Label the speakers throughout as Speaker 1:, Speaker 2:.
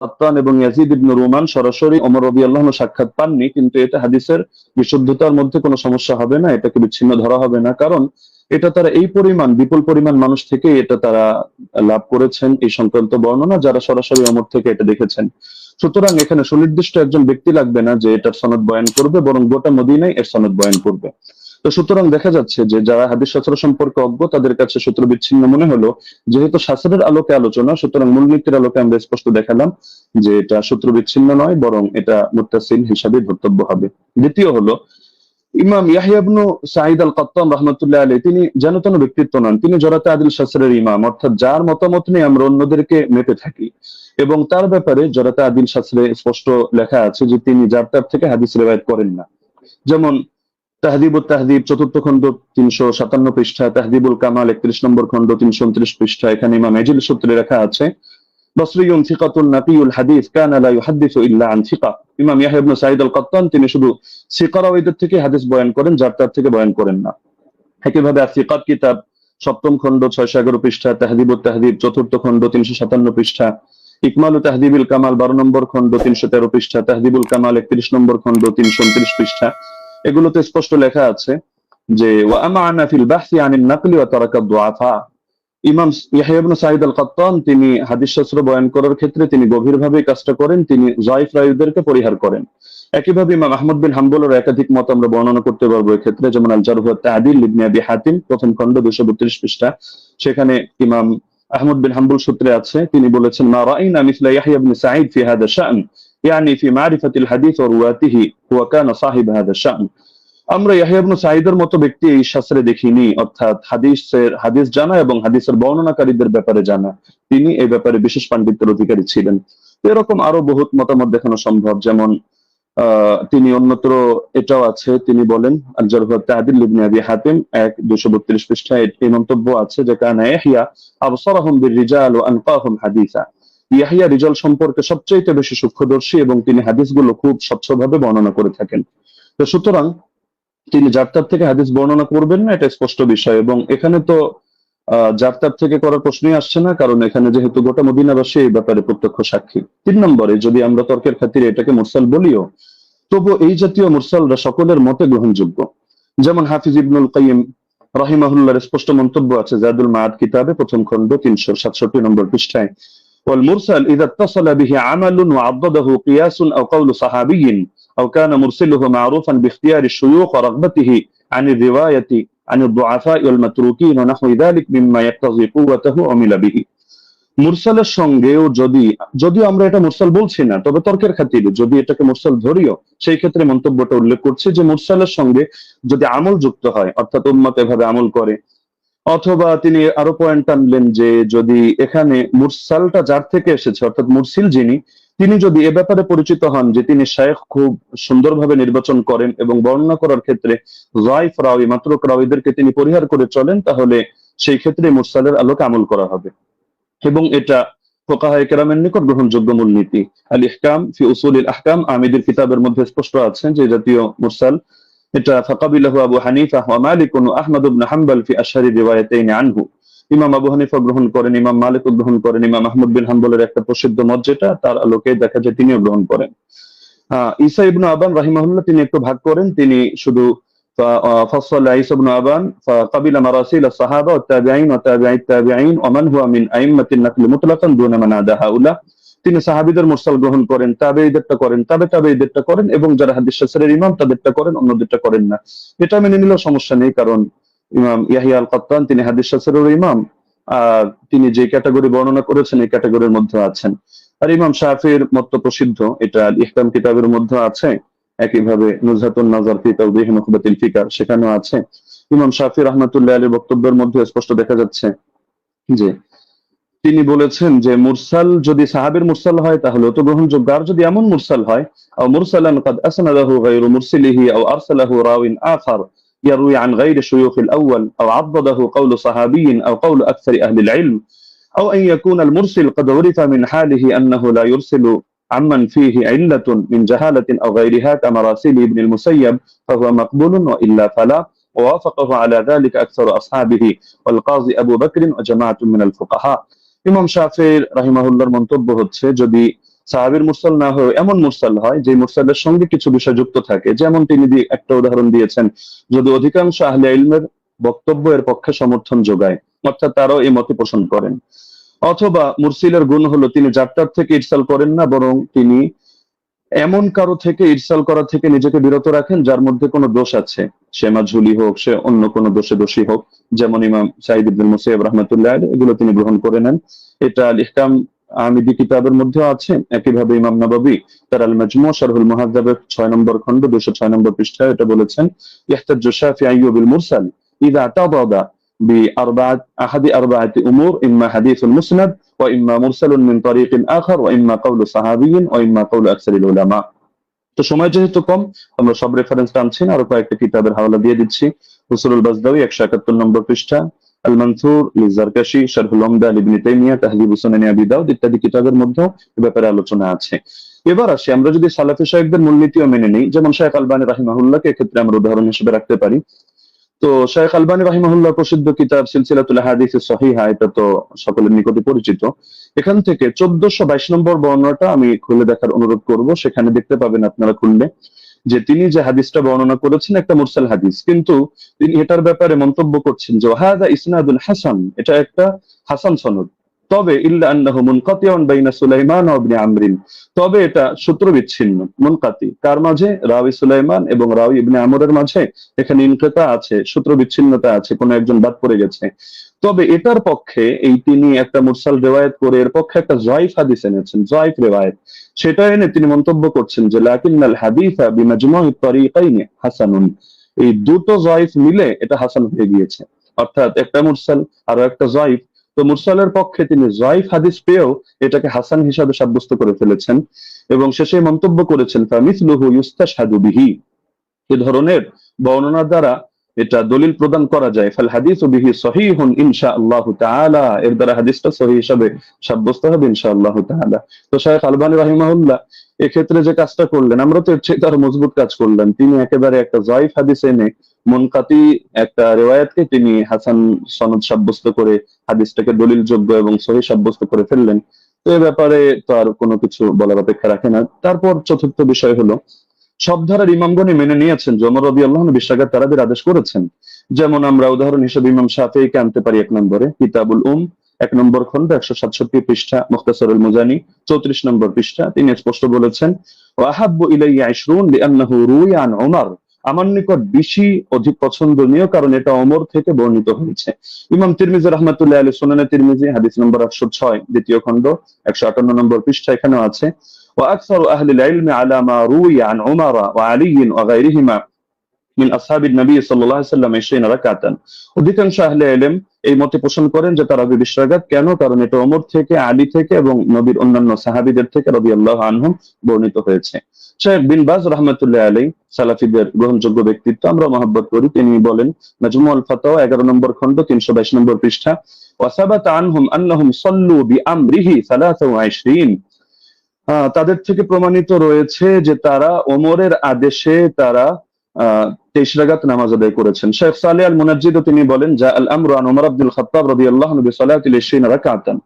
Speaker 1: কাত্তান এবং ইয়াজিদ ইবনে রুমান সরাসরি ওমর রাদিয়াল্লাহু আনহু সাক্ষাৎ পাননি, কিন্তু এটা হাদিসের বিশুদ্ধতার মধ্যে কোনো সমস্যা হবে না, এটাকে বিচ্ছিন্ন ধরা হবে না। কারণ এটা তারা এই পরিমাণ বিপুল পরিমাণ মানুষ থেকে এটা তারা লাভ করেছেন এই সংক্রান্ত বর্ণনা, যারা সরাসরি ওমর থেকে এটা দেখেছেন। সুতরাং এখানে সুনির্দিষ্ট একজন ব্যক্তি লাগবে না যে এটার সনদ বয়ান করবে, বরং গোটা মদিনায় এর সনদ বয়ান করবে। তো সুতরাং দেখা যাচ্ছে যে যারা হাদিস শাস্ত্র সম্পর্কে অজ্ঞ তাদের কাছে সূত্র বিচ্ছিন্ন মনে হলো। যেহেতু শাস্ত্রের আলোকে আলোচনা, সুতরাং মূলনীতির আলোকে আমরা স্পষ্ট দেখালাম যে এটা সূত্র বিচ্ছিন্ন নয়, বরং এটা মুত্তাসিল হিসাবে ধর্তব্য হবে। দ্বিতীয় হলো ইমাম ইয়াহইয়া ইবনে সাঈদ আল কাত্তান রাহমাতুল্লাহ আলাইহি, তিনি যেন তেন ব্যক্তিত্ব নন, তিনি জরাতে আদিল শাস্ত্রের ইমাম, অর্থাৎ যার মতামত নিয়ে আমরা অন্যদেরকে মেপে থাকি। এবং তার ব্যাপারে জরাতে আদিল শাস্ত্রে স্পষ্ট লেখা আছে যে তিনি যার তার থেকে হাদিস রিওয়ায়াত করেন না। যেমন তাহদিবুত তাহদিব ৪র্থ খণ্ড ৩৫৭ পৃষ্ঠা, তাহদিবুল কামাল ৩১ নম্বর খণ্ড ৩২৯ পৃষ্ঠা, এখানে ইমাম এজিল সূত্রে লেখা আছে বসরিয়ুন থিকাতুন নাকিয়ুল হাদিস কানা লা ইউহাদ্দিসু ইল্লা আন থিকা। ইমাম ইয়াহইয়া ইবনে সাঈদ আল কাত্তান তিনি শুধু সিকা রাওয়ীদের থেকে হাদিস বয়ান করেন, যার তার থেকে বয়ান করেন না। একইভাবে আসিকাত কিতাব ৭ম খণ্ড ৬১১ পৃষ্ঠা, তাহদিবুত তাহদিব ৪র্থ খণ্ড ৩৫৭ পৃষ্ঠা, ইকমালু তাহদিবিল কামাল ১২ নম্বর খণ্ড ৩১৩ পৃষ্ঠা, তাহদিবুল কামাল ৩১ নম্বর খণ্ড ৩২৯ পৃষ্ঠা, এগুলোতে স্পষ্ট লেখা আছে যে ওয়া আমানা ফিল বাহসি আনিন নাকলি ওয়া তারাকা দুআফা। ইমাম ইয়াহইয়া ইবনে সাঈদ আল কাত্তান তিনি হাদিস শাস্ত্র বয়ান করার ক্ষেত্রে তিনি গভীরভাবে কাজটা করেন, তিনি যায়িফ রাওয়ীদেরকে পরিহার করেন। একইভাবে ইমাম আহমদ বিন হাম্বলের একাধিক মত আমরা বর্ণনা করতে পারবো এক্ষেত্রে, যেমন আল জারহ ওয়াত তা'দীল ইবনে আবি হাতিম ১ম খণ্ড ২৩২ পৃষ্ঠা, সেখানে ইমাম আহমদ বিন হাম্বল সূত্রে আছে, তিনি বলেছেন মা রাআইনা মিসলা ইয়াহইয়া ইবনে সাঈদ ফি হাদা শা'n ইয়ানি ফি মারিফাতিল হাদিস ওয়া রুওয়াতিহি ওয়া কানা সাহিব হাদা শা'n। আমরা ইয়াহইয়া ইবনে সাঈদের মতো ব্যক্তি এই শাস্ত্রে দেখিনি, অর্থাৎ হাদিস জানা এবং হাদিসের বর্ণনাকারীদের ব্যাপারে জানা, তিনি এই ব্যাপারে বিশেষ পাণ্ডিত্যের অধিকারী ছিলেন। এরকম আরো বহুত মতামত দেখানো সম্ভব। যেমন তিনি অন্যত্র এটাও আছে, তিনি বলেন আল জারহ ওয়াত তা'দীল ইবনে আবি হাতিম ১-২৩২ পৃষ্ঠায় এই মন্তব্য আছে যে কানা ইয়াহইয়া আবসারাহুম বির-রিজাল ওয়া আনকাহুম হাদিসা। ইয়াহইয়া রিজাল সম্পর্কে সবচেয়ে বেশি সূক্ষ্মদর্শী এবং তিনি হাদিসগুলো খুব স্বচ্ছভাবে বর্ণনা করে থাকেন। তো সুতরাং তিনি যার তার থেকে হাদিস বর্ণনা করবেন না, এটা স্পষ্ট বিষয়। এবং এখানে তো যার তার থেকে করার প্রশ্নই আসছে না, কারণ এখানে যেহেতু গোটা মদিনাবাসী এই ব্যাপারে প্রত্যক্ষ সাক্ষী। ৩ নম্বরে যদি আমরা তর্কের খাতিরে এটাকে মুরসাল বলিও, তবু এই জাতীয় মুরসালরা সকলের মতে গ্রহণযোগ্য। যেমন হাফিজ ইবনুল কাইয়িম রাহিমাহুল্লাহর স্পষ্ট মন্তব্য আছে জাদুল মাআদ কিতাবে ১ম খণ্ড ৩৬৭ নম্বর পৃষ্ঠায়, والمرسل إذا اتصل به عمل وعضده قياس أو قول صحابي أو كان مرسله معروفا باختيار الشيوخ ورغبته عن الرواية عن الضعفاء والمتروكين ونحو ذلك مما يقتضي قوته عمل به। মুরসালের সঙ্গেও যদিও আমরা এটা মুরসাল বলছি না, তবে তর্কের খাতিরে যদি এটাকে মুরসাল ধরিও, সেই ক্ষেত্রে মন্তব্যটা উল্লেখ করছে যে মুরসালের সঙ্গে যদি আমল যুক্ত হয়, অর্থাৎ উম্মত এভাবে আমল করে, অথবা তিনি আরো পয়েন্ট আনলেন যে যদি এখানে মুরসালটা যার থেকে এসেছে, অর্থাৎ মুরসিল যিনি, তিনি যদি এ ব্যাপারে পরিচিত হন যে তিনি শায়খ খুব সুন্দরভাবে নির্বাচন করেন এবং বর্ণনা করার ক্ষেত্রে যায়িফ রাওয়ী মাতরুক রাওয়ীদেরকে তিনি পরিহার করে চলেন, তাহলে সেই ক্ষেত্রে মুরসালের আলোকে আমল করা হবে। এবং এটা ফুকাহায়ে কেরামের নিকট গ্রহণযোগ্য মূলনীতি। আল ইহকাম ফি উসুলিল আহকাম আমিদের কিতাবের মধ্যে স্পষ্ট আছে যে জাতীয় মুরসাল এটা ফাকাবিলাহু আবু হানিফা ওয়া মালিক ওয়া আহমদ ইবনে হাম্বল ফি আশহারি রিওয়ায়াতাইন আনহু। ইমাম আবু হানিফা গ্রহণ করেন, ইমাম মালিক গ্রহণ করেন, ইমাম আহমদ বিন হাম্বলের একটা প্রসিদ্ধ মত যেটা তার আলোকে দেখা যায় তিনিও গ্রহণ করেন। ঈসা ইবনে আবান রাহিমাহুল্লাহ তিনি একটু ভাগ করেন, তিনি শুধু فصل عيسى بن أبان فقبل مراسيل الصحابة والتابعين وتابعي التابعين ومن هو من أئمة النقل مطلقا دون من عدا هؤلاء। তিনি সাহাবীদের মুরসাল গ্রহণ করেন, তাবেঈদেরটা করেন, তাবেঈদেরটা করেন, এবং যারা হাদিস শাস্ত্রের ইমাম তাদেরটা করেন, অন্যদেরটা করেন না। এটা মেনে নিলেও সমস্যা নেই, কারণ ইমাম ইয়াহইয়া আল কাত্তান তিনি হাদিস শাস্ত্রের ইমাম, আর তিনি যে ক্যাটাগরি বর্ণনা করেছেন এই ক্যাটাগরির মধ্যে আছেন। আর ইমাম শাফিঈর মত প্রসিদ্ধ, এটা আল ইহকাম কিতাবের মধ্যে আছে, একইভাবে নুজহাতুন নাজার ফি তাওদীহ নুখবাতিল ফিকার সেখানেও আছে। ইমাম শাফিঈ রাহমাতুল্লাহ আলাইহির বক্তব্যের মধ্যে স্পষ্ট দেখা যাচ্ছে যে তিনি বলেছেন যে মুরসাল যদি সাহাবীর মুরসাল হয় তাহলে তো গ্রহণযোগ্য, আর যদি এমন মুরসাল হয় আও মুরসালান قد اسنده غير مرسله او ارسله راو اخر يروي عن غير شيوخ الاول او عضده قول صحابي او قول اكثر اهل العلم او ان يكون المرسل قد عرف من حاله انه لا يرسل عمن فيه علة من جهالة او غيرها كمراسيل ابن المسيب فهو مقبول والا فلا، ووافقه على ذلك اكثر اصحابه والقاضي ابو بكر وجماعة من الفقهاء। ইমাম শাফিঈ রাহিমাহুল্লাহর মন্তব্য হচ্ছে যদি সাহাবীর মুরসাল না হয়ে এমন মুরসাল হয় যে মুরসালের সঙ্গে কিছু বিষয় যুক্ত থাকে, যেমন তিনি একটা উদাহরণ দিয়েছেন, যদি অধিকাংশ আহলে ইলমের বক্তব্য এর পক্ষে সমর্থন যোগায়, অর্থাৎ তারাও এই মতে পোষণ করেন। অথবা মুরসিলের গুণ হলো তিনি যাত্রার থেকে ইরসাল করেন না, বরং তিনি এমন কারো থেকে ইরসাল করা থেকে নিজেকে বিরত রাখেন যার মধ্যে কোনো দোষ আছে, সে মাঝহুলি হোক, সে অন্য কোনো দোষে দোষী হোক, যেমন ইমাম সাঈদ ইবনে মুসাইয়্যিব রাহমাতুল্লাহ আলাইহি, এগুলো তিনি গ্রহণ করে নেন। এটা আল ইহকাম আমিদি কিতাবের মধ্যেও আছে। একইভাবে ইমাম নাবাবী তার আল মাজমু' শারহুল মুহাদ্দাবের 6 নম্বর খণ্ড 206 নম্বর পৃষ্ঠায় এটা বলেছেন, ইহতাজ্জু শাফিঈ বিল মুরসাল ইযা তাদাদা بأربعة أحد أربعة أمور، إما حديث مسند وإما مرسل من طريق آخر وإما قول صحابي وإما قول أكثر العلماء। তো সময় যেহেতু কম, আমরা সব রেফারেন্স টানছি না, আরো কয়েকটা কিতাবের হাওয়ালা দিয়ে দিচ্ছি। উসুলুল বাজদাউই 171 নম্বর পৃষ্ঠা, আল মানসুর লিজারকাশি, শারহুল উমদা ইবনে তাইমিয়া, তাহযিবুস সুনান আবি দাউদ ইত্যাদি কিতাবের মধ্যে এ ব্যাপারে আলোচনা আছে। এবার আসি, আমরা যদি সালাফি শায়খদের মূলনীতিও মেনে নিই, যেমন শায়খ আলবানী রাহিমাহুল্লাহকে এক্ষেত্রে আমরা উদাহরণ হিসেবে রাখতে পারি। তো শায়খ আলবানী রাহিমাহুল্লাহ প্রসিদ্ধ কিতাব সিলসিলাতুল আহাদিস সহিহা, এটা তো সকলের নিকটে পরিচিত। এখান থেকে 1422 নম্বর বর্ণনাটা আমি খুলে দেখার অনুরোধ করব। সেখানে দেখতে পাবেন আপনারা খুললে যে তিনি যে হাদিসটা বর্ণনা করেছেন একটা মুরসাল হাদিস, কিন্তু তিনি এটার ব্যাপারে মন্তব্য করছেন যে হাযা ইসনাদুন হাসান, এটা একটা হাসান সনদ। তবে ইল্লা আন্নাহু মুনকাতিউন বাইনা সুলাইমান ওয়া ইবনে আমরিন, তবে এটা সূত্র বিচ্ছিন্ন, মুনকাতি কার মাঝে? রাওয়ী সুলাইমান এবং রাওয়ী ইবনে আমরের মাঝে এখানে ইনকিতা আছে, সূত্র বিচ্ছিন্নতা আছে, কোন একজন বাদ পড়ে গেছে। তবে এটার পক্ষে এই তিনি একটা মুরসাল রিওয়ায়াত করে এর পক্ষে একটা যায়িফ হাদিস এনেছেন, যায়িফ রিওয়ায়াত, সেটা এনে তিনি মন্তব্য করছেন যে লাকিন্নাল হাদিসা বিমাজমু'i তারিকাইনি হাসানুন, এই দুটো যায়িফ মিলে এটা হাসান হয়ে গিয়েছে, অর্থাৎ একটা মুরসাল আর একটা যায়িফ। তো মুরসালের পক্ষে তিনি যায়িফ হাদিস পেয়েও এটাকে হাসান হিসাবে সাব্যস্ত করে ফেলেছেন এবং শেষে মন্তব্য করেছেন ফামিসলুহু ইউস্তাশহাদু বিহি, এ ধরনের বর্ণনা দ্বারা এটা দলিল প্রদান করা যায়। ফাল হাদিসু বিহি সহিহুন ইনশাআল্লাহু তাআলা, এর দ্বারা হাদিসটা সহিহ হিসাবে সাব্যস্ত হবে ইনশাআল্লাহু তাআলা। তো শায়খ আলবানী রাহিমাহুল্লাহ এক্ষেত্রে যে কাজটা করলেন, আমরা তো এর চেয়ে আরো মজবুত কাজ করলেন। তিনি একেবারে একটা যায়িফ হাদিস এনে মুনকাতি একটা রিওয়ায়াতকে তিনি হাসান সনদ সাব্যস্ত করে হাদিসটাকে দলিলযোগ্য এবং সহিহ সাব্যস্ত করে ফেললেন। তো এই ব্যাপারে তো আর কোনো কিছু বলার অপেক্ষা রাখে না। তারপর চতুর্থ বিষয় হলো, সব ধারার ইমামগণই মেনে নিয়েছেন যে ওমর রাদিয়াল্লাহু আনহু বিশ্বাগাত তারাবির আদেশ করেছেন। যেমন আমরা উদাহরণ হিসেবে ইমাম শাফিঈকে আনতে পারি 1 নম্বরে, কিতাবুল 1 নম্বর খণ্ড 167 পৃষ্ঠা, মুখতাসারুল মুজানি 34 নম্বর পৃষ্ঠা, তিনি স্পষ্ট বলেছেন ওয়া আহাব্বু ইলাইয়া 20 লিআন্নাহু রুইয়া আন উমর, আমার নিকট বেশি অধিক পছন্দনীয় কারণ এটা ওমর থেকে বর্ণিত হয়েছে। ইমাম তিরমিজি রাহমাতুল্লাহি আলাইহি সুনানে তিরমিজি হাদিস নম্বর 806 দ্বিতীয় খণ্ড 158 নম্বর পৃষ্ঠা, এখানেও আছে وأكثر أهل العلم على ما روي عن عمر وعلي وغيرهما من أصحاب النبي صلى الله عليه وسلم 20 ركعة, অধিকাংশ আহলে ইলম এই মতে পোষণ করেন যে তারাবি 20 রাকাত। কেন? কারণ এটা ওমর থেকে, আলী থেকে এবং নবীর অন্যান্য সাহাবীদের থেকে রাদিয়াল্লাহু আনহুম বর্ণিত হয়েছে। শেখ বিন বাজ রাহমাতুল্লাহি আলাইহি সালাফিদের গ্রহণযোগ্য ব্যক্তিত্ব, আমরা মহব্বত করি, তিনি বলেন মাজমুউল ফাতাওয়া 11 নম্বর খণ্ড 322 নম্বর পৃষ্ঠা, ওয়া সাবাতা আনহুম আন্নাহুম সাল্লু বিআমরিহি 23, তাদের থেকে প্রমাণিত রয়েছে যে তারা ওমরের আদেশে তারা 23 রাকাত নামাজ আদায় করেছেন। শেখ সালেহ আল মুনাজ্জিদ তিনি বলেন জা আল আমরু আন ওমর ইবনুল খাত্তাব রাদিয়াল্লাহু আনহু বিসালাতিল 20 রাকাতান,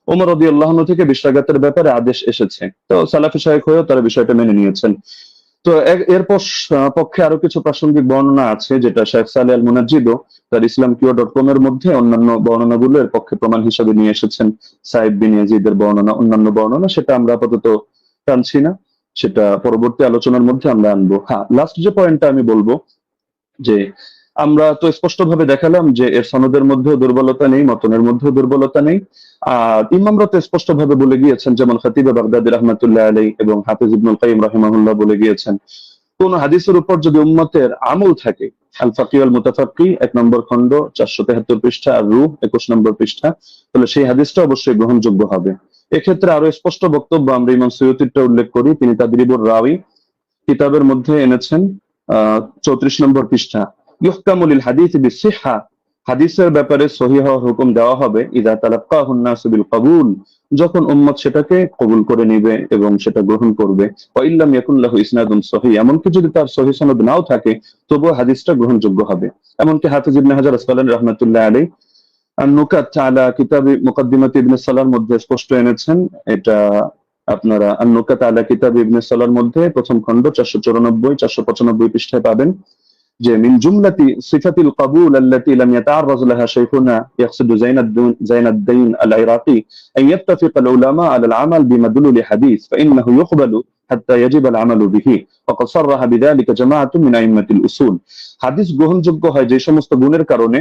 Speaker 1: ওমর রাদিয়াল্লাহু আনহু থেকে 20 রাকাতের ব্যাপারে আদেশ এসেছে। তো সালাফি শায়খ হয়েও তারা বিষয়টা মেনে নিয়েছেন। তো এর পক্ষে আরো কিছু প্রাসঙ্গিক বর্ণনা আছে, যেটা শেখ সালেহ আল মুনাজ্জিদ তার islamqia.com এর মধ্যে অন্যান্য বর্ণনাগুলো এর পক্ষে প্রমাণ হিসেবে নিয়ে এসেছেন। সাইদ বিন ইয়াজিদের বর্ণনা, অন্যান্য বর্ণনা, সেটা আমরা আপাতত টানছি না, সেটা পরবর্তী আলোচনার মধ্যে আমরা আনবো। হ্যাঁ, লাস্ট যে পয়েন্টটা আমি বলবো যে আমরা তো স্পষ্টভাবে দেখালাম যে এর সনদের মধ্যেও দুর্বলতা নেই, মতনের মধ্যেও দুর্বলতা নেই। আর ইমামরা তো স্পষ্টভাবে বলে গিয়েছেন, যেমন খতিব বাগদাদি রাহমাতুল্লাহি আলাইহি এবং হাফিজ ইবনুল কাইয়িম রাহিমাহুল্লাহ বলে গিয়েছেন, কোন হাদিসের উপর যদি উম্মতের আমল থাকে, আল ফাকিহ আল মুতাফাক্কি 1 নম্বর খণ্ড 473 পৃষ্ঠা আর রূহ 21 নম্বর পৃষ্ঠা, তাহলে সেই হাদিসটা অবশ্যই গ্রহণযোগ্য হবে। এক্ষেত্রে আরো স্পষ্ট বক্তব্য আমরা ইমাম সুয়ুতিরটা উল্লেখ করি, তিনি তাদরিবুর রাওয়ী কিতাবের মধ্যে এনেছেন 34 নম্বর পৃষ্ঠা, ইহকামু লিল হাদিস বিসিহহা, হাদিসের ব্যাপারে সহিহ হওয়ার হুকুম দেওয়া হবে ইযা তালাক্কাহুন নাসু বিল কবুল, যখন উম্মত সেটাকে কবুল করে নেবে এবং সেটা গ্রহণ করবে। ওয়া ইল্লাম ইয়াকুন লাহু ইসনাদুন সহিহ, এমনকি যদি তার সহিহ সনদ নাও থাকে তবুও হাদিসটা গ্রহণযোগ্য হবে। এমনকি হাফিজ ইবনে হাজার আসকালানী রাহমাতুল্লাহি আলাইহি আন-নুকাত আলা কিতাব মুকদ্দিমাত ইবনে সালাহর মধ্যে স্পষ্ট এনেছেন, এটা আপনারা আন-নুকাত আলা কিতাব ইবনে সালার মধ্যে প্রথম খণ্ড 494 495 পৃষ্ঠায় পাবেন যে মিন জুমলাতি সিফাতিল কাবুল আল্লাতী লাম ইয়াতাআররাজ লাহা শাইখুনা ইয়াকসিদু জাইনাদ্দিন আল-ইরাকি আন ইয়াত্তাফিকা আল-উলামা আলা আল-আমাল বিমাদলুল হাদিস ফাইন্নাহু ইউকবালু হাত্তা ইয়াজিব আল-আমালু বিহি ওয়াকাদ সাররাহা বিযালিকা জামাআতুন মিন আইম্মাতিল উসুল। হাদিস গ্রহণযোগ্য হয় যে সমস্ত গুণের কারণে,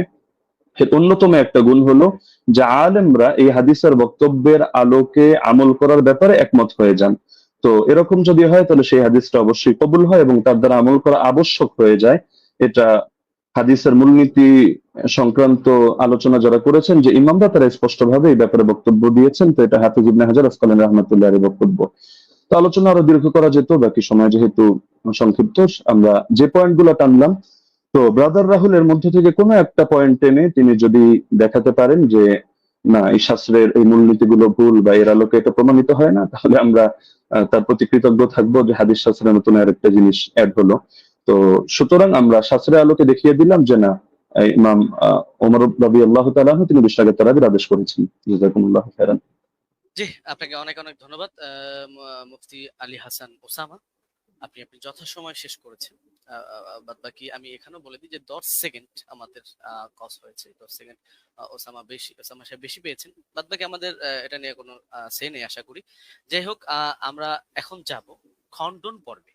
Speaker 1: এর অন্যতম একটা গুণ হলো যে আলেমরা এই হাদিসের বক্তব্যের আলোকে আমল করার ব্যাপারে একমত হয়ে যান। তো এরকম যদি হয় তাহলে সেই হাদিসটা অবশ্যই কবুল হয় এবং তার দ্বারা আমল করা আবশ্যক হয়ে যায়। এটা হাদিসের মূলনীতি সংক্রান্ত আলোচনা যারা করেছেন যে ইমামরা, তারা স্পষ্টভাবে এই ব্যাপারে বক্তব্য দিয়েছেন। তো এটা হাফিজ ইবনে হাজার আসকালানী রাহমাতুল্লাহির বক্তব্য। তো আলোচনা আরো দীর্ঘ করা যেত, বাকি সময় যেহেতু সংক্ষিপ্ত, আমরা যে পয়েন্টগুলো টানলাম, তো ব্রাদার রাহুলের মধ্যে থেকে কোনো একটা পয়েন্ট টেনে তিনি যদি দেখাতে পারেন যে না, এই শাস্ত্রের এই মূলনীতিগুলো ভুল বা এর আলোকে এটা প্রমাণিত হয় না, তাহলে আমরা তার প্রতি কৃতজ্ঞ থাকবো যে হাদিস শাস্ত্রের নতুন আরেকটা জিনিস অ্যাড হলো। তো সুতরাং আমরা শাস্ত্রের আলোকে দেখিয়ে দিলাম যে না, ইমাম ওমর রাদিয়াল্লাহু তাআলা আনহু তিনি বিশ রাকাত তারাবির আদেশ করেছেন। জাযাকুমুল্লাহু খাইরান।
Speaker 2: জি, আপনাকে অনেক অনেক ধন্যবাদ মুফতি আলী হাসান ওসামা। আপনি যথাসময় শেষ করেছেন। বাদ বাকি আমি এখানেও বলে দিই যে 10 সেকেন্ড আমাদের কস হয়েছে। 10 সেকেন্ড ওসামা সাহেব বেশি পেয়েছেন। বাদ বাকি আমাদের এটা নিয়ে কোনো সে নেই আশা করি। যাই হোক, আমরা এখন যাব খণ্ডন পর্বে,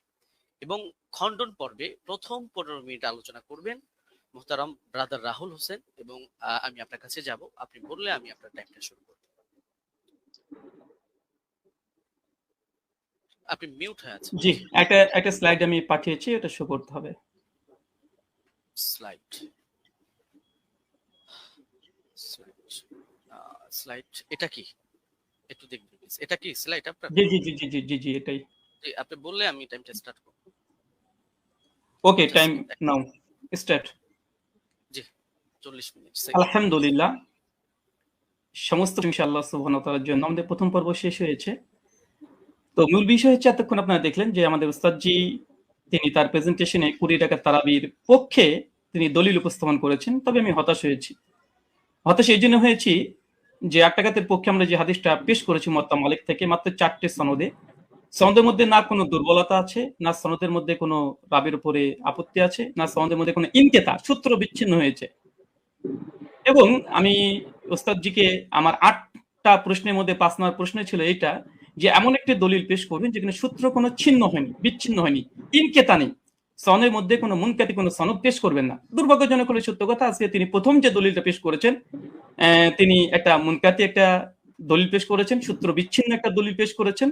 Speaker 2: এবং খণ্ডন পর্বে প্রথম 15 মিনিট আলোচনা করবেন মুহতারাম ব্রাদার রাহুল হোসেন, এবং আমি আপনার কাছে যাব, আপনি বললে আমি আপনার টাইমটা শুরু করব। আপনি মিউট হয়ে আছেন।
Speaker 3: জি, একটা স্লাইড আমি পাঠিয়েছি, এটা শো করতে হবে।
Speaker 2: স্লাইড এটা কি একটু দেখবেন প্লিজ। এটা কি স্লাইড আপনার?
Speaker 3: জি জি জি জি জি জি জি এটাই।
Speaker 2: জি, আপনি বললে আমি টাইমটা স্টার্ট করব।
Speaker 3: ওকে, টাইম নাও স্টার্ট।
Speaker 2: জি, 40 মিনিট।
Speaker 3: আলহামদুলিল্লাহ, সমস্ত ইনশাআল্লাহ সুবহানাহু ওয়া তাআলার জন্য আমাদের প্রথম পর্ব শেষ হয়েছে। তো মূল বিষয় হচ্ছে, এতক্ষণ আপনারা দেখলেন যে আমাদের উস্তাদজি তিনি তার প্রেজেন্টেশনে 20 রাকাত তারাবির পক্ষে তিনি দলিল উপস্থাপন করেছেন। তবে আমি হতাশ এই জন্য হয়েছি যে 8 রাকাতের পক্ষে আমরা যে হাদিসটা পেশ করেছি মুয়াত্তা মালিক থেকে, মাত্র 4টে সনদের মধ্যে না কোনো দুর্বলতা আছে, না সনদের মধ্যে কোনো রাবির উপরে আপত্তি আছে, না সনদের মধ্যে কোনো ইনকিতা সূত্র বিচ্ছিন্ন হয়েছে। এবং আমি ওস্তাদজিকে আমার 8টা প্রশ্নের মধ্যে 5 নম্বর প্রশ্ন ছিল এইটা, যে এমন একটি দলিল পেশ করবেন যেখানে সূত্র কোনো বিচ্ছিন্ন হয়নি, ইনকিতা নেই, সনের মধ্যে কোনো মুনকাতি কোনো সনদ পেশ করবেন না। দুর্ভাগ্যজনক হলে সত্য কথা, আজকে তিনি প্রথম যে দলিলটা পেশ করেছেন, তিনি একটা মুনকাতি একটা দলিল পেশ করেছেন, সূত্র বিচ্ছিন্ন একটা দলিল পেশ করেছেন।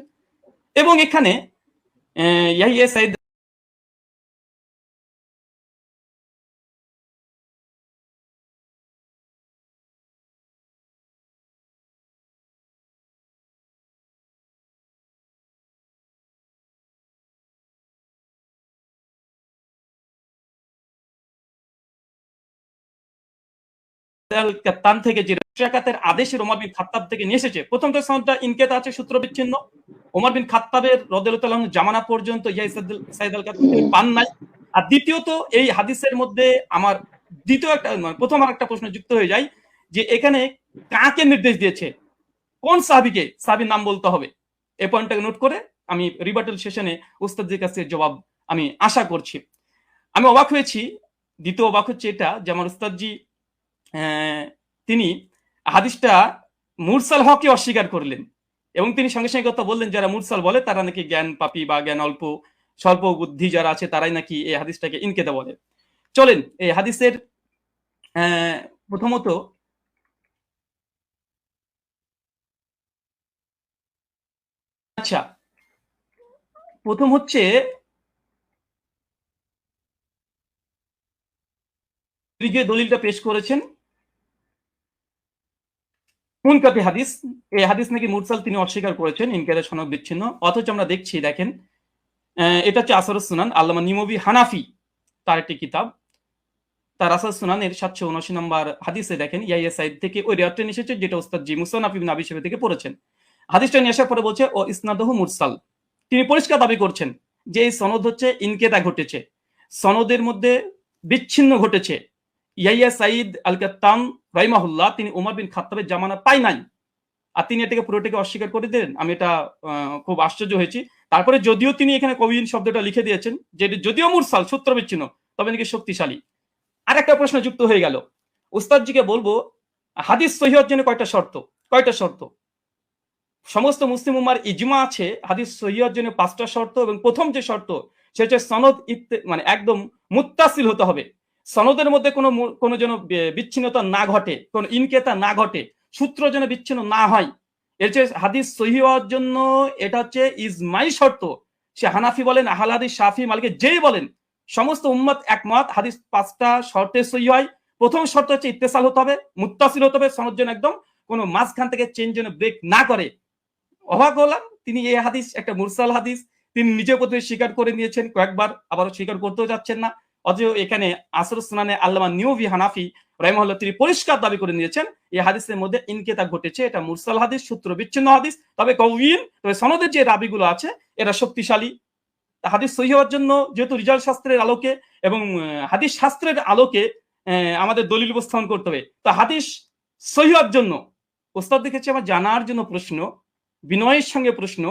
Speaker 3: এবং এখানে ইয়াহিয়া সাইদ কাত্তান থেকে যে রাকাতের আদেশের ওমর বিন খাত্তাব থেকে নিয়ে এসেছে, প্রথমটা সনদটা ইনকিতা আছে, সূত্র বিচ্ছিন্ন। ওমর বিন খাত্তাবের রাদিয়াল্লাহু তাআলা জামানা পর্যন্ত ইয়াহিয়া সাইদ আল কাত্তান পান নাই। আর দ্বিতীয়ত, এই হাদিসের মধ্যে আমার প্রথম আর একটা প্রশ্ন যুক্ত হয়ে যায় যে এখানে কাকে নির্দেশ দিয়েছে, কোন সাহাবীকে, সাহাবীর নাম বলতে হবে। এই পয়েন্টটাকে নোট করে আমি রিবাটাল সেশনে উস্তাদের কাছে জবাব আমি আশা করছি। আমি অবাক হয়েছি, দ্বিতীয় অবাক হচ্ছে এটা যে আমার উস্তাদজি তিনি হাদিসটা মুরসাল হকই অস্বীকার করলেন, এবং তিনি সঙ্গে সঙ্গে কথা বললেন যারা মুরসাল বলে তারা নাকি জ্ঞান পাপী বা জ্ঞান স্বল্প বুদ্ধি যারা আছে তারাই নাকি এই হাদিসটাকে ইনকিতা বলে। চলেন এই হাদিসের প্রথমত আচ্ছা, প্রথম হচ্ছে যে দলিলটা পেশ করেছেন মুনকাতি হাদিস, এই হাদিস নাকি মুরসাল তিনি অস্বীকার করেছেন, ইনকিতা সনদ বিচ্ছিন্ন। অথচ আমরা দেখছি, দেখেন এটা হচ্ছে আসরুস সুনান, আল্লামা নিমবি হানাফি তার একটি কিতাব, তার আসরুস সুনানের 779 নম্বর হাদিসে দেখেন ইয়াহিয়া সাইদ থেকে ওই রিওয়ায়াতটা নিয়ে এসেছে যেটা উস্তাদ জি মুসান্নাফ ইবনে আবি শাইবা থেকে পড়েছেন। হাদিসটা নিয়ে আসার পরে বলছে ও ইসনাদুহু মুরসাল, তিনি পরিষ্কার দাবি করছেন যে এই সনদ হচ্ছে ইনকিতা ঘটেছে, সনদের মধ্যে বিচ্ছিন্ন ঘটেছে। ইয়াহিয়া সাইদ আল কাত্তান রাহিমাহুল্লাহ তিনি ওমর বিন খাত্তাবের জামানা পাই নাই, আর তিনি এটাকে পুরোটাকে অস্বীকার করে দিলেন। আমি এটা খুব আশ্চর্য হয়েছি। তারপরে যদিও তিনি এখানে কবিন শব্দটা লিখে দিয়েছেন যে যদিও মুরসাল সূত্র বিচ্ছিন্ন তবে নাকি শক্তিশালী। আর একটা প্রশ্ন যুক্ত হয়ে গেল, উস্তাদজিকে বলবো হাদিস সহিহ হওয়ার জন্য কয়টা শর্ত? সমস্ত মুসলিম উম্মার ইজমা আছে হাদিস সহিহ হওয়ার জন্য 5টা শর্ত, এবং প্রথম যে শর্ত সে হচ্ছে সনদ মানে একদম মুত্তাসিল হতে হবে। সনদের মধ্যে কোনো যেন বিচ্ছিন্নতা না ঘটে, কোনো ইনকেতা না ঘটে, সূত্র যেন বিচ্ছিন্ন না হয়। এর চেয়ে হাদিস সহিহ হওয়ার জন্য এটা হচ্ছে ইজমাই শর্ত। সে হানাফি বলেন, আহলে হাদিস, শাফি, মালিকি যেই বলেন, সমস্ত উম্মত একমত হাদিস 5টা শর্তে সহিহ হয়। প্রথম শর্ত হচ্ছে ইত্তেসাল হতে হবে, মুত্তাসিল হতে হবে, সনদ যেন একদম কোনো মাঝখান থেকে চেঞ্জ যেন ব্রেক না করে। অবাক হলাম, তিনি এই হাদিস একটা মুরসাল হাদিস তিনি নিজে প্রথমে স্বীকার করে নিয়েছেন কয়েকবার, আবারও স্বীকার করতেও যাচ্ছেন না। অথচ এখানে আসর সুনানে আল্লামা নিউভি হানাফি রাহিমাহুল্লাহ তিনি পরিষ্কার দাবি করে নিয়েছেন এই হাদিসের মধ্যে ইনকেতা ঘটেছে, এটা মুরসাল হাদিস, সূত্র বিচ্ছিন্ন হাদিস। তবে কওয়িন, তবে সনদের যে রাবিগুলো আছে এরা শক্তিশালী। হাদিস সহিহ হওয়ার জন্য যেহেতু রিজাল শাস্ত্রের আলোকে এবং হাদিস শাস্ত্রের আলোকে আমাদের দলিল উপস্থাপন করতে হবে। তো হাদিস সহিহ হওয়ার জন্য ওস্তাদ দেখেছি আমার জানার জন্য প্রশ্ন, বিনয়ের সঙ্গে প্রশ্ন,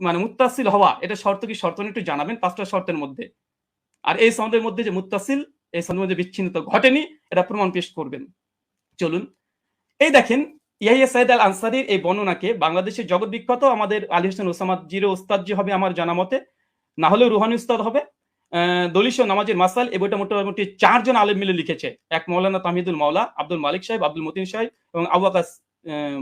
Speaker 3: মানে মুত্তাসিল হওয়া এটা শর্ত কি? শর্ত একটু জানাবেন 5টা শর্তের মধ্যে। আর এই সনদের মধ্যে যে মুত্তাসিল, এই সনদের মধ্যে বিচ্ছিন্নতা ঘটেনি, এটা প্রমাণ পেশ করবেন। চলুন, এই দেখেন ইয়াহিয়া সাইদ আল আনসারীর এই বর্ণনাকে বাংলাদেশের জগৎ বিখ্যাত আমাদের আলী হোসেন ওসামা জিরো ওস্তাদজি হবে আমার জানা মতে, না হলেও রুহানি উস্তাদ হবে। দলিল ও নামাজের মাসাল এই বইটা মোটামুটি 4 জন আলেম মিলে লিখেছে। এক মৌলানা তাহমিদুল মাওলা, আব্দুল মালিক সাহেব, আব্দুল মতিন সাহেব এবং আবু আকাস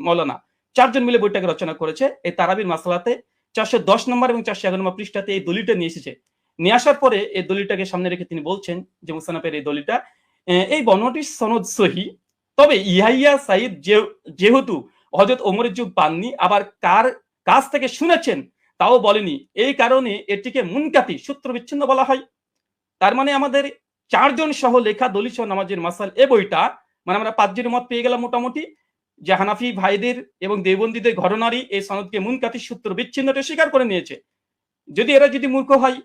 Speaker 3: মৌলানা, 4 জন মিলে বইটাকে রচনা করেছে। এই তারাবির মাসালাতে 410 নম্বর এবং 411 নম্বর পৃষ্ঠাতে এই দলিলটা নিয়ে এসেছে। নিয়ে আসার পরে এই দলিলটাকে সামনে রেখে তিনি বলছেন যে মুসানাফের এই দলিলটা, এই বর্ণনাটির সনদ সহি, তবে ইয়াহিয়া সাইদ যেহেতু হযরত ওমরের যুগ পাননি, আবার কার কাছ থেকে শুনেছেন তাও বলেনি, এই কারণে এটিকে মুনকাতি, সূত্র বিচ্ছিন্ন বলা হয়। তার মানে আমাদের 4 জন সহ লেখা দলিল সহ নামাজের মাসাল এ বইটা, মানে আমরা 5 জনের মত পেয়ে গেলাম মোটামুটি, যে হানাফি ভাইদের এবং দেওবন্দীদের ঘটনারই এই সনদকে মুনকাতি, সূত্র বিচ্ছিন্নটা স্বীকার করে নিয়েছে। যদি এরা যদি মূর্খ হয়,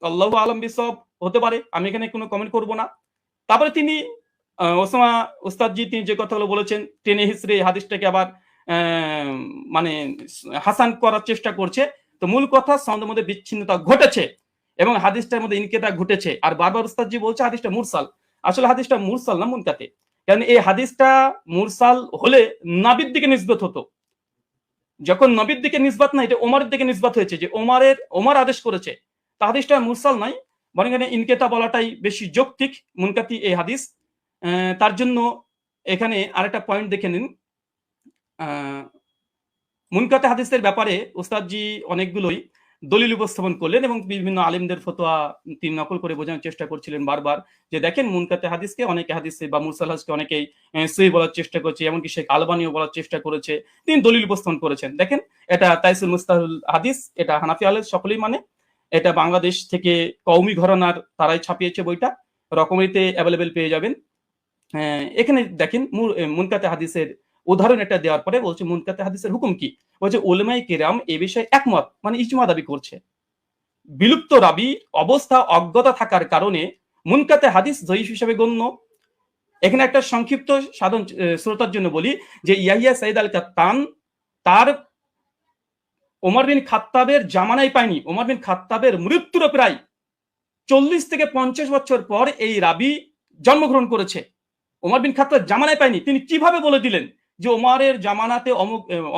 Speaker 3: আল্লাহু আলাম বিসব, হতে পারে, আমি এখানে কোনো কমেন্ট করব না। তারপরে তিনি ওসামা উস্তাদজি তিনি যে কথাগুলো বলেছেন টেনে হিসড়ে হাদিসটাকে আবার মানে হাসান করার চেষ্টা করছে। তো মূল কথা সনদের মধ্যে বিচ্ছিন্নতা ঘটেছে এবং হাদিসটার মধ্যে ইনকেতা ঘটেছে। আর বারবার উস্তাদজি বলছে হাদিসটা মুরসাল, আসলে হাদিসটা মুরসাল না মুনকাতি। কারণ এই হাদিসটা মুরসাল হলে নবীর দিকে নিসবত হতো, যখন নবীর দিকে নিসবত না, এটা ওমরের দিকে নিসবত হয়েছে, যে ওমর আদেশ করেছে, তা হাদিসটা মুরসাল নাই, বরং এখানে ইনকেতা বলাটাই বেশি যৌক্তিক। মুনকাতি এই হাদিস, তার জন্য এখানে আরেকটা পয়েন্ট দেখে নিন। মুনকাতি হাদিসের ব্যাপারে উস্তাদজি অনেকগুলোই দলিল উপস্থাপন করলেন এবং বিভিন্ন আলেমদের ফতোয়া তিনি নকল করে বোঝানোর চেষ্টা করছিলেন বারবার, যে দেখেন মুনকাতি হাদিসকে অনেকে হাদিসে বা মুরসাল হাদিসকে অনেকেই সহিহ বলার চেষ্টা করছে, এমনকি শেখ আলবানিও বলার চেষ্টা করেছে, তিনি দলিল উপস্থাপন করেছেন। দেখেন এটা তাইসুল মুস্তাহুল হাদিস, এটা হানাফি আলেম সকলেই মানে, এটা বাংলাদেশ থেকে কওমি ঘরানার তারাই ছাপিয়েছে বইটা, রকমারিতে অ্যাভেলেবেল পেয়ে যাবেন। এখানে দেখেন মুনকাতি হাদিসের উদাহরণ একটা দেওয়ার পরে বলছে মুনকাতি হাদিসের হুকুম কি, বলছে উলামায়ে কেরাম এ বিষয়ে একমত, মানে ইজমা দাবি করছে। বিলুপ্ত রাবি অবস্থা অজ্ঞতা থাকার কারণে মুনকাতি হাদিস যঈফ হিসেবে গণ্য। এখানে একটা সংক্ষিপ্ত সাধারণ শ্রোতার জন্য বলি যে ইয়াহিয়া সাইদ আল কাত্তান তার ওমর বিন খাত্তাবের জামানায় পায়নি, ওমর বিন খাত্তাবের মৃত্যুর প্রায় 40 থেকে 50 বছর পর এই রাবি জন্মগ্রহণ করেছে। ওমর বিন খাত্তাব জামানায় পায়নি। তিনি কিভাবে বলে দিলেন যে ওমরের জামানাতে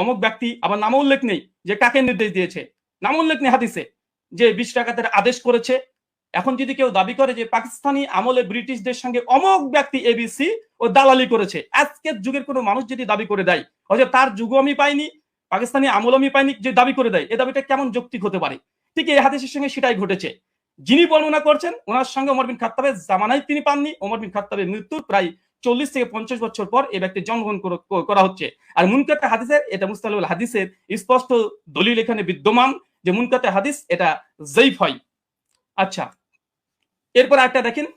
Speaker 3: অমুক ব্যক্তি, আবার নাম উল্লেখ নেই যে কাকে নির্দেশ দিয়েছে, নাম উল্লেখ নেই হাদিসে যে 20 রাকাতের আদেশ করেছে। এখন যদি কেউ দাবি করে যে পাকিস্তানি আমলে ব্রিটিশদের সঙ্গে অমুক ব্যক্তি এবিসি ও দালালি করেছে, আজকের যুগের কোনো মানুষ যদি দাবি করে দেয় অথবা তার যুগও আমি পাইনি, পাকিস্তানি আমল আমি পাইনি, যে দাবি করে দেয়, এই দাবিটা কেমন যৌক্তিক হতে পারে? ঠিক এই হাদিসের সঙ্গে সেটাই ঘটেছে। যিনি বর্ণনা করছেন ওনার সঙ্গে ওমর বিন খাত্তাবের জামানায় তিনি পাননি, ওমর বিন খাত্তাবের মৃত্যুর প্রায় 40 থেকে 50 বছর পর এই ব্যক্তি জন্মগ্রহণ করা হচ্ছে। আর মুনকাতি হাদিসের, এটা মুস্তালাহুল হাদিসের স্পষ্ট দলিল এখানে বিদ্যমান যে মুনকাতি হাদিস এটা যঈফ হয়। আচ্ছা, এরপর একটা দেখেন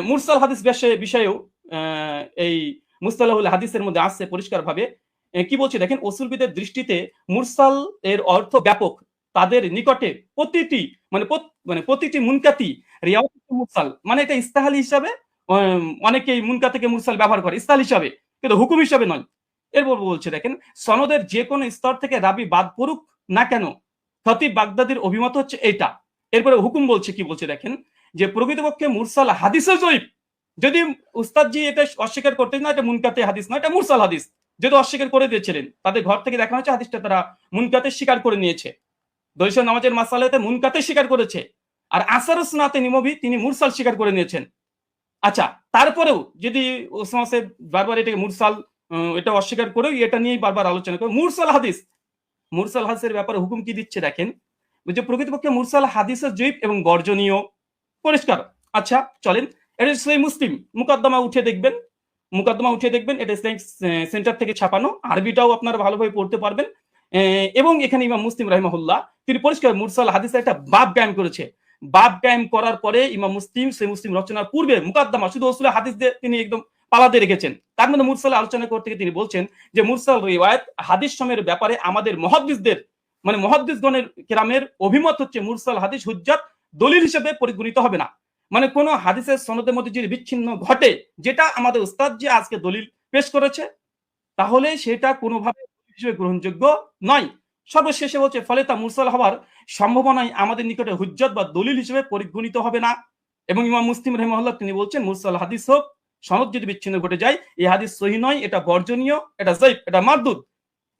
Speaker 3: মুরসাল হাদিস বিষয়েও এই মুস্তালাহুল হাদিসের মধ্যে আসছে পরিষ্কার ভাবে, কি বলছে দেখেন, উসুলবিদের দৃষ্টিতে মুরসাল এর অর্থ ব্যাপক, তাদের নিকটে প্রতিটি মুনকাতি রিওয়ায়াত মুরসাল, মানে এটা ইস্তাহালি হিসাবে অনেকেই মুনকাতিকে মুরসাল ব্যবহার করে ইস্তাহাল হিসাবে, কিন্তু হুকুম হিসাবে নয়। এরপর বলছে দেখেন, সনদের যে কোনো স্তর থেকে রাবি বাদ পড়ুক না কেন, খতিব বাগদাদির অভিমত হচ্ছে এটা। এরপরে হুকুম বলছে, কি বলছে দেখেন, যে প্রকৃতপক্ষে মুরসাল হাদিসে জয়ীফ, যদি উস্তাদজি এটা অস্বীকার করতেন না, এটা মুনকাতে হাদিস না, এটা মুরসাল হাদিস, যদি অস্বীকার করে দিয়েছিলেন, তাদের ঘর থেকে দেখানো হচ্ছে হাদিসটা তারা মুনকাতে স্বীকার করে নিয়েছে, দৈশন নামাজের মাসালাতে মুনকাতে স্বীকার করেছে, আর আসার সুনাতে নিমবি তিনি মুরসাল স্বীকার করে নিয়েছেন। আচ্ছা, তারপরেও যদি ওসমান সাহেব বারবার এটাকে মুরসাল এটা অস্বীকার করেও এটা নিয়েই বারবার আলোচনা করে মুরসাল হাদিস, মুরসাল হাদিসের ব্যাপারে হুকুম কি দিচ্ছে দেখেন, যে প্রকৃতপক্ষে মুরসাল হাদিসের জয়ীফ এবং বর্জনীয়, পরিষ্কার। আচ্ছা চলেন, এটা সহিহ মুসলিম মুকদ্দমা উঠে দেখবেন, মুকদ্দমা উঠে দেখবেন, এটা ইসলামিক সেন্টার থেকে ছাপানো, আরবিটাও আপনারা ভালোভাবে পড়তে পারবেন। এবং এখানে ইমাম মুসলিম রাহিমাহুল্লাহ তিনি পরিষ্কার মুরসাল হাদিসের একটা বাব কায়েম করেছে। বাব কায়েম করার পরে ইমাম মুসলিম সহিহ মুসলিম রচনার পূর্বে মুকদ্দমা শুধু উসুলে হাদিস দিয়ে তিনি একদম পালাতে রেখেছেন। তার মধ্যে মুরসাল আলোচনা করতে গিয়ে তিনি বলছেন যে মুরসাল রিওয়ায়াত হাদিস সময়ের ব্যাপারে আমাদের মুহাদ্দিসদের মানে মুহাদ্দিসগণের কেরামের অভিমত হচ্ছে মুরসাল হাদিস হুজ্জাত দলিল হিসেবে পরিগণিত হবে না। মানে কোন হাদিসের সনদের মধ্যে যদি বিচ্ছিন্ন ঘটে, যেটা আমাদের উস্তাদ যে আজকে দলিল পেশ করেছে, তাহলে সেটা কোনোভাবে হিসেবে গ্রহণযোগ্য নয়। সর্বশেষে বলছে ফলে তা মুরসাল হওয়ার সম্ভাবনায় আমাদের নিকটে হুজ্জত বা দলিল হিসেবে পরিগণিত হবে না। এবং ইমাম মুসলিম রাহিমাহুল্লাহ তিনি বলছেন মুরসাল হাদিস হোক, সনদ যদি বিচ্ছিন্ন ঘটে যায়, এই হাদিস সহিহ নয়, এটা বর্জনীয়, এটা যায়িফ, এটা মারদুদ।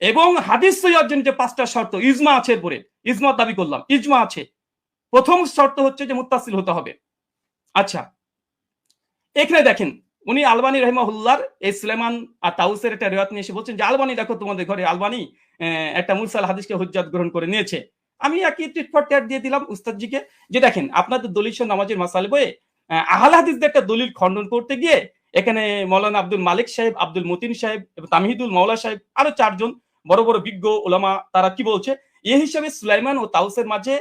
Speaker 3: এবং হাদিস সহিহ অর্জনের যে 5টা শর্ত, ইজমা আছে, এরপরে ইজমা দাবি করলাম, ইজমা আছে। প্রথম শর্ত হচ্ছে যে মুত্তাসিল হতে হবে। আচ্ছা, এখানে দেখেন উনি আলবানী রাহিমাহুল্লাহর এই সুলাইমান আর তাউসের একটা রিওয়ায়াত নিয়ে এসে বলছেন যে আলবানী দেখো তোমাদের ঘরে আলবানী একটা মুরসাল হাদিসকে হুজ্জাত গ্রহণ করে নিয়েছে। আমি একই টিট ফর ট্যাট দিয়ে দিলাম উস্তাদজিকে যে দেখেন আপনাদের দলিল নামাজের মাসাল বইয়ে আহলে হাদিসদের একটা দলিল খণ্ডন করতে গিয়ে এখানে মৌলানা আব্দুল মালিক সাহেব, আব্দুল মতিন সাহেব এবং তামহিদুল মাওলা সাহেব, আরো 4 জন বড় বড় বিজ্ঞ ওলামা, তারা কি বলছে, এই হিসাবে সুলাইমান ও তাউসের মাঝে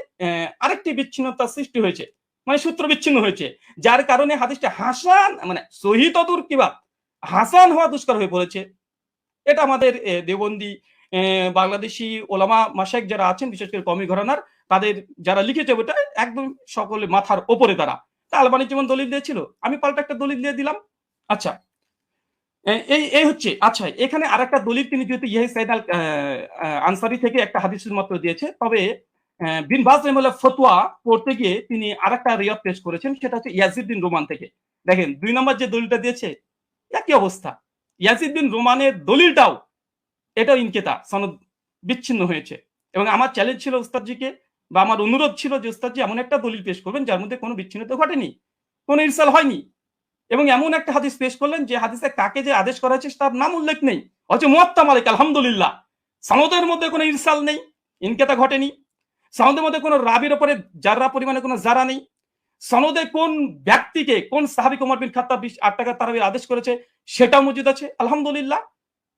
Speaker 3: আরেকটি বিচ্ছিন্নতা সৃষ্টি হয়েছে, মানে সূত্র বিচ্ছিন্ন হয়েছে, যার কারণে হাদিসটা হাসান মানে সহিহ তদুর কিবা হাসান হওয়া দুষ্কর হয়ে পড়েছে। এটা আমাদের দেওবন্দি বাংলাদেশি ওলামা মাশায়েখ যারা আছেন, বিশেষ করে কওমি ঘরানার, তাদের যারা লিখেছে ওটা একদম সকলে মাথার ওপরে তারা। তা আলবানী যেমন দলিল দিয়েছিল, আমি পাল্টা একটা দলিল দিয়ে দিলাম। আচ্ছা, এই হচ্ছে। আচ্ছা, এখানে আরেকটা দলিল তিনি যেহেতু ইয়ে সাইদ আল আনসারি থেকে একটা হাদিস মাত্র দিয়েছে, তবে বিন বাজ রাহিমাহুল্লাহ ফতোয়া পড়তে গিয়ে তিনি আরেকটা রিওয়ায়াত পেশ করেছেন, সেটা হচ্ছে ইয়াজিদ বিন রোমান থেকে। দেখেন 2 নম্বর যে দলিলটা দিয়েছে একই অবস্থা, ইয়াজিদ বিন রোমানের দলিলটাও এটাও ইনকেতা, সনদ বিচ্ছিন্ন হয়েছে। এবং আমার চ্যালেঞ্জ ছিল উস্তাদজিকে, বা আমার অনুরোধ ছিল যে উস্তাদজি এমন একটা দলিল পেশ করবেন যার মধ্যে কোনো বিচ্ছিন্নতা ঘটেনি, কোনো ইরসাল হয়নি, এবং এমন একটা হাদিস পেশ করলেন যে হাদিসে কাকে যে আদেশ করা হয়েছে তার নাম উল্লেখ নেই, অথচ মুয়াত্তা মালিক আলহামদুলিল্লাহ সনদের মধ্যে কোনো ইরসাল নেই, ইনকেতা ঘটেনি, সনদের মধ্যে কোনো রাবির উপরে জাররা পরিমাণে কোনো জারা নেই, সনদে কোন ব্যক্তিকে কোন সাহাবী ওমর বিন খাত্তাব 8 টাকা তারাবির আদেশ করেছে সেটাও মজুদ আছে, আলহামদুলিল্লাহ।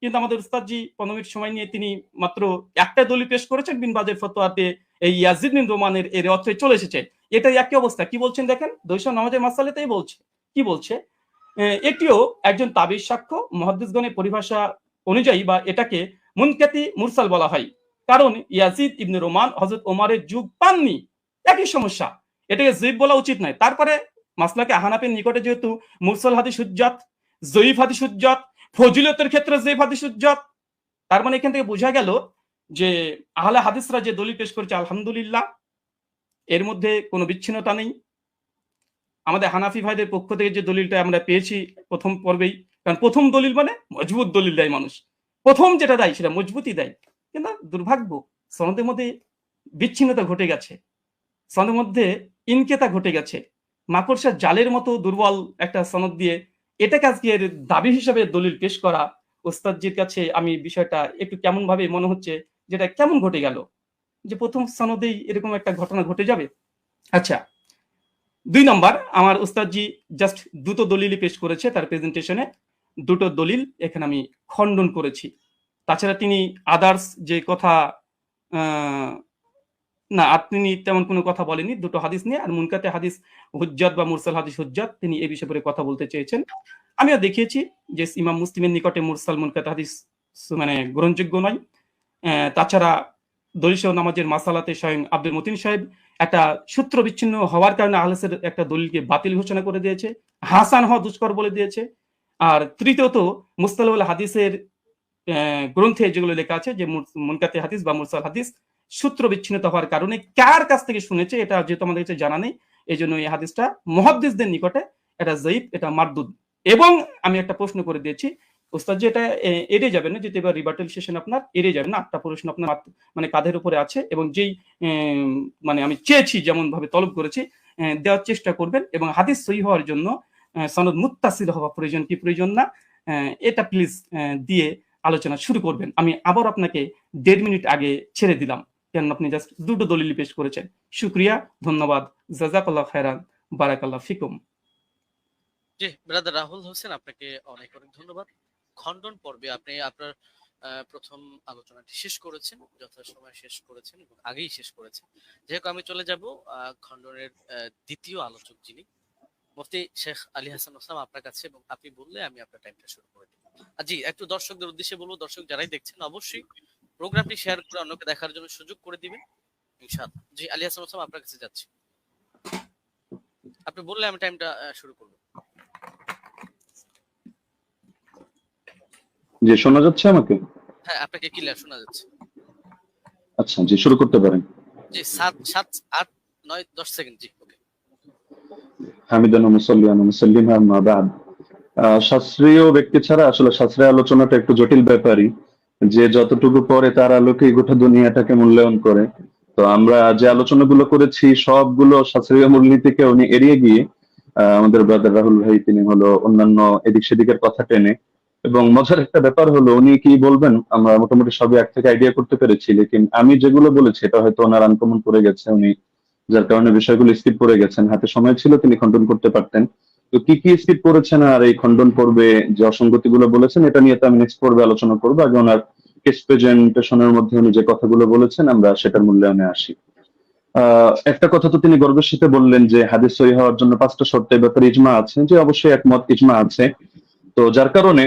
Speaker 3: কিন্তু আমাদের উস্তাদজি 15 মিনিট সময় নিয়ে তিনি মাত্র একটা দলিল পেশ করেছেন, বিন বাজের ফতোয়াতে এই ইয়াজিদ বিন রোমানের এর অর্থে চলে এসেছে। এটাই একই অবস্থা। কি বলছেন দেখেন, দৈশন নামাজের মাসালাতেই বলছে, কি বলছে, এটিও একজন তাবির সাক্ষ্য, মুহাদ্দিসগণের পরিভাষা অনুযায়ী বা এটাকে মুনকাতি মুরসাল বলা হয়, কারণ ইয়াজিদ ইবনে রোমান হযরত ওমরের যুগ পাননি। একই সমস্যা, এটাকে যঈফ বলা উচিত নয়। তারপরে মাসলাকে আহনাফের নিকটে যেহেতু মুরসাল হাদিস হুজ্জাত, যঈফ হাদিস হুজ্জাত, ফজিলতের ক্ষেত্রে যঈফ হাদিস হুজ্জাত, তার মানে এখান থেকে বোঝা গেল যে আহলে হাদিসরা যে দলিল পেশ করেছে আলহামদুলিল্লাহ এর মধ্যে কোনো বিচ্ছিন্নতা নেই। আমাদের হানাফি ভাইদের পক্ষ থেকে যে দলিলটা আমরা পেয়েছি প্রথম পর্বেই, কারণ প্রথম দলিল মানে মজবুত দলিল দেয় মানুষ, প্রথম যেটা দেয় সেটা মজবুতই দেয়, কিন্তু দুর্ভাগ্য সনদের মধ্যে বিচ্ছিন্নতা ঘটে গেছে, সনদের মধ্যে ইনকেতা ঘটে গেছে, মাকড়সার জালের মতো দুর্বল একটা সনদ দিয়ে এটাকে আজকে দাবি হিসেবে দলিল পেশ করা, ওস্তাদজির কাছে আমি বিষয়টা একটু কেমন ভাবে মনে হচ্ছে, যেটা কেমন ঘটে গেল, যে প্রথম সনদেই এরকম একটা ঘটনা ঘটে যাবে। আচ্ছা, 2 নম্বর, আমার উস্তাদজি জাস্ট 2টো দলিলই পেশ করেছে তার প্রেজেন্টেশনে, 2টো দলিল এখানে আমি খণ্ডন করেছি। তাছাড়া তিনি আদার্স যে কথা না, তিনি তেমন কোনো কথা বলেনি, 2টো হাদিস নিয়ে, আর মুনকাতে হাদিস হুজ্জাত বা মুরসাল হাদিস হুজ্জাত তিনি এই বিষয়ে কথা বলতে চেয়েছেন। আমিও দেখিয়েছি যে ইমাম মুসলিমের নিকটে মুরসাল মুনকাতে হাদিস মানে গ্রহণযোগ্য নয়। তাছাড়া দলিল নামাজের মাসালাতে স্বয়ং আব্দুল মতিন সাহেব একটা সূত্র বিচ্ছিন্ন হওয়ার কারণে আহলেসের একটা দলিলকে বাতিল ঘোষণা করে দিয়েছে, হাসান হওয়া দুষ্কর বলে দিয়েছে। আর তৃতীয়ত মুস্তালাহুল হাদিসের গ্রন্থে যেগুলো লেখা আছে যে মুনকাতি হাদিস বা মুরসাল হাদিস সূত্র বিচ্ছিন্নতা হওয়ার কারণে কার কাছ থেকে শুনেছে এটা যেহেতু আমাদের কাছে জানা নেই, এই জন্য এই হাদিসটা মুহাদ্দিসদের নিকটে এটা যায়িফ, এটা মারদুদ। এবং আমি একটা প্রশ্ন করে দিয়েছি ওস্তাদ, যে এটা এড়িয়ে যাবেন না, যেহেতু এবার রিবার্টাল সেশন আপনার এড়িয়ে যাবেন না, 8টা প্রশ্ন আপনার মানে কাঁধের উপরে আছে, এবং যেই মানে আমি চেয়েছি যেমন ভাবে তলব করেছি দেওয়ার চেষ্টা করবেন, এবং হাদিস সহিহ হওয়ার জন্য সনদ মুত্তাসিল হওয়া প্রয়োজন কি প্রয়োজন না, এটা প্লিজ দিয়ে আলোচনা শুরু করবেন। আমি আবার আপনাকে 1.5 মিনিট আগে ছেড়ে দিলাম, কেন আপনি জাস্ট 2টো দলিল পেশ করেছেন। শুকরিয়া, ধন্যবাদ, জাযাকাল্লাহ খায়রান, বারাকাল্লাহ ফিকুম।
Speaker 2: জি ব্রাদার রাহুল হোসেন, আপনাকে অনেক অনেক ধন্যবাদ। খণ্ডন পর্বে আপনি আপনার প্রথম আলোচনাটি শেষ করেছেন, যথাসময়ে শেষ করেছেন এবং আগেই শেষ করেছেন। যেহেতু আমি চলে যাব খণ্ডনের দ্বিতীয় আলোচক যিনি মুফতি শেখ আলী হাসান ওসামা আপনার কাছে, এবং আপনি বললে আমি আপনার টাইমটা শুরু করে দেব। জি, একটু দর্শকদের উদ্দেশ্যে বলবো, দর্শক যারাই দেখছেন অবশ্যই প্রোগ্রামটি শেয়ার করে অন্যকে দেখার জন্য সুযোগ করে দিবেন ইনশাআল্লাহ। জি আলী হাসান ওসামা আপনার কাছে যাচ্ছি, আপনি বললে আমি টাইমটা শুরু করব।
Speaker 1: জি, শোনা যাচ্ছে আমাকে?
Speaker 2: হ্যাঁ, আপনাকে ক্লিয়ার শোনা যাচ্ছে।
Speaker 1: আচ্ছা, জি, শুরু করতে পারেন।
Speaker 2: জি 7 7 8 9 10 সেকেন্ড। জি ওকে।
Speaker 1: হামিদান ওয়া মুসাল্লিয়ান ওয়া মুসাল্লিমা আম্মা বা'দ। শাস্ত্রীয় ব্যক্তি ছাড়া আসলে শাস্ত্রীয় আলোচনাটা একটু জটিল ব্যাপারই, যে যতটুকু পরে তার আলোকে গোটা দুনিয়াটাকে মূল্যায়ন করে। তো আমরা যে আলোচনাগুলো করেছি সবগুলো শাস্ত্রীয় মূলনীতিকে উনি এড়িয়ে গিয়ে আমাদের ব্রাদার রাহুল ভাই তিনি হলো অন্যান্য এদিক সেদিকের কথা টেনে, এবং মজার একটা ব্যাপার হলো উনি কি বলবেন আমরা মোটামুটি সবই এক থেকে আইডিয়া করতে পেরেছি, লেকিন আমি যেগুলো বলেছি এটা হয়তো ওনার আনকমন পড়ে গেছে, উনি যার কারণে বিষয়গুলো স্কিপ করে গেছেন। হাতে সময় ছিল, তিনি খণ্ডন করতে পারতেন। তো কি কি স্কিপ করেছেন আর এই খণ্ডন পর্বে যে অসঙ্গতিগুলো বলেছেন এটা নিয়ে তো আমি নেক্সট পর্বে আলোচনা করবো। আগে ওনার কেস প্রেজেন্টেশনের মধ্যে উনি যে কথাগুলো বলেছেন আমরা সেটার মূল্যায়নে আসি। একটা কথা তো তিনি গর্বের সাথে বললেন যে হাদিস সহিহ হওয়ার জন্য 5টা শর্তের ব্যাপারে ইজমা আছে, যে অবশ্যই একমত, ইজমা আছে। তো যার কারণে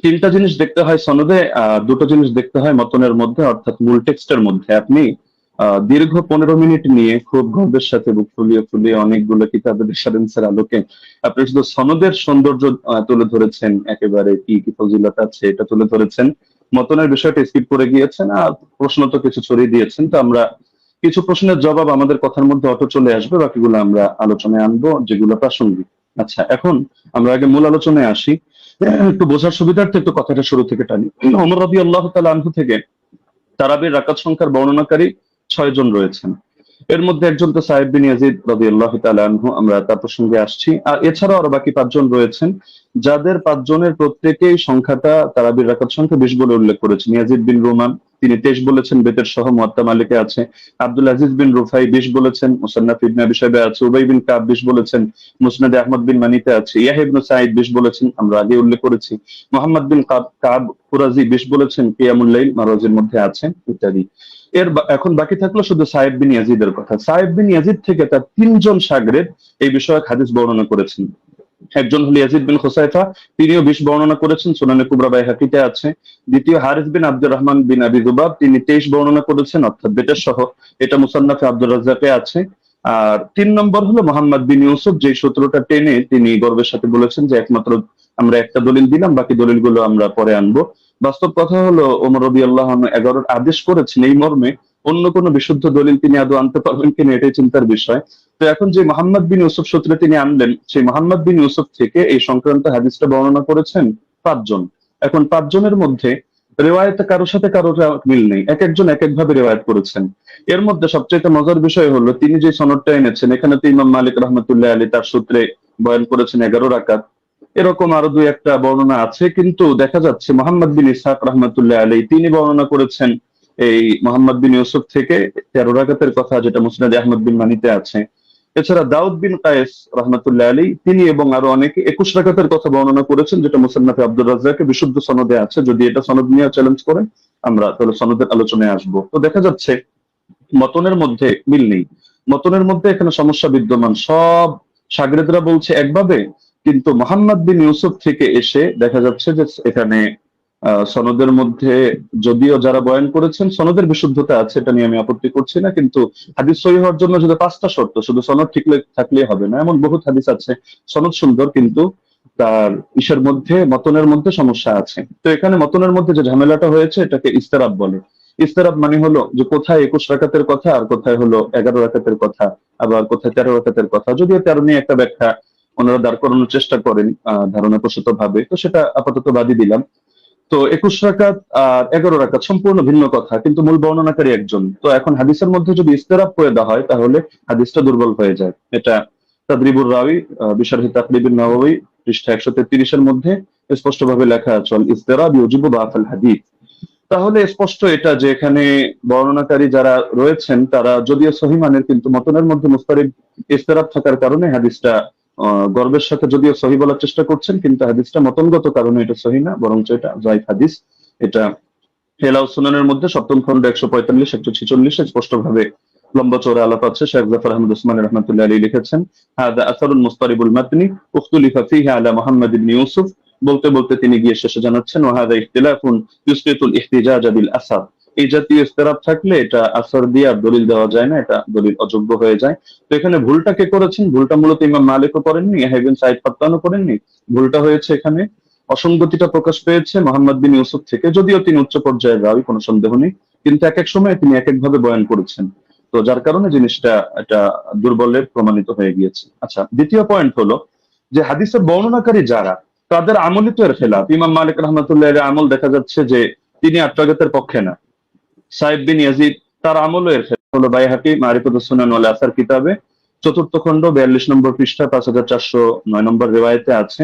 Speaker 1: 3টা জিনিস দেখতে হয় সনদে, 2টো জিনিস দেখতে হয় মতনের মধ্যে, অর্থাৎ মূল টেক্সটের মধ্যে। আপনি দীর্ঘ 15 মিনিট নিয়ে খুব গর্বের সাথে বুক ফুলিয়ে ফুলিয়ে অনেকগুলো কিতাবের রেফারেন্সের আলোকে আপনি শুধু সনদের সৌন্দর্য তুলে ধরেছেন, একেবারে কি কি ফজিলত আছে এটা তুলে ধরেছেন, মতনের বিষয়টা স্কিপ করে গিয়েছেন, আর প্রশ্ন তো কিছু ছড়িয়ে দিয়েছেন। তো আমরা কিছু প্রশ্নের জবাব আমাদের কথার মধ্যে অটো চলে আসবে, বাকিগুলো আমরা আলোচনায় আনবো যেগুলো প্রাসঙ্গিক। আচ্ছা, এখন আমরা আগে মূল আলোচনায় আসি। একটু বোঝার সুবিধার্থে একটু কথাটা শুরু থেকে টানি। ওমর রাদিয়াল্লাহু তাআলা আনহু থেকে তারাবির রাকাত সংখ্যার বর্ণনাকারী 6 জন রয়েছেন। এর মধ্যে একজন তো সাহেব বিন ইয়াজিদ রাদিয়াল্লাহু তাআলা আনহু, আমরা তার প্রসঙ্গে আসছি। আর এছাড়াও আরো বাকি 5 জন রয়েছেন, যাদের 5 জনের প্রত্যেকেই সংখ্যাটা তারাবির রাকাত সংখ্যা 20 বলে উল্লেখ করেছেন। ইয়াজিদ বিন রুমান তিনি 23 বলেছেন, বেতের সহ মুয়াত্তা মালিকে আছে। আব্দুল আজিজ বিন রুফাই 20 বলেছেন, মুসান্নাফ ইবনে আবি শাইবা আছে। উবাই বিন কাব 20 বলেছেন, মুসনাদে আহমদ বিন মানিতে আছে। ইয়াহইয়া ইবনে সাঈদ 20 বলেছেন, আমরা আগে উল্লেখ করেছি। মুহাম্মদ বিন কাব কুরাজি 20 বলেছেন, কিয়ামুল লাইল মারওয়াজির মধ্যে আছে, ইত্যাদি। এখন বাকি থাকলো শুধু সাহেব বিন ইয়াজিদের কথা। সাহেব বিন ইয়াজিদ থেকে তার 3 জন শাগরেদ এই বিষয়ক হাদিস বর্ণনা করেছেন। একজন হলো ইয়াজিদ বিন খুসাইফা, তিনিও 20 বর্ণনা করেছেন, সুনানে কুবরা বাইহাকিতে আছে। দ্বিতীয় হারিস বিন আব্দুর রহমান বিন আবি যুবাব, তিনি 23 বর্ণনা করেছেন, অর্থাৎ বেতের সহ, এটা মুসান্নাফে আব্দুর রাজ্জাকে আছে। আর 3 নম্বর হলো মোহাম্মদ বিন ইউসুফ, যে সূত্রটা টেনে তিনি গর্বের সাথে বলেছেন যে একমাত্র আমরা একটা দলিল দিলাম, বাকি দলিলগুলো আমরা পরে আনবো। বাস্তব কথা হলো ওমর রাদিয়াল্লাহু আনহু 11 আদেশ করেছেন এই মর্মে, অন্য কোনো বিশুদ্ধ দলিল তিনি আদৌ আনতে পারবেন কিনা এটাই চিন্তার বিষয়। তো এখন যে মোহাম্মদ বিন ইউসুফ সূত্রে তিনি আনলেন, সেই মোহাম্মদ বিন ইউসুফ থেকে এই সংক্রান্ত হাদিসটা বর্ণনা করেছেন 5 জন। এখন 5 জনের মধ্যে রেওয়ায়েতে কারোর সাথে কারোর মিল নেই, এক একজন এক এক ভাবে রেওয়ায়েত করেছেন। এর মধ্যে সবচেয়ে মজার বিষয় হলো তিনি যে সনদটা এনেছেন, এখানে তো ইমাম মালিক রাহমাতুল্লাহ আলাইহি তার সূত্রে বয়ান করেছেন 11 রাকাত। এরকম আরো 2-1টা বর্ণনা আছে, কিন্তু দেখা যাচ্ছে মোহাম্মদ বিন ইসহাক রাহমাতুল্লাহ আলাইহি তিনি বর্ণনা করেছেন এই মোহাম্মদ বিন ইউসুফ থেকে 13 রাকাতের কথা, যেটা মুসনাদে আহমদ বিন মানিতে আছে। এছাড়া দাউদ বিন কায়েস রাহমাতুল্লাহ আলাইহি তিনি এবং আরো অনেকে 21 রাকাতের কথা বর্ণনা করেছেন, যেটা মুসান্নাফে আব্দুর রাজ্জাকে বিশুদ্ধ সনদে আছে। যদি এটা সনদ নিয়ে চ্যালেঞ্জ করে আমরা তাহলে সনদের আলোচনায় আসবো। তো দেখা যাচ্ছে মতনের মধ্যে মিল নেই, মতনের মধ্যে এখানে সমস্যা বিদ্যমান। সব শাগরেদরা বলছে একভাবে, কিন্তু মোহাম্মদ বিন ইউসুফ থেকে এসে দেখা যাচ্ছে যে এখানে সনদের মধ্যে যদিও যারা বয়ান করেছেন সনদের বিশুদ্ধতা আছে, এটা নিয়ে আমি আপত্তি করছি না, কিন্তু হাদিস সহিহ হওয়ার জন্য যদি 5টা শর্ত, শুধু সনদ ঠিক থাকলেই হবে না। এমন বহুত হাদিস আছে সনদ সুন্দর কিন্তু তার ইসের মধ্যে মতনের মধ্যে সমস্যা আছে। তো এখানে মতনের মধ্যে যে ঝামেলাটা হয়েছে এটাকে ইস্তেরাব বলে। ইস্তেরাব মানে হলো যে কোথায় 21 রাকাতের কথা আর কোথায় হলো 11 রাকাতের কথা, আবার কোথায় 13 রাকাতের কথা। যদিও 13 নিয়ে একটা ব্যাখ্যা ওনারা দাঁড় করানোর চেষ্টা করেন ধারণাপ্রসূত ভাবে, তো সেটা আপাতত বাদই দিলাম। তো 21 রাকাত আর 11 রাকাত সম্পূর্ণ ভিন্ন কথা, কিন্তু মূল বর্ণনাকারী একজন। তো এখন হাদিসের মধ্যে যদি ইস্তেরাব করে দেওয়া হয় তাহলে হাদিসটা দুর্বল হয়ে যায়। এটা তাদরিবুর রাওয়ি বিশারহি তাকরিবুন নাওয়াবী পৃষ্ঠা 133 এর মধ্যে স্পষ্টভাবে লেখা আছে, আল ইস্তেরাব ইউজিবু দাফাল হাদিস। তাহলে স্পষ্ট এটা যে এখানে বর্ণনাকারী যারা রয়েছেন তারা যদিও সহিহ মানের, কিন্তু মতনের মধ্যে মুস্তারিব ইস্তেরাব থাকার কারণে হাদিসটা গর্বের সাথে যদিও সহিহ বলার চেষ্টা করছেন, কিন্তু হাদিসটা মতনগত কারণে এটা সহিহ না, বরঞ্চ এটা যায়িফ হাদিস। এটা হেলাউ সুনানের মধ্যে 7ম খন্ড 145 146 স্পষ্টভাবে লম্বা চওড়া আলাপ আছে। শেখ জাফর আহমদ উসমানী রাহমাতুল্লাহি আলাইহি লিখেছেন, হাদা আসারুন মুস্তারিবুল মাতনি উখতুলিফা ফীহি আলা মুহাম্মদ ইবনে ইউসুফ। বলতে বলতে তিনি গিয়ে শেষে জানাচ্ছেন, ওয়া হাদা ইখতিলাফুন ইউসবিতুল ইহতিজাজ বিল আসার। এই জাতীয় ইস্তেরাব থাকলে এটা আসর দিয়ে আর দলিল দেওয়া যায় না, এটা দলিল অযোগ্য হয়ে যায়। তো এখানে ভুলটা কে করেছেন? ভুলটা মূলত ইমাম মালিকও করেননি, ইয়াহইয়া ইবনে সাঈদ ফাত্তানও করেননি। ভুলটা হয়েছে এখানে, অসঙ্গতিটা প্রকাশ পেয়েছে মোহাম্মদ বিন ইউসুফ থেকে। যদিও তিনি উচ্চ পর্যায়ের রাবী, কোনো সন্দেহ নেই, কিন্তু এক এক সময় তিনি এক এক ভাবে বয়ান করেছেন। তো যার কারণে জিনিসটা এটা দুর্বলের প্রমাণিত হয়ে গিয়েছে। আচ্ছা, দ্বিতীয় পয়েন্ট হলো যে হাদিসের বর্ণনাকারী যারা, তাদের আমলই তো এর খেলাফ। ইমাম মালিক রাহমাতুল্লাহ আলাইহির আমল দেখা যাচ্ছে যে তিনি 8 রাকাতের পক্ষে না। সাইব বিন ইয়াজিদ তার আমলও এর খেলাফ। হলো বাইহাকি মারিফাতুস সুনান ওয়াল আসার কিতাবে 4th খণ্ড 42 নম্বর পৃষ্ঠা 5409 নম্বর রিওয়ায়েতে আছে,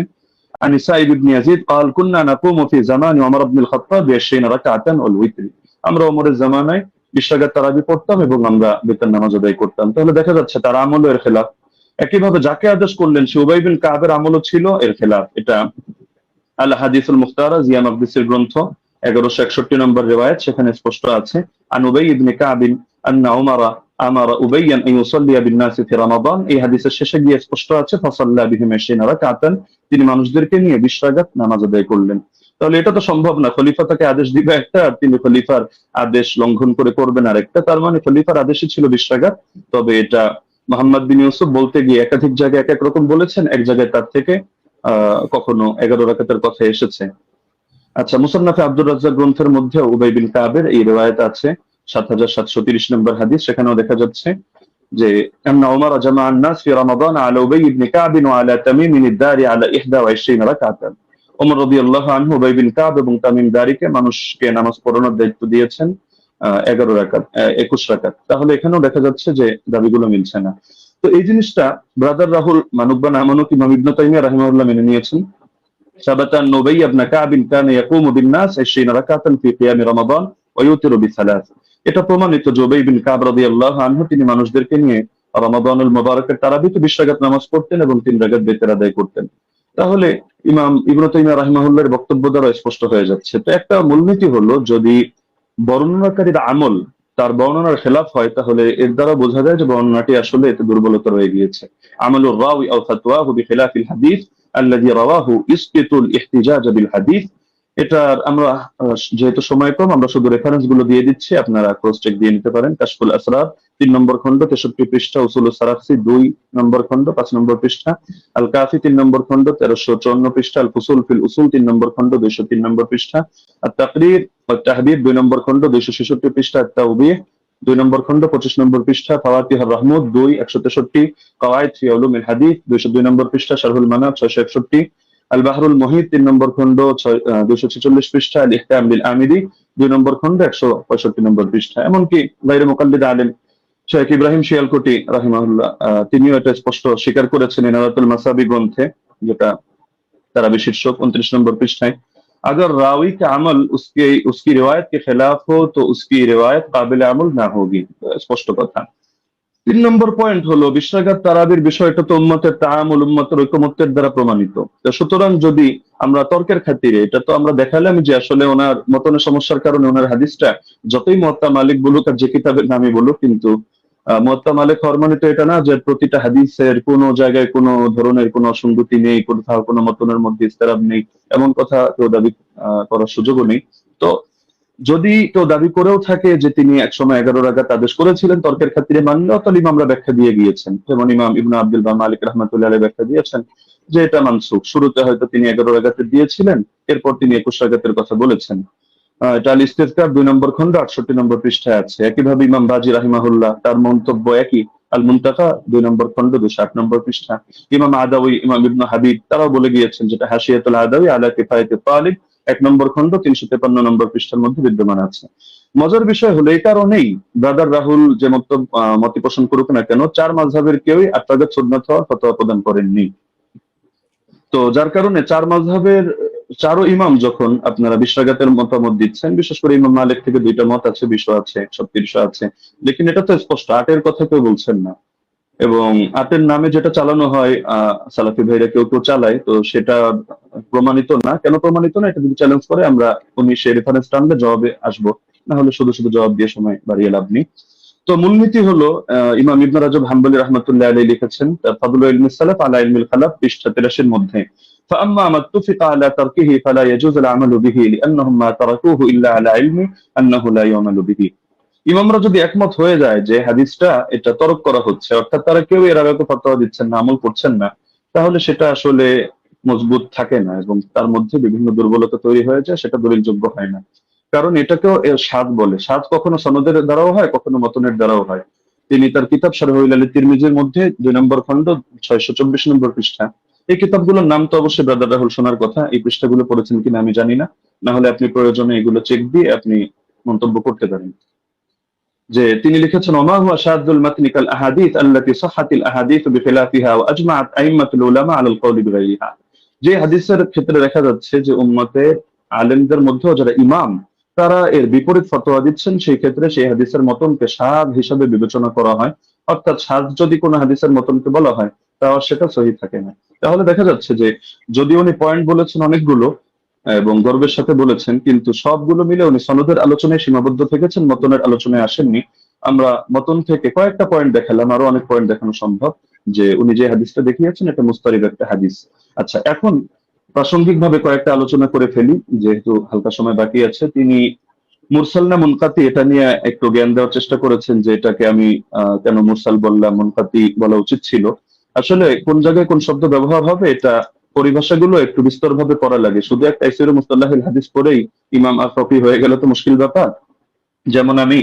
Speaker 1: عن سعيد بن يزيد قال كنا نقوم في زمان عمر بن الخطاب ب20 ركعة والوتر। আমরা ওমরের জামানায় 20 রাকাত তারাবি পড়তাম এবং আমরা বিতর নামাজ আদায় করতাম। তাহলে দেখা যাচ্ছে তার আমলও এর খেলাফ। একইভাবে যাকে আদেশ করলেন সে উবাই বিন কাবের আমলও ছিল এর খেলাফ। এটা আল হাদিসুল মুখতারা জিয়া মাকদিসের গ্রন্থ 1161 নম্বর রিওয়ায়াত, সেখানে স্পষ্ট আছে, আন উবাই ইবনে কাব আন্না উমারা আমারা উবাইয়ান আন ইউসাল্লিয়া বিন নাস ফি রমাদান। এই হাদিসের শেষে গিয়ে স্পষ্ট আছে, ফাসাল্লা বিহিম 20 রাকাতান, তিনি মানুষদেরকে নিয়ে 20 রাকাত নামাজ আদায় করলেন। তাহলে এটা তো সম্ভব না, খলিফা তাকে আদেশ দিবে একটা আর তিনি খলিফার আদেশ লঙ্ঘন করে করবেন আরেকটা। তার মানে খলিফার আদেশই ছিল 20 রাকাত। তবে এটা মোহাম্মদ বিন ইউসুফ বলতে গিয়ে একাধিক জায়গায় এক এক রকম বলেছেন, এক জায়গায় তার থেকে কখনো 11 রাকাতের কথা এসেছে। আচ্ছা, মুসান্নাফে আব্দুর রাজ্জাক গ্রন্থের মধ্যে উবাই বিন কাবের এই রিওয়ায়াত আছে 7730 নম্বর হাদিস। সেখানেও দেখা যাচ্ছে যে আন্না উমর জামা আন-নাস ফি রমাদান আলা উবাই ইবনে কাব ওয়া আলা তামিম আদ-দারি আলা 21 রাকাতান। ওমর রাদিয়াল্লাহু আনহু উবাই বিন কাব এবং তামিম দারিকে মানুষকে নামাজ পড়ানোর দায়িত্ব দিয়েছেন 11 রাকাত 21 রাকাত। তাহলে এখানেও দেখা যাচ্ছে যে দাবিগুলো মিলছে না। তো এই জিনিসটা ব্রাদার রাহুল মানুক বা না মানুক ইমাম ইবনে তাইমিয়া রাহিমাহুল্লাহ মেনে নিয়েছেন। ثبت أن أبي بن كعب كان يقوم بالناس 20 ركعة في قيام رمضان ويوتر بثلاث। এটা প্রমাণিত যে উবাই বিন কাব রাদিয়াল্লাহু আনহু তিনি মানুষদেরকে নিয়ে রমাদানুল মুবারকের তারাবিতে 20 রাকাত নামাজ পড়তেন এবং 3 রাকাত বিতর আদায় করতেন। তাহলে ইমাম ইবনে তাইমিয়া রাহিমাহুল্লাহর বক্তব্য দ্বারা স্পষ্ট হয়ে যাচ্ছে। তো একটা মূলনীতি হলো, যদি বর্ণনাকারীর আমল তার বর্ণনার খেলাফ হয় তাহলে এর দ্বারা বোঝা যায় যে বর্ণনাটি আসলে এতে দুর্বলতা রয়ে গিয়েছে। আমলুর রাওয়ি আও ফাতওয়াহু বিখিলাফিল হাদিস আল্লাযী রাওয়াহু ইসকিতুল ইহতিজাজ বিল হাদিস। এটা আমরা যেহেতু সময় কম, আমরা শুধু রেফারেন্স গুলো দিয়ে দিচ্ছি, আপনারা ক্রস চেক দিয়ে নিতে পারেন। কাশফুল আসরার 3 নম্বর খণ্ড 63 পৃষ্ঠা, উসুলুস সারাফসি 2 নম্বর খণ্ড 5 নম্বর পৃষ্ঠা, আল কাফি 3 নম্বর খণ্ড 1354 পৃষ্ঠা, আল ফুসুল ফিল উসুল 3 নম্বর খণ্ড 203 নম্বর পৃষ্ঠা, আত তাকরীর ওয়াত তাহবীব 2 নম্বর খণ্ড 266 পৃষ্ঠা, আত তাওবীহ 2 নম্বর খণ্ড 25 নম্বর পৃষ্ঠা, ফাওয়াতিহুর রাহমুদ 2 163, কাওয়াইদ ফি উলুমিল হাদিস 202 নম্বর পৃষ্ঠা, শারহুল মানাব 661, আল বাহরুল মুহিত 3 নম্বর খণ্ড 246 পৃষ্ঠা, আল ইহকাম বিল আমিদি 2 নম্বর খণ্ড 165 নম্বর পৃষ্ঠা। এমনকি গায়রে মুকাল্লিদ আলেম শেখ ইব্রাহিম শিয়ালকুটি রাহিমাহুল্লাহ তিনিও এটা স্পষ্ট স্বীকার করেছেন ইনারাতুল মাসাবি গ্রন্থে, যেটা তারাবি শীর্ষক 29 নম্বর পৃষ্ঠায়, अगर रावी का अमल उसकी रिवायत के खिलाफ हो तो उसकी रिवायत काबिल अमल ना होगी। स्पष्ट কথা। 3 নম্বর পয়েন্ট হলো 20 রাকাত তারাবির বিষয়টা তো উম্মতের তাআমুল, উম্মতের ঐকমত্যের দ্বারা প্রমাণিত। তো সুতরাং যদি আমরা তর্কের খাতিরে, এটা তো আমরা দেখালাম যে আসলে ওনার মতনের সমস্যার কারণে ওনার হাদিসটা যতই মুয়াত্তা মালিক বলুক আর যে কিতাবের নামই বলুক, কিন্তু মুয়াত্তা মালিক হওয়ার মানে তো এটা না যে প্রতিটা হাদিসের কোনো জায়গায় কোনো ধরনের কোনো অসঙ্গতি নেই, কোথাও কোনো মতনের মধ্যে ইস্তেরাব নেই, এমন কথা কেউ দাবি করার সুযোগও নেই। তো যদি কেউ দাবি করেও থাকে যে তিনি একসময় 11 রাকাত আদেশ করেছিলেন তর্কের খাতিরে মানলেও তাহলে ইমামরা ব্যাখ্যা দিয়ে গিয়েছেন, যেমন ইমাম ইবনে আব্দুল বার মালিক রাহমাতুল্লাহ আলাইহি ব্যাখ্যা দিয়েছেন যে এটা মানসুখ। শুরুতে হয়তো তিনি 11 রাকাতে দিয়েছিলেন, এরপর তিনি 21 রাকাতের কথা বলেছেন। এটা আল ইস্তিযকার 2 নম্বর খন্ড 68 নম্বর পৃষ্ঠায় আছে। একইভাবে ইমাম বাজি রাহিমাহুল্লাহ তার মন্তব্য একই, আল মুনতাকা 2 নম্বর খন্ড 208 নম্বর পৃষ্ঠা। ইমাম আদাউই, ইমাম ইবনে হাবিব তারাও বলে গিয়েছেন, যেটা হাশিয়াতুল আদাউই আলা কিফায়াতুত তালিব 1 নম্বর খন্ড 353 নম্বর পৃষ্ঠার মধ্যে বিদ্যমান আছে। মজার বিষয় হলো এই কারণেই ব্রাদার রাহুল যে মত পোষণ করুক না কেন, 4 মাযহাবের কেউই 8 রাকাত সুন্নাত হওয়ার ফতোয়া প্রদান করেননি। তো যার কারণে 4 মাযহাবের 4 ইমাম যখন আপনারা 20 রাকাতের মতামত দিচ্ছেন, বিশেষ করে ইমাম মালিক থেকে 2টা মত আছে, 20 আছে, 130 আছে, লেকিন এটা তো স্পষ্ট 8 এর কথা কেউ বলছেন না। এবং 8 এর নামে যেটা চালানো হয় সালাফি ভাইরা কেউ কেউ চালায়, তো সেটা প্রমাণিত না। কেন প্রমাণিত না এটা যদি চ্যালেঞ্জ করে আমরা উনি সেই রেফারেন্স টানলে জবাবে আসবো, না হলে শুধু শুধু জবাব দিয়ে সময় বাড়িয়ে লাভ নেই। তো মূলনীতি হলো ইমাম ইবনে রাজব হাম্বলি রাহমাতুল্লাহ আলাইহি লিখেছেন তার ফাদলুল ইলমিস সালাফ আলা ইলমিল খালাফ পৃষ্ঠা 83 এর মধ্যে, فأما ما اتفق على تركه فلا يجوز العمل به لأنهم ما تركوه إلا على علم أنه لا يعمل به। ইমামরা যদি একমত হয়ে যায় যে হাদিসটা এটা তরক করা হচ্ছে, অর্থাৎ তারা কেউ এর আগে ফতোয়া দিচ্ছেন না, আমল করছেন না, তাহলে সেটা আসলে মজবুত থাকে না এবং তার মধ্যে বিভিন্ন দুর্বলতা তৈরি হয়ে যায়, সেটা দলিলযোগ্য হয় না। কারণ এটাকেও সাদ বলে। সাদ কখনো সনদের দ্বারাও হয়, কখনো মতনের দ্বারাও হয়। তিনি তার কিতাব শারহুল আলী তিরমিজির মধ্যে 2 নম্বর খন্ড 624 নম্বর পৃষ্ঠা, এই কিতাবগুলোর নাম তো অবশ্যই ব্রাদার রাহুল শোনার কথা, এই পৃষ্ঠাগুলো পড়েছেন কিনা আমি জানি না, না হলে আপনি প্রয়োজনে এগুলো চেক দিয়ে আপনি মন্তব্য করতে পারেন। যে তিনি লিখেছেন ওমা হুয়া শাদুল মাতনি কাল আহাদিস আল্লাতী সাহাহাতিল আহাদিস বিখিলাফিহা ওয়া আজমাআত আইম্মাতুল উলামা আলাল কওলি বিগাইরিহা। যে হাদিসের ক্ষেত্রে দেখা যাচ্ছে যে উম্মতের আলেমদের মধ্যে যারা ইমাম তারা এর বিপরীত ফতোয়া দিচ্ছেন, সেই ক্ষেত্রে সেই হাদিসের মতনকে শায হিসাবে বিবেচনা করা হয়। অর্থাৎ শায যদি কোনো হাদিসের মতনকে বলা হয় তাহলে সেটা সহিহ থাকে না। তাহলে দেখা যাচ্ছে যে যদি উনি পয়েন্ট বলেছেন অনেকগুলো এবং গর্বের সাথে বলেছেন, কিন্তু সবগুলো মিলে উনি সনদের আলোচনায় সীমাবদ্ধ থেকেছেন, মতনের আলোচনায় আসেননি। আমরা মতন থেকে কয়েকটা পয়েন্ট দেখালাম, আরো অনেক পয়েন্ট দেখানো সম্ভব, যে উনি যে হাদিসটা দেখিয়েছেন এটা মুস্তারিদ একটা হাদিস। আচ্ছা, এখন প্রাসঙ্গিকভাবে কয়েকটা আলোচনা করে ফেলি যেহেতু হালকা সময় বাকি আছে। তিনি মুরসাল না মুনকাতি এটা নিয়ে একটু জ্ঞান দেওয়ার চেষ্টা করেছেন, যে এটাকে আমি কেন মুরসাল বললাম, মুনকাতি বলা উচিত ছিল। আসলে কোন জায়গায় কোন শব্দ ব্যবহার হবে এটা পরিভাষাগুলো একটু বিস্তরভাবে পড়া লাগে। শুধু একটা তাফসীর মুস্তালাহিল হাদিস পড়েই ইমাম আফরাফি হয়ে গেল তো মুশকিল ব্যাপার। যেমন আমি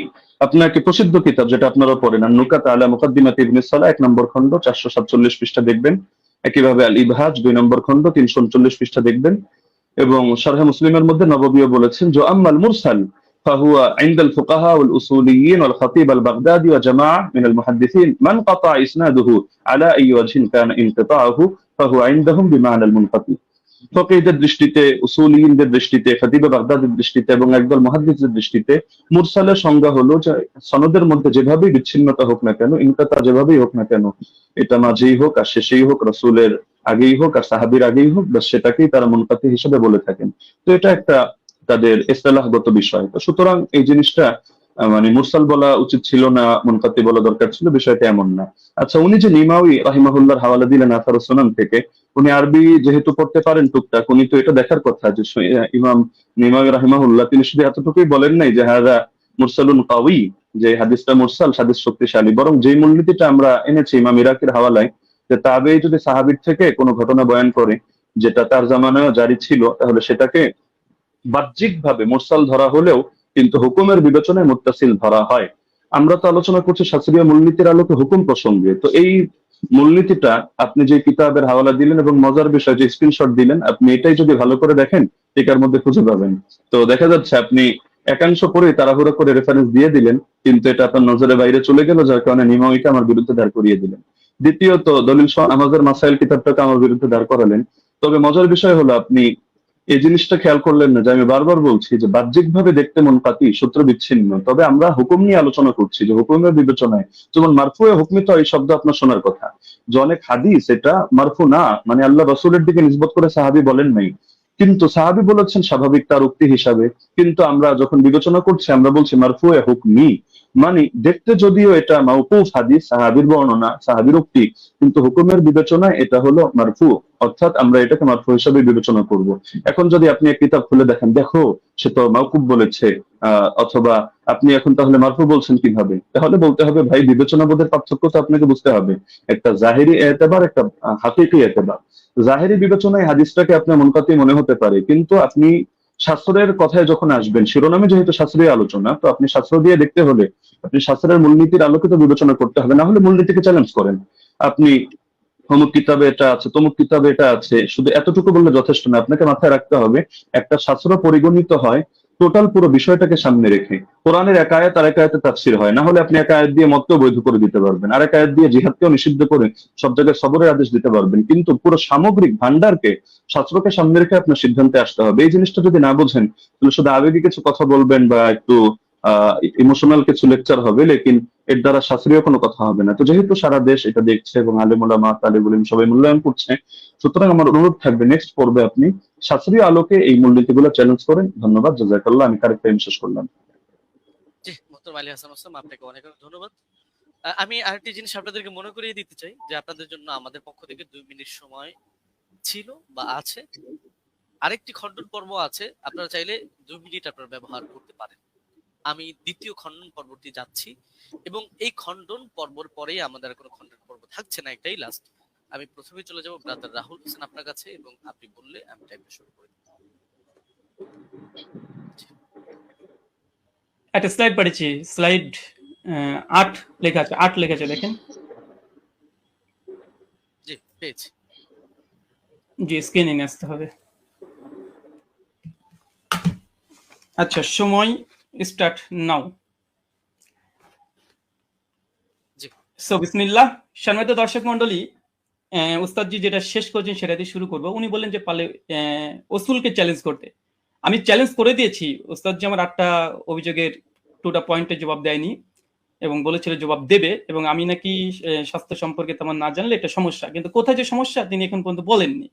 Speaker 1: আপনাকে প্রসিদ্ধ কিতাব যেটা আপনারা পড়েন নুকাত আলা মুকাদ্দিমাত ইবনে সালাহ 1 নম্বর খন্ড 447 পৃষ্ঠা দেখবেন। একইভাবে আল ইবহাজ 2 নম্বর খন্ড 339 পৃষ্ঠা দেখবেন। এবং শারহে মুসলিমের মধ্যে নববীও বলেছেন যে আম্মাল মুরসাল فهو عند الفقهاء والأصوليين والخطيب البغدادي وجماعة من المحدثين من قطع إسناده على أي وجه كان انقطاعه فهو عندهم بمعنى المنقطع। ফকিহদের দৃষ্টিতে, উসুলিয়িনদের দৃষ্টিতে, খতিবে বাগদাদের দৃষ্টিতে এবং একদল মুহাদ্দিসদের দৃষ্টিতে মুরসালের সংজ্ঞা হলো যে সনদের মধ্যে যেভাবেই বিচ্ছিন্নতা হোক না কেন, ইনকাতা যেভাবেই হোক না কেন, এটা মাঝেই হোক আর শেষেই হোক, রাসূলের আগেই হোক আর সাহাবীর আগেই হোক, বাস সেটাকেই তারা মুনকাতি হিসেবে বলে থাকেন। তো এটা একটা তাদের ইসতিলাহগত বিষয়। তো সুতরাং এই জিনিসটা মানে মুরসাল বলা উচিত ছিল না, মুনকাতি বলা দরকার ছিল, বিষয়টা এমন না। আচ্ছা, উনি যে নিমাউই রাহিমাহুল্লাহর হাওয়ালা দিলেন আথার সুনান থেকে, উনি আরবি যেহেতু পড়তে পারেন টুকটাক, উনি তো এটা দেখার কথা যে ইমাম নিমাউই রাহিমাহুল্লাহ তিনি শুধু এতটুকুই বলেন নাই যে হাযা মুরসালুন কাওয়ি, যে হাদিসটা মুরসাল, হাদিস শক্তিশালী, বরং যেই মূলনীতিটা আমরা এনেছি ইমাম ইরাকির হাওয়ালায়, যে তাবেঈ যদি সাহাবীর থেকে কোনো ঘটনা বয়ান করে যেটা তার জামানায় জারি ছিল, তাহলে সেটাকে বাহ্যিকভাবে মুরসাল ধরা হলেও কিন্তু হুকুমের বিবেচনায় মুত্তাসিল ধরা হয়। আমরা তো আলোচনা করছি শাস্ত্রীয় মূলনীতির আলোকে হুকুম প্রসঙ্গে। তো এই মূলনীতিটা আপনি যে কিতাবের হাওয়ালা দিলেন এবং মজার বিষয় যে স্ক্রিনশট দিলেন, আপনি এটাই যদি ভালো করে দেখেন টিকার মধ্যে খুঁজে পাবেন। তো দেখা যাচ্ছে আপনি একাংশ পরে তাড়াহুড়ো করে রেফারেন্স দিয়ে দিলেন, কিন্তু এটা আপনার নজরের বাইরে চলে গেল, যার কারণে নিমাউইটা আমার বিরুদ্ধে দাঁড় করিয়ে দিলেন। দ্বিতীয়ত দলিল আমাদের মাসাইল কিতাবটাকে আমার বিরুদ্ধে দাঁড় করালেন। তবে মজার বিষয় হলো আপনি এই জিনিসটা খেয়াল করলেন না যে আমি বারবার বলছি যে বাহ্যিকভাবে দেখতে মুনকাতি, সূত্র বিচ্ছিন্ন, তবে আমরা হুকুম নিয়ে আলোচনা করছি যে হুকুমের বিবেচনায়, যেমন মারফুয়ে হুকমি তো এই শব্দ আপনার শোনার কথা, যে অনেক হাদিস এটা মারফু না, মানে আল্লাহ রাসূলের দিকে নিসবত করে সাহাবী বলেন নাই, কিন্তু সাহাবী বলেছেন স্বাভাবিক তার উক্তি হিসাবে, কিন্তু আমরা যখন বিবেচনা করছি আমরা বলছি মারফুয়ে হুকমি, মানে দেখতে যদিও এটা মাওকুফ হাদিস, সাহাবীর বর্ণনা, সাহাবীর উক্তি, কিন্তু হুকুমের বিবেচনায় এটা হলো মারফু, অর্থাৎ আমরা এটাকে মারফু হিসাবে বিবেচনা করব। এখন যদি আপনি এক কিতাব খুলে দেখেন, দেখো সে তো মাওকুফ বলেছে, অথবা আপনি এখন তাহলে মারফু বলছেন কিভাবে, তাহলে বলতে হবে ভাই বিবেচনাবোধের পার্থক্য তো আপনাকে বুঝতে হবে। একটা জাহেরি এতেবার, একটা হাকিকি এতেবার। জাহেরি বিবেচনায় হাদিসটাকে আপনার মুনকাতি মনে হতে পারে, কিন্তু আপনি শাস্ত্রের কথায় যখন আসবেন, শিরোনামে যেহেতু শাস্ত্রীয় আলোচনা, তো আপনি শাস্ত্র দিয়ে দেখতে হলে আপনি শাস্ত্রের মূলনীতির আলোকিত বিবেচনা করতে হবে, না হলে মূলনীতিকে চ্যালেঞ্জ করেন। আপনি অমুক কিতাবে এটা আছে, তমুক কিতাবে এটা আছে, শুধু এতটুকু বললে যথেষ্ট না, আপনাকে মাথায় রাখতে হবে একটা শাস্ত্র পরিগণিত হয় টোটাল পুরো বিষয়টাকে সামনে রেখে। কোরআনের এক আয়াত আর এক আয়াতে তাফসীর হয়, না হলে আপনি এক আয়াত দিয়ে মতকেও বৈধ করে দিতে পারবেন, আর এক আয়াত দিয়ে জিহাদকেও নিষিদ্ধ করে সব জায়গায় সবরের আদেশ দিতে পারবেন, কিন্তু পুরো সামগ্রিক ভান্ডারকে, শাস্ত্রকে সামনে রেখে আপনার সিদ্ধান্তে আসতে হবে। এই জিনিসটা যদি না বোঝেন, তাহলে শুধু আবেগী কিছু কথা বলবেন বা একটু ইমোশনাল কিছু লেকচার হবে, লেকিন এর দ্বারা শাস্ত্রীয় কোনো কথা হবে না। তো যেহেতু সারা দেশ এটা দেখছে এবং আলেম ওলামা তালিবুল ইলম সবাই মূল্যায়ন করছে, সুতরাং আমার অনুরোধ থাকবে নেক্সট পর্বে আপনি শাস্ত্রীয় আলোকে এই মূলনীতিগুলো চ্যালেঞ্জ করেন। ধন্যবাদ, জাযাকাল্লাহ। আমি কারেক্ট টাইম শেষ করলাম।
Speaker 2: জি, মোহতরম আলী হাসান ওসামা, আপনাকে অনেক অনেক ধন্যবাদ। আমি আরেকটি জিনিস আপনাদেরকে মনে করিয়ে দিতে চাই যে আপনাদের জন্য আমাদের পক্ষ থেকে 2 মিনিট সময় ছিল বা আছে। আরেকটি খণ্ডন পর্ব আছে, আপনারা চাইলে 2 মিনিট আপনারা ব্যবহার করতে পারেন। আমি দ্বিতীয় খণ্ডন পর্বটি যাচ্ছি এবং এই খণ্ডন পর্বর পরেই আমাদের কোনো খণ্ডন পর্ব থাকছে না, একটাই লাস্ট। আমি প্রথমে চলে যাব ব্রাদার রাহুল হোসেন আপনার কাছে, এবং আপনি বললে আমি টাইমটা শুরু করে দেব।
Speaker 3: একটা স্লাইড পড়েছি, স্লাইড 8 লেখা আছে, 8 লেখা আছে, দেখেন।
Speaker 2: জি, পেয়েছি।
Speaker 3: জি, স্ক্রিনে নিয়ে আসতে হবে। আচ্ছা, সময় স্টার্ট নাও।
Speaker 2: জি,
Speaker 3: সো বিসমিল্লাহ। সম্মানিত দর্শক মন্ডলী, উস্তাদজি যেটা শেষ করেছেন সেটা দিয়ে শুরু করবো। উনি বললেন যে পারলে ওসুলকে চ্যালেঞ্জ করতে। আমি চ্যালেঞ্জ করে দিয়েছি। উস্তাদজি আমার 8টা অভিযোগের 2টা পয়েন্টের জবাব দেয়নি এবং বলেছিল জবাব দেবে, এবং আমি নাকি স্বাস্থ্য সম্পর্কে তেমন না জানলে এটা সমস্যা, কিন্তু কোথায় যে সমস্যা তিনি এখন পর্যন্ত বলেননি।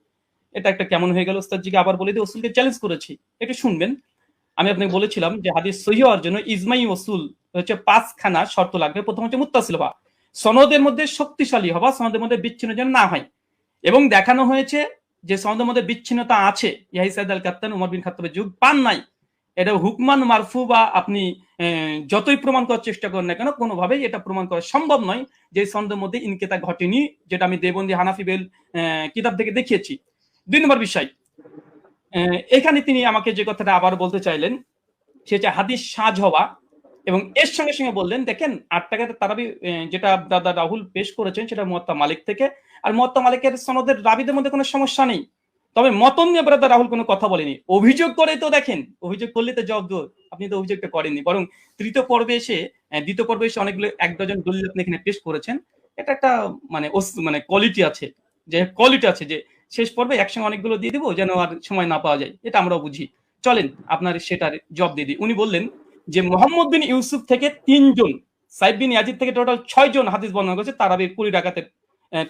Speaker 3: এটা একটা কেমন হয়ে গেল। উস্তাদজিকে আবার বলে দিয়ে ওসুলকে চ্যালেঞ্জ করেছি, একটু শুনবেন। আমি আপনাকে বলেছিলাম যে হাদিস সহিহ হওয়ার জন্য ইজমাই ওসুল হচ্ছে 5খানা শর্ত লাগবে। প্রথম হচ্ছে মুত্তাসিল হওয়া, সনদের মধ্যে শক্তিশালী হওয়া, সনদের মধ্যে বিচ্ছিন্ন যেন না হয়, এবং দেখানো হয়েছে যে সনদের মধ্যে বিচ্ছিন্নতা আছে। ইয়াহি সাইদ আল কাত্তান উমর বিন খাত্তাবের যুগ পান নাই। এটা হুকমান মারফু বা আপনি যতই প্রমাণ করার চেষ্টা করেন না কেন, কোনোভাবেই এটা প্রমাণ করা সম্ভব নয় যে সনদের মধ্যে ইনকেতা ঘটেনি, যেটা আমি দেবন্দি হানাফি বেল কিতাব থেকে দেখিয়েছি। 2 নম্বর বিষয়, এখানে তিনি আমাকে যে কথাটা আবার বলতে চাইলেন সেটা হাদিস সাজ হওয়া, এবং এর সঙ্গে সঙ্গে বললেন দেখেন 8 টাকাতে তারাবি যেটা দাদা রাহুল পেশ করেছেন সেটা মুয়াত্তা মালিক থেকে, আর মুয়াত্তা মালিকের সনদের রাবিদের মধ্যে কোনো সমস্যা নেই। তবে মতন নিয়ে ব্রাদার রাহুল কোনো কথা বলেনি। অভিযোগ করে তো দেখেন, অভিযোগ করলে তো জবাব দো, আপনি তো অভিযোগটা করেননি, বরং দ্বিতীয় পর্বে এসে অনেকগুলো 1 ডজন দলিল আপনি এখানে পেশ করেছেন। এটা একটা মানে কোয়ালিটি আছে, যে শেষ পর্বে একসঙ্গে অনেকগুলো দিয়ে দিব যেন আর সময় না পাওয়া যায়, এটা আমরাও বুঝি। চলেন আপনার সেটার জবাব দিয়ে দিই। উনি বললেন যে মোহাম্মদ বিন ইউসুফ থেকে 3 জন, সাইদ বিন ইয়াজিদ থেকে টোটাল 6 জন হাদিস বর্ণনা করেছে তারাবির 20 রাকাতের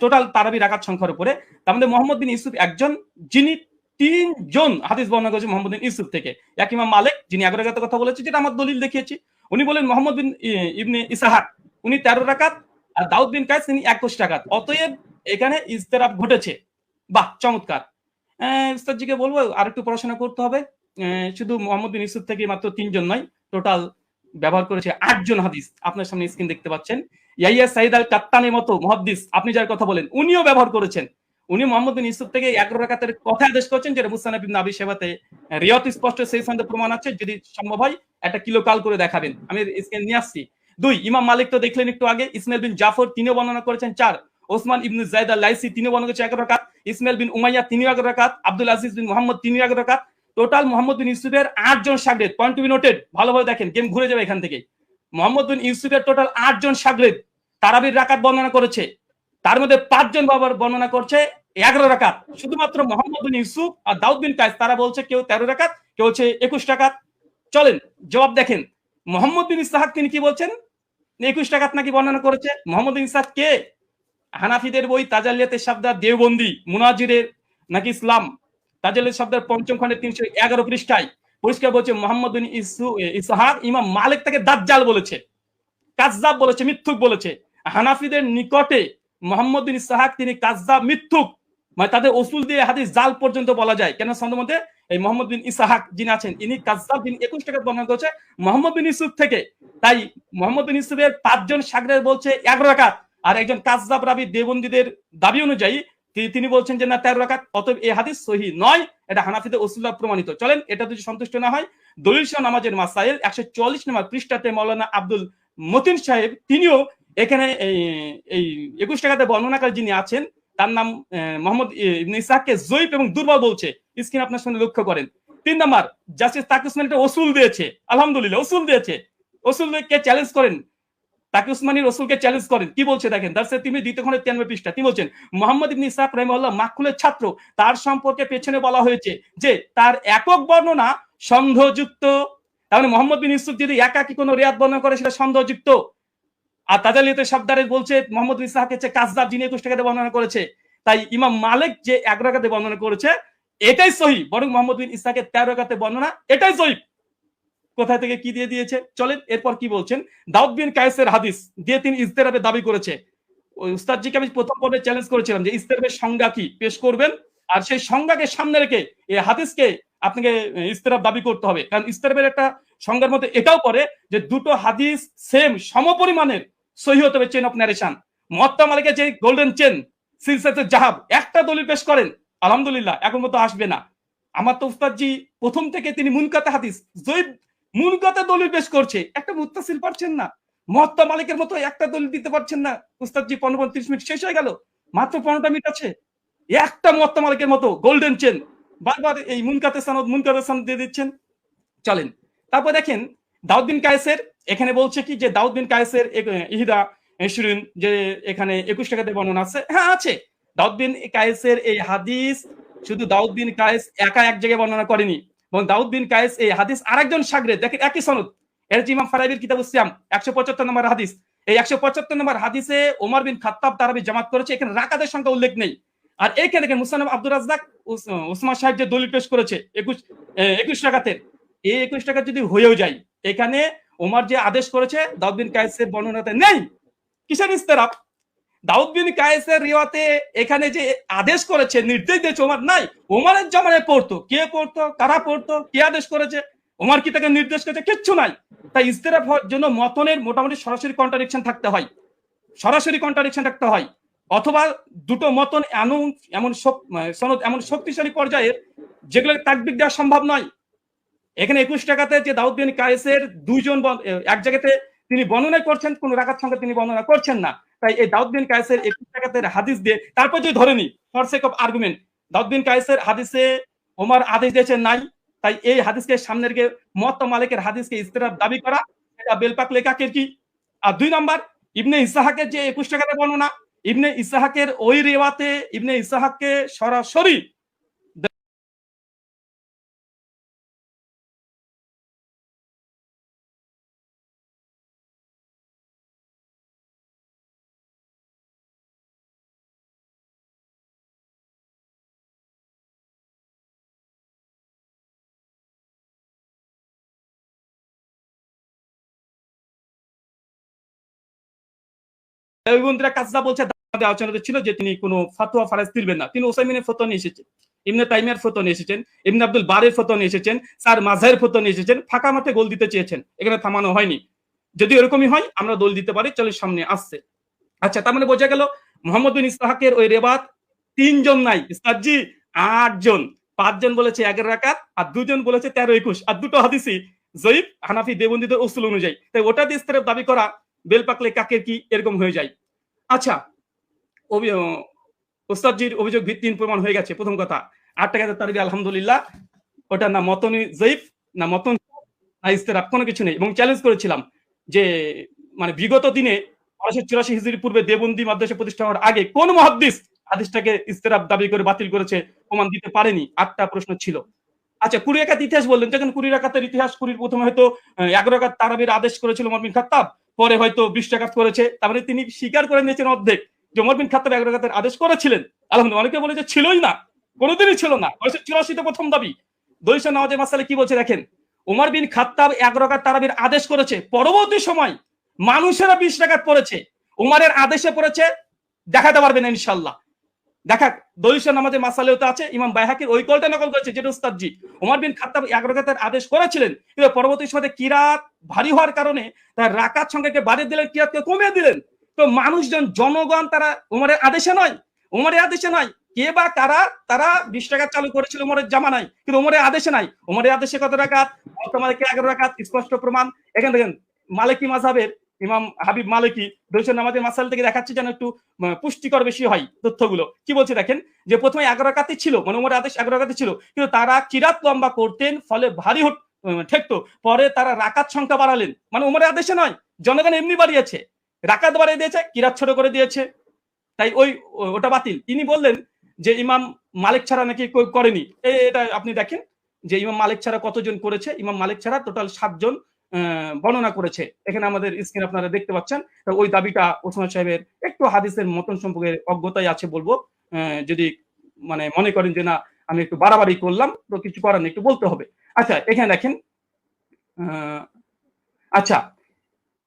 Speaker 3: টোটাল তারাবি রাকাত সংখ্যার উপরে। তার মধ্যে মোহাম্মদ বিন ইউসুফ একজন, যিনি 3 জন হাদিস বর্ণনা করেছে মোহাম্মদ বিন ইউসুফ থেকে। এক ইমাম মালিক, যিনি 11 রাকাতের কথা বলেছে, যেটা আমার দলিল দেখিয়েছি। উনি বলেন মোহাম্মদ বিন ইবনে ইসহাক, উনি 13 রাকাত, আর দাউদ বিন কায়েস তিনি 21 রাকাত। অতএব এখানে ইজতিরাব ঘটেছে। বাহ, চমৎকার। উস্তাদজিকে বলবো আর একটু পড়াশোনা করতে হবে। শুধু মোহাম্মদ বিন ইউসুফ থেকে মাত্র 3 জন নয়, টোটাল ব্যবহার করেছে 8 জন হাদিস। আপনার সামনে স্ক্রিন দেখতে পাচ্ছেন। ইয়াহিয়া সাইদ আল কাত্তানের মতো মুহাদ্দিস, আপনি যার কথা বলেন, উনিও ব্যবহার করেছেন। উনি মোহাম্মদ বিন ইউসুফ থেকে 11 রাকাতের কথা আদেশ করেছেন, যেটা মুসনাদ ইবনে আবি শাইবাতে রিওয়ায়াত স্পষ্ট সেই সনদে প্রমাণ আছে। যদি সম্ভব হয় একটা কিলোকাল করে দেখাবেন, আমি স্ক্রিন নিয়ে আসছি। 2, ইমাম মালিক তো দেখলেন একটু আগে, ইসমাইল বিন জাফর তিনিও বর্ণনা করেছেন 4, ওসমান ইবনে যায়েদ আল লাইসি তিনিও বর্ণনা করেছেন 11 রাকাত, ইসমাইল বিন উমাইয়া তিনিও 11 রাকাত, আব্দুল আজিজ বিন মুহাম্মদ তিনিও 11 রাকাত। টোটাল মোহাম্মদ বিন ইউসুফের 8 জন শাগরেদ। পয়েন্ট টু বি নোটেড, ভালোভাবে দেখেন, গেম ঘুরে যাবে এখান থেকে। মোহাম্মদ বিন ইউসুফের টোটাল 8 জন শাগরেদ তারাবির রাকাত বর্ণনা করেছে, তার মধ্যে 5 জন বাবার বর্ণনা করছে 11 রাকাত। শুধুমাত্র মোহাম্মদ বিন ইউসুফ আর দাউদ বিন কায়েস তারা বলছে কেউ 13 রাকাত, কেউ হচ্ছে 21 রাকাত। চলেন জবাব দেখেন। মোহাম্মদ বিন ইসহাক তিনি কি বলছেন, 21 রাকাত নাকি বর্ণনা করেছে। মোহাম্মদ বিন ইসহাক কে? হানাফিদের বই তাজালিয়াতের শাবদার দেওবন্দি মুনাজিরের নাকি ইসলাম তাজালিয়াতের শাবদার 5ম খণ্ডের 311 পৃষ্ঠায় পরিষ্কার বলছে মোহাম্মদ বিন ইসহাক ইমাম মালিক তাকে দাজ্জাল বলেছে, কাযযাব বলেছে, মিথ্যুক বলেছে। হানাফিদের নিকটে মোহাম্মদ বিন ইসহাক তিনি কাজ্জাব, মিথ্যুক, মানে তাদের উসুল দিয়ে হাদিস জাল পর্যন্ত বলা যায়। কেন সনদের মধ্যে এই মোহাম্মদ বিন ইসহাক যিনি আছেন ইনি কাজ্জাব, যিনি 21 টাকা বর্ণনা করেছে মোহাম্মদ বিন ইউসুফ থেকে। তাই মোহাম্মদ বিন ইউসুফের 5 জন শাগরেদ বলছে 11 রাকাত, আর একজন কাজ্জাব রাবি দেবন্দীদের দাবি অনুযায়ী তিনি বলছেন যে না 13 রাকাত। অতএব এই হাদিস সহিহ নয়, এটা হানাফিদের উসুল প্রমাণিত। চলেন, এটা যদি সন্তুষ্ট না হয়, দলিল সহ নামাজের মাসাইল 144 নম্বর পৃষ্ঠাতে মাওলানা আব্দুল মতিন সাহেব তিনিও এখানে এই 21 টাকাতে বর্ণনাকারী যিনি আছেন তার নাম মোহাম্মদ ইবনে ইসহাককে জয়ীফ এবং দুর্বল বলছে। স্ক্রিন আপনার সামনে লক্ষ্য করেন। 3 নাম্বার, জাস্টিস তাকি উসমানী একটা উসুল দিয়েছে, আলহামদুলিল্লাহ উসুল দিয়েছে। উসুলকে চ্যালেঞ্জ করেন, তাকি উসমানীর রসুলকে চ্যালেঞ্জ করেন। কি বলছে দেখেন, দারসে তিনি 2 খণ্ডে 93 পৃষ্ঠা। তিনি বলছেন মোহাম্মদ ইবনে ইসহাক রাহিমাহুল্লাহ মাকহুলের ছাত্র, তার সম্পর্কে পেছনে বলা হয়েছে যে তার একক বর্ণনা সন্দেহযুক্ত। তার মানে মোহাম্মদ বিন ইউসুফ যদি একাকী কোনো রিয়াত বর্ণনা করে সেটা সন্দেহযুক্ত। আর তাজালিয়াতে শব্দারে বলছে মোহাম্মদ বিন ইসহাক হচ্ছে কাযযাব, যিনি 21 টাকাতে বর্ণনা করেছে। তাই ইমাম মালিক যে 11 রাকাতে বর্ণনা করেছে এটাই সহিহ, বরং মোহাম্মদ বিন ইসহাকের 13 রাকাতে বর্ণনা এটাই জয়ীফ। কোথা থেকে কি দিয়ে দিয়েছে চলেন। এরপর কি বলছেন, দাউদ বিন কায়েসের হাদিস দিয়ে তিনি ইজতিরাবের দাবি করেছে। ওই উস্তাদজিকে আমি প্রথম পর্বে চ্যালেঞ্জ করেছিলাম যে ইজতিরাবের সংজ্ঞা কি পেশ করবেন, আর সেই সংজ্ঞাকে সামনে রেখে এই হাদিসকে আপনাকে ইজতিরাব দাবি করতে হবে। কারণ ইজতিরাবের একটা সংজ্ঞার মধ্যে এটাও পড়ে যে দুটো হাদিস সেম সমপরিমাণের সহিহ হতে হবে, চেন অফ ন্যারেশন। মুয়াত্তা মালিকের যে গোল্ডেন চেন সিলসিলাতুল জাহাব, একটা দলিল পেশ করেন আলহামদুলিল্লাহ, এখন মতো আসবে না। আমার তো উস্তাদজি প্রথম থেকে তিনি মুনকাতে হাদিস জয়ীফ মুনকাতে দলিল পেশ করছে, একটা মুত্তাসিল পারছেন না। মুয়াত্তা মালিকের মতো একটা দলিল দিতে পারছেন না উস্তাদজি। 15-30 মিনিট শেষ হয়ে গেল, মাত্র 15টা মিনিট আছে। একটা মুয়াত্তা মালিকের মতো গোল্ডেন চেন বারবার এই মুনকাতে সনদ দিয়ে দিচ্ছেন। চলেন তারপর দেখেন দাউদ বিন কায়েসের এখানে বলছে কি যে দাউদ বিন কায়েসের ইহদা ইশরিন যে এখানে 21 টাকাতে বর্ণনা আছে। হ্যাঁ আছে। দাউদ বিন কায়েসের এই হাদিস শুধু দাউদ বিন কায়েস একা এক জায়গায় বর্ণনা করেনি, এবং দাউদ বিন কায়েস এই হাদিস আরেকজন শাগরেদ, দেখেন একই সনদ, এর ইমাম ফারাবির কিতাবুস সিয়াম 175 নম্বর হাদিস। এই 175 নম্বর হাদিসে ওমর বিন খাত্তাব তারাবি জামাত করেছে, এখানে রাকাতের সংখ্যা উল্লেখ নেই। আর এখানে দেখেন মুসান্নাফ আব্দুর রাজ্জাক উসমান সাহেব যে দলিল পেশ করেছে 21 টাকাতে, এই 21 টাকা যদি হয়েও যায়, এখানে ওমর যে আদেশ করেছে দাউদ বিন কায়েসের বর্ণনাতে নেই। কিসের ইস্তেরাব? দাউদ বিন কায়েসের রিওয়াতে এখানে যে আদেশ করেছে, নির্দেশ দিয়েছে ওমর নাই। ওমরের জামানায় পড়তো, কে পড়তো, কারা পড়তো, কে আদেশ করেছে, ওমর কি তাকে নির্দেশ করেছে, কিচ্ছু নাই। তাই ইস্তেরাব হওয়ার জন্য মতনের মোটামুটি সরাসরি কন্ট্রাডিকশন থাকতে হয়, সরাসরি কন্ট্রাডিকশন থাকতে হয়, অথবা দুটো মতন সনদ এমন শক্তিশালী পর্যায়ের যেগুলো তাকবির দেওয়া সম্ভব নয়। এখানে 21 টাকাতে যে দাউদ বিন কায়েসের 2 জন এক জায়গাতে তিনি বর্ণনা করছেন, কোন রাকাত সংখ্যা তিনি বর্ণনা করছেন না। তাই এই দাউদ বিন কায়েসের 21 টাকাতে হাদিস দিয়ে তারপর যদি ধরেনি ফর সেক অফ আর্গুমেন্ট দাউদ বিন কায়েসের হাদিসে ওমর আদেশ দিয়েছেন নাই, তাই এই হাদিসকে সামনে রেখে মুয়াত্তা মালিকের হাদিসকে ইস্তিরাব দাবি করা এটা বেলপাক লেখাকের কি। আর 2 নাম্বার, ইবনে ইসহাকের যে 21 টাকাতে বর্ণনা, ইবনে ইসহাকের ওই রিওয়াতে ইবনে ইসহাককে সরাসরি বন্ধুরা কাজটা বলছে আলোচনা ছিল যে তিনি কোনো ফাতোয়া ফারাজ দিবেন না। তিনি উসাইমিনের ফতোয়া নিয়ে এসেছেন, ইবনে তাইমিয়ার ফতোয়া নিয়ে এসেছেন, ইবনে আব্দুল বারের ফতোয়া নিয়ে এসেছেন, স্যার মাযহারের ফতোয়া নিয়ে এসেছেন। ফাঁকা মাঠে গোল দিতে চেয়েছেন, এখানে থামানো হয়নি। যদি এরকমই হয় আমরা দল দিতে পারি, চলে সামনে আসছে। আচ্ছা, তার মানে বোঝা গেল মোহাম্মদ বিন ইসহাকের ওই রেবাত 3 জন নাই, ইসলাজি 8 জন। 5 জন বলেছে 11 রাকাত, আর 2 জন বলেছে 13-21, আর দুটো হাদিসই জয়ীফ হানাফি দেবন্দীদের উসুল অনুযায়ী। তাই ওটা দিয়ে ইস্তিরাব দাবি করা বেলপাকলে কাকের কি এরকম হয়ে যায়। আচ্ছা, ওস্তাদজির অভিযোগ ভিত্তিহীন প্রমাণ হয়ে গেছে। প্রথম কথা 8 টাকাতে তারবি আলহামদুলিল্লাহ, ওটা না মতনি জয়ীফ না মতন না ইস্তিরাব, কোনো কিছু নেই। এবং চ্যালেঞ্জ করেছিলাম যে মানে বিগত দিনে 1284 হিজরি পূর্বে দেবন্দী মাদ্রাসা প্রতিষ্ঠা হওয়ার আগে কোন মুহাদ্দিস হাদিসটাকে ইস্তিরাব দাবি করে বাতিল করেছে, প্রমাণ দিতে পারেনি। 8টা প্রশ্ন ছিল। আচ্ছা, 20 রাকাত ইতিহাস বললেন, যখন 20 রাকাতের ইতিহাস, 20 প্রথমে হয়তো 11 রাকাত তারাবির আদেশ করেছিল ওমর বিন খাত্তাব, পরে হয়তো 20 রাকাত করেছে। তার মানে তিনি স্বীকার করে নিয়েছেন অর্ধেক যে ওমর বিন খাত্তাব 11 রাকাতের আদেশ করেছিলেন। আলহামদুলিল্লাহ। অনেকে বলে যে ছিলই না, কোনোদিনই ছিল না। 1984 প্রথম দাবি। দলিল নামাজের মাসালে কি বলছে দেখেন, ওমর বিন খাত্তাব 11 রাকাত তারাবির আদেশ করেছে, পরবর্তী সময় মানুষেরা 20 রাকাত পড়েছে। উমারের আদেশে পড়েছে দেখাতে পারবে না ইনশাল্লাহ। দেখা দলিলের নামাজের মাসালেও তো আছে, ইমাম বাইহাকির ওই কলটা নকল করেছে যেটা উস্তাদজি ওমর বিন খাত্তাব 11 রাকাতের আদেশ করেছিলেন, কিন্তু পরবর্তী সময়ে কিরাত ভারী হওয়ার কারণে তার রাকাত সংখ্যাকে বাড়িয়ে দিলেন, কিরাতকে কমিয়ে দিলেন। তো মানুষজন জনগণ তারা ওমরের আদেশে নয়, ওমরের আদেশে নয়, কে বা কারা তারা 20 টাকা চালু করেছিল ওমরের জামানায়, কিন্তু ওমরের আদেশে নাই। ওমরের আদেশে কত রাকাত? মালিকের 11 রাকাত, স্পষ্ট প্রমাণ। এখানে দেখেন মালিকি মাযহাবের ইমাম হাবিব মালিকি দলিলের নামাজের মাসাল থেকে দেখাচ্ছে যেন একটু পুষ্টিকর বেশি হয় তথ্যগুলো। কি বলছে দেখেন, যে প্রথমে 11 রাকাতই ছিল, মানে ওমরের আদেশ 11 রাকাতই ছিল, কিন্তু তারা কিরাত লম্বা করতেন, ফলে ভারী ঠেকতো। পরে তারা রাকাত সংখ্যা বাড়ালেন, মানে ওমরের আদেশে নয়, জনগণ এমনি বাড়িয়েছে, রাকাত বাড়িয়ে দিয়েছে, কিরাত ছোট করে দিয়েছে, তাই ওটা বাতিল। তিনি বললেন যে ইমাম মালিক ছাড়া নাকি কেউ করেনি। এটা আপনি দেখেন যে ইমাম মালিক ছাড়া কতজন করেছে। ইমাম মালিক ছাড়া টোটাল 7 জন বর্ণনা করেছে। এখানে আমাদের স্ক্রিন আপনারা দেখতে পাচ্ছেন। ওই দাবিটা ওসমান সাহেবের একটু হাদিসের মতন সম্পর্কে অজ্ঞতাই আছে বলবো। যদি মানে মনে করেন যে না আমি একটু বাড়াবাড়ি করলাম, তো কিছু করার নেই, একটু বলতে হবে। আচ্ছা এখানে দেখেন, আচ্ছা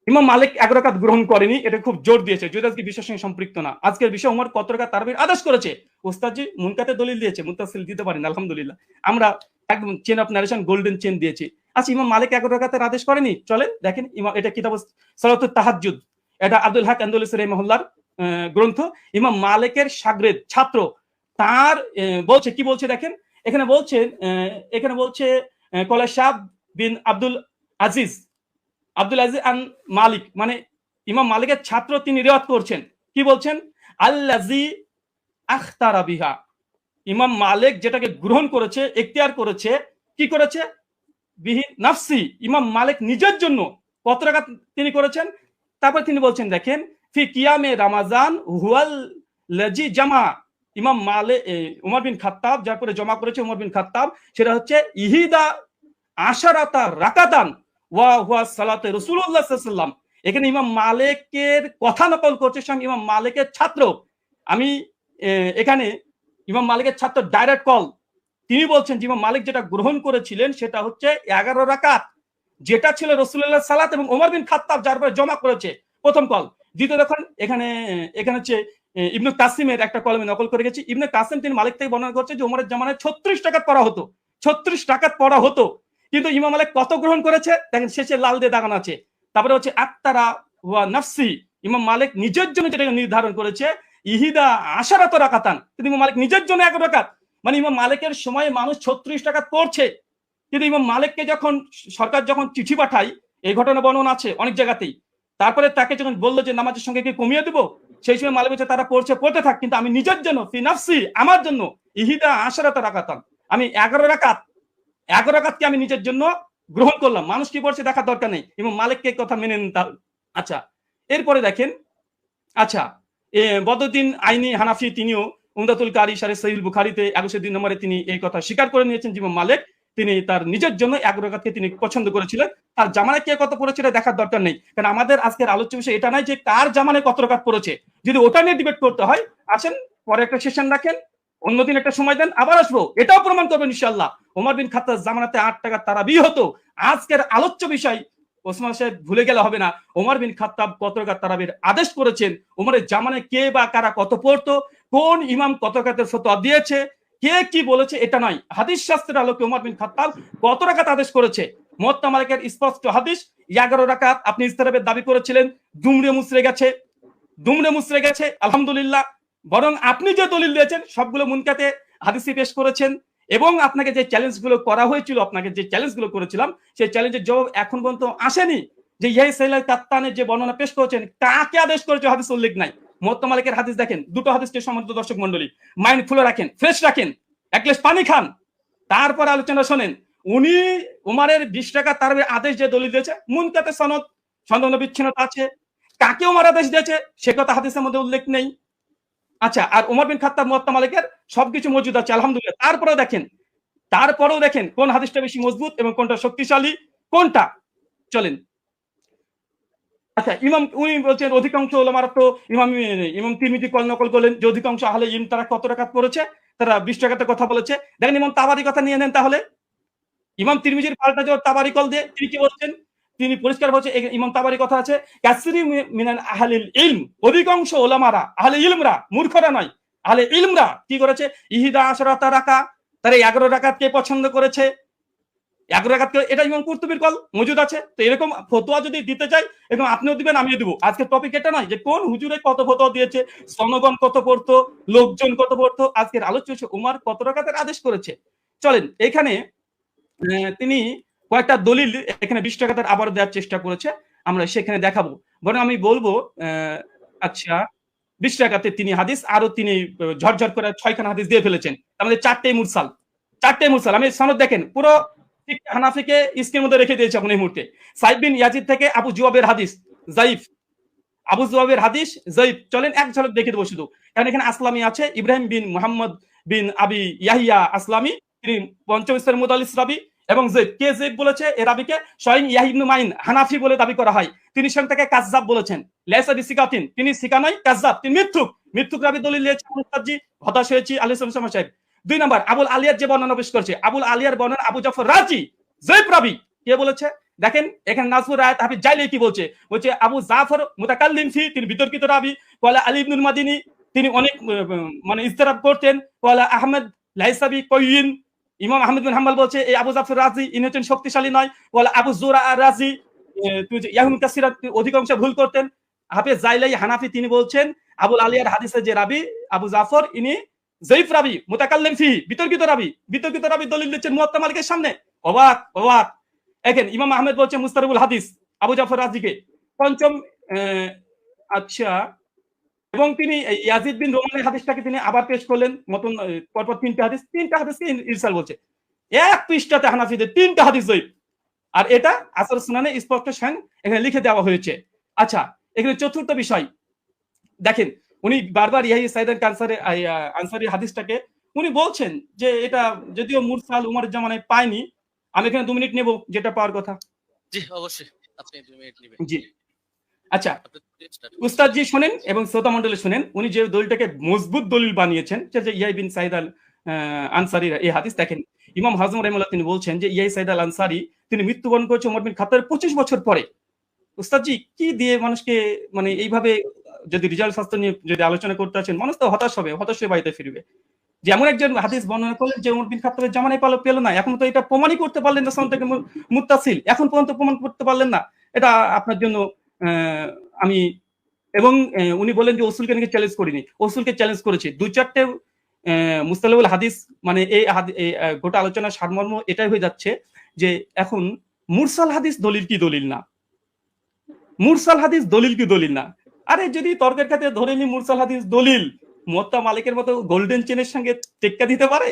Speaker 3: ইমাম মালিক 11 রাকাত গ্রহণ করেনি, এটা খুব জোর দিয়েছে, যদি আজকে বিষয়ের সঙ্গে সম্পৃক্ত না। আজকের বিষয় ওমর কত রাকাত তারাবির আদেশ করেছে। ওস্তাদজি মুনকাতে দলিল দিয়েছে, মুত্তাসিল দিতে পারেন আলহামদুলিল্লাহ। আমরা একদম chain of narration golden chain দিয়েছি। আচ্ছা ইমাম মালিক 11 রাকাতের আদেশ করেনি, চলেন দেখেন এটা কিতাব সালাতুত তাহাজ্জুদ, এটা আব্দুল হক আন্দলুসি রাহিমাহুল্লাহর গ্রন্থ। ইমাম মালিকের শাগরেদ ছাত্র তার বলছে, কি বলছে দেখেন, এখানে বলছে কলা শাহ বিন আব্দুল আজিজ আন মালিক, মানে ইমাম মালিকের ছাত্র, তিনি রিওয়ায়াত করছেন, কি বলছেন, আল্লাজি আখতারা বিহা, ইমাম মালিক যেটাকে গ্রহণ করেছে, এখতিয়ার করেছে, কি করেছে, বিহি নাফসি, ইমাম মালিক নিজের জন্য কত রাকাত তিনি করেছেন। তারপর তিনি বলছেন দেখেন, ফি কিয়ামে রমাজান হুয়াল লাজি জামা, ইমাম মালিক উমর বিন খাত্তাব যার পরে জমা করেছে উমর বিন খাত্তাব, সেটা হচ্ছে ইহিদা আশারাতা রাকাতান ওয়া হুয়া সালাতে রাসূলুল্লাহ সাল্লাল্লাহু আলাইহি ওয়াসাল্লাম। এখানে ইমাম মালিকের কথা নকল করছে সঙ্গে ইমাম মালিকের ছাত্র। আমি এখানে ইমাম মালিকের ছাত্র ডাইরেক্ট কল, তিনি বলছেন যে ইমাম মালিক যেটা গ্রহণ করেছিলেন সেটা হচ্ছে 11 রাকাত, যেটা ছিল রাসূলুল্লাহ সালাত এবং ওমর বিন খাত্তাব যার পরে জমা করেছে, প্রথম কল। দ্বিতীয় দেখুন এখানে হচ্ছে ইবনে কাসিমের একটা কলমে নকল করে গেছি। ইবনে কাসিম তিনি মালিক থেকে বর্ণনা করছে যে ওমরের জামানায় 36 রাকাত পড়া হতো, 36 রাকাত পড়া হতো, কিন্তু ইমাম মালিক কত গ্রহণ করেছে দেখেন, শেষে লাল দিয়ে দাগানো আছে। তারপরে হচ্ছে আক্তারা ওয়া নাফসি, ইমাম মালিক নিজের জন্য যেটা নির্ধারণ করেছে ইহিদা আশারাত রাকাতান, কিন্তু ইমাম মালিক নিজের জন্য 11 রাকাত, মানে ইমাম মালিকের সময় মানুষ 36 রাকাত পড়ছে, কিন্তু ইমাম মালিককে যখন সরকার যখন চিঠি পাঠায়, এই ঘটনা বর্ণনা আছে অনেক জায়গাতেই, তারপরে তাকে যখন বললো যে নামাজের সঙ্গে কি কমিয়ে দেবো, সেই সময় মালিক বলছে তারা পড়তে থাক, কিন্তু আমি নিজের জন্য ফি নাফসি, আমার জন্য ইহিদা আশারাত রাকাতান, আমি 11 রাকাতকে আমি নিজের জন্য গ্রহণ করলাম। মানুষ কি পড়ছে দেখার দরকার নেই, এবং মালিককে কথা মেনে নিন। আচ্ছা এরপরে দেখেন, আচ্ছা বদরুদ্দিন আইনি হানাফি তিনিও উমদাতুল কারি শারহ সহিহ বুখারীতে 102 নম্বরে তিনি এই কথা স্বীকার করে নিয়েছেন যে ইমাম মালিক তিনি তার নিজের জন্য 11 রাকাতকে তিনি পছন্দ করেছিলেন। তার জামানায় কে কত পড়েছে এটা দেখার দরকার নেই, কারণ আমাদের আজকের আলোচ্য বিষয় এটা নয় যে কার জামানায় কত রাকাত পড়েছে। যদি ওটা নিয়ে ডিবেট করতে হয় আসেন পরে একটা সেশন রাখেন, অন্যদিন একটা সময় দেন, আবার আসবো, এটাও প্রমাণ করবেন ইনশাআল্লাহ ওমর বিন খাত্তাব জামানাতে 8 টাকা তারাবি হতো। আজকের আলোচ্য বিষয় ওসমান সাহেব ভুলে গেলে হবে না, ওমর বিন খাত্তাব কত রাকাত তারাবির আদেশ করেছেন, ওমরের জামানায় কে বা কারা কত পড়তো, কোন ইমাম কত রাকাতের ফতোয়া দিয়েছে, কে কি বলেছে, এটা নয়, হাদিস শাস্ত্রের আলোকে ওমর বিন খাত্তাব কত রাকাত আদেশ করেছে। মুওয়াত্তা মালিকের স্পষ্ট হাদিস 11 রাকাত। আপনি ইস্তেরাবের দাবি করেছিলেন, দুমড়ে মুচড়ে গেছে আলহামদুলিল্লাহ। বরং আপনি যে দলিল দিয়েছেন সবগুলো মুনকাতে হাদিসে পেশ করেছেন, এবং আপনাকে যে চ্যালেঞ্জগুলো করা হয়েছিল, আপনাকে যে চ্যালেঞ্জগুলো করেছিলাম সেই চ্যালেঞ্জের জবাব এখন পর্যন্ত আসেনি। যে ইয়াহি সাইলাল কাত্তানের যে বর্ণনা পেশ করেছেন, কাকে আদেশ করেছে হাদিস উল্লেখ নাই। মুওয়াত্তা মালিকের হাদিস দেখেন, দুটো হাদিসকে সম্মানিত দর্শক মণ্ডলী মাইন্ড ফুলে রাখেন, ফ্রেশ রাখেন, এক গ্লাস পানি খান, তারপর আলোচনা শোনেন। উনি উমারের 20 টাকা তারাবির আদেশ যে দলিল দিয়েছে, মুনকাতে সনদ বিচ্ছিন্নতা আছে, কাকে উমার আদেশ দিয়েছে সে কথা হাদিসের মধ্যে উল্লেখ নেই। আচ্ছা, আর ওমর বিন খাত্তাব মুওয়াত্তা মালিকের সবকিছু মজুদ আছে আলহামদুলিল্লাহ। তারপরেও দেখেন কোন হাদিসটা বেশি মজবুত এবং কোনটা শক্তিশালী, কোনটা চলেন। আচ্ছা উনি বলছেন অধিকাংশ ওলামারা তো ইমাম তিরমিজি কল নকল করলেন যে অধিকাংশ আহলে ইলম তারা কত রাকাত পড়েছে, তারা 20 রাকাতের কথা বলেছে। দেখেন ইমাম তাবারি কথা নিয়ে নেন, তাহলে ইমাম তিরমিজির পাল্টা যে তাবারি কল দিয়ে তিনি কি বলছেন, তিনি পরিষ্কার বলছে, ইমাম তাবারি কথা আছে, কাসরি মিনাল আহলিল ইলম, অধিকাংশ ওলামারা, আহলে ইলমরা, মূর্খরা নয়, আহলে ইলমরা কি করেছে, ইহিদা আশরাতা রাকা, তারা 11 রাকাতকে পছন্দ করেছে। 11 রাকাতকে, এটা ইমাম কুরতুবীর কল মজুদ আছে। তো এরকম ফতোয়া যদি দিতে চাই, এরকম আপনিও দিবেন, আমিও দিব। আজকে টপিক এটা নয় যে কোন হুজুরে কত ফতোয়া দিয়েছে, জনগণ কত পড়তো, লোকজন কত পড়তো। আজকের আলোচ্য হচ্ছে উমার কত রাকাতের আদেশ করেছে। চলেন এখানে তিনি কয়েকটা দলিল এখানে 20 টাকাতে আবার দেওয়ার চেষ্টা করেছে, আমরা সেখানে দেখাবো। বরং আমি বলবো আচ্ছা 20 টাকাতে তিনি হাদিস, আরো তিনি ঝরঝর করে 6খানা হাদিস দিয়ে ফেলেছেন, আমাদের 4টে মুরসাল। আমি সনদ দেখেন, পুরো হানাফিকে স্ক্রিনের মধ্যে রেখে দিয়েছি আপনি এই মুহূর্তে। সাইদ বিন ইয়াজিদ থেকে আবু জুয়াবের হাদিস যায়িফ, আবু জুয়াবের হাদিস যায়িফ। চলেন এক ঝলক দেখে দেবো শুধু, কারণ এখানে আসলামী আছে, ইব্রাহিম বিন মুহাম্মদ বিন আবি ইয়াহিয়া আসলামী, তিনি পঞ্চম স্তরের মুদাল্লিস রাবি। এবং জেদ, কে জেদ বলেছে এ রাবিকে, স্বয়ং ইয়াহিয়া ইবনে মাইন হানাফি বলে দাবি করা হয়। তিনি স্বয়ং তাকে কাযযাব বলেছেন, লাইসা বিসিকাতিন, তিনি সিকা নয়, কাযযাব, তিনি মিথ্যুক রাবি দলিল দিয়েছেন। মুস্তাজি হতাশ হয়েছি আলাইহিস সালাম সাহেব। 2 নাম্বার, আবুল আলিয়ার যে বর্ণনা পেশ করেছে, আবুল আলিয়ার বর্ণনা আবু জাফর রাজি জয়ীফ রাবি, কে বলেছে দেখেন এখানে নাজমুর রায়াত হাফিজ জাইলি কি বলছে, আবু জাফর মুতাকাল্লিম ফি, তিনি বিতর্কিত রাবি। ওয়ালা আলী ইবনুল মাদিনী, তিনি অনেক মানে ইস্তেরাব করতেন। ওয়ালা আহমদ লাইসাবি কয়িন, ইমাম আহমদ বিন হাম্বল বলছে এই আবু জাফর রাজি ইনি হচ্ছেন শক্তিশালী নয়। ওয়ালা আবু জুরা রাজি, ইয়াহুম কাসিরা, অধিকাংশ ভুল করতেন। হাফেজ জাইলাই হানাফি, তিনি বলছেন আবুল আলিয়ার হাদিসের যে রাবি আবু জাফর, ইনি জয়ীফ রাবি, মুতাকাল্লিম ফি, বিতর্কিত রাবি দলিল দিচ্ছেন মুয়াত্তা মালিকের সামনে। অবাক। দেখেন ইমাম আহমেদ বলছে মুস্তারিবুল হাদিস আবু জাফর রাজিকে। পঞ্চম আচ্ছা, এবং তিনি ইয়াজিদ বিন রোমানের হাদিসটাকে তিনি আবার পেশ করলেন, মতন পরপর 3টে হাদিসকে ইরসাল বলছে। এক পৃষ্ঠাতে হানাফিদের 3টা হাদিস জয়ীফ, আর এটা আসর সুনানে স্পষ্ট স্বয়ং এখানে লিখে দেওয়া হয়েছে। আচ্ছা, এখানে চতুর্থ বিষয় দেখেন, উনি বারবার ইয়াহিয়া সাইদ আনসারী হাদিসটাকে উনি বলছেন যে এটা যদিও মুরসাল উমরের জামানায় পায়নি। আমি এখানে 2 মিনিট নেব, যেটা পাওয়ার কথা।
Speaker 2: জি অবশ্যই, আপনি 2 মিনিট নেবেন।
Speaker 3: জি আচ্ছা, উস্তাদ জি শুনেন এবং শ্রোতা মণ্ডলী শুনেন, উনি যে দলিলটাকে মজবুত দলিল বানিয়েছেন, যে ইয়াহিয়া বিন সাইদ আল আনসারী এই হাদিস দেখেন, ইমাম হাজম রাহিমাহুল্লাহ তিনি বলছেন যে ইয়াহিয়া সাইদ আল আনসারী তিনি মৃত্যুবরণ করেছে ওমর বিন খাত্তাবের 25 বছর পরে। উস্তাদ জি কি দিয়ে মানুষকে মানে এইভাবে যদি রিজাল্ট শাস্ত্র নিয়ে যদি আলোচনা করতে আছেন, মানুষ তো হতাশ হয়ে বাড়িতে ফিরবে। যে এমন একজন হাদিস বর্ণনা করলেন যে ওমর বিন খাত্তাবের জামানায় পেল না, এখন তো এটা প্রমাণই করতে পারলেন না, সনদ থেকে মুত্তাসিল, এখন পর্যন্ত প্রমাণ করতে পারলেন না। এটা আপনার জন্য আমি, এবং উনি বলেন যে ওসুলকে নাকি চ্যালেঞ্জ করিনি, ওসুলকে চ্যালেঞ্জ করেছি। 2-4টে মুস্তালাহুল হাদিস, মানে এই গোটা আলোচনার সারমর্ম এটাই হয়ে যাচ্ছে যে এখন মুরসাল হাদিস দলিল কি দলিল না, মুরসাল হাদিস দলিল কি দলিল না। আরে যদি তর্কের ক্ষেত্রে ধরে নি মুরসাল হাদিস দলিল, মুয়াত্তা মালিকের মতো গোল্ডেন চেনের সঙ্গে টেক্কা দিতে পারে,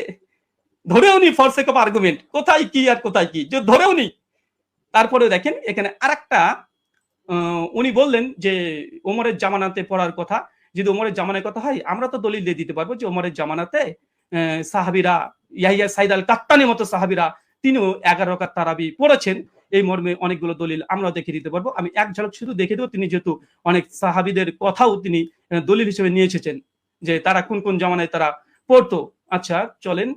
Speaker 3: ধরেও নি ফর সেক অফ আর্গুমেন্ট, কোথায় কি আর কোথায় কি, যে ধরেও নি। তারপরে দেখেন এখানে আরেকটা উনি বললেন যে ওমরের জামানাতে পড়ার কথা, যদি ওমরের জামানার কথা হয় আমরা তো দলিল দিয়ে দিতে পারবো যে ওমরের জামানাতে সাহাবীরা, ইয়াহিয়া সাইদ আল কাত্তানির মতো সাহাবীরা তিনিও 11 রাকাত তারাবি পড়েছেন। এই মর্মে অনেকগুলো দলিল আমরা দেখে দিতে পারবো। আমি এক ঝলক শুধু দেখে দেবো, তিনি যেহেতু অনেক সাহাবীদের কথাও তিনি দলিল হিসেবে নিয়ে এসেছেন যে তারা কোন কোন জামানায় তারা পড়তো। আচ্ছা চলেন,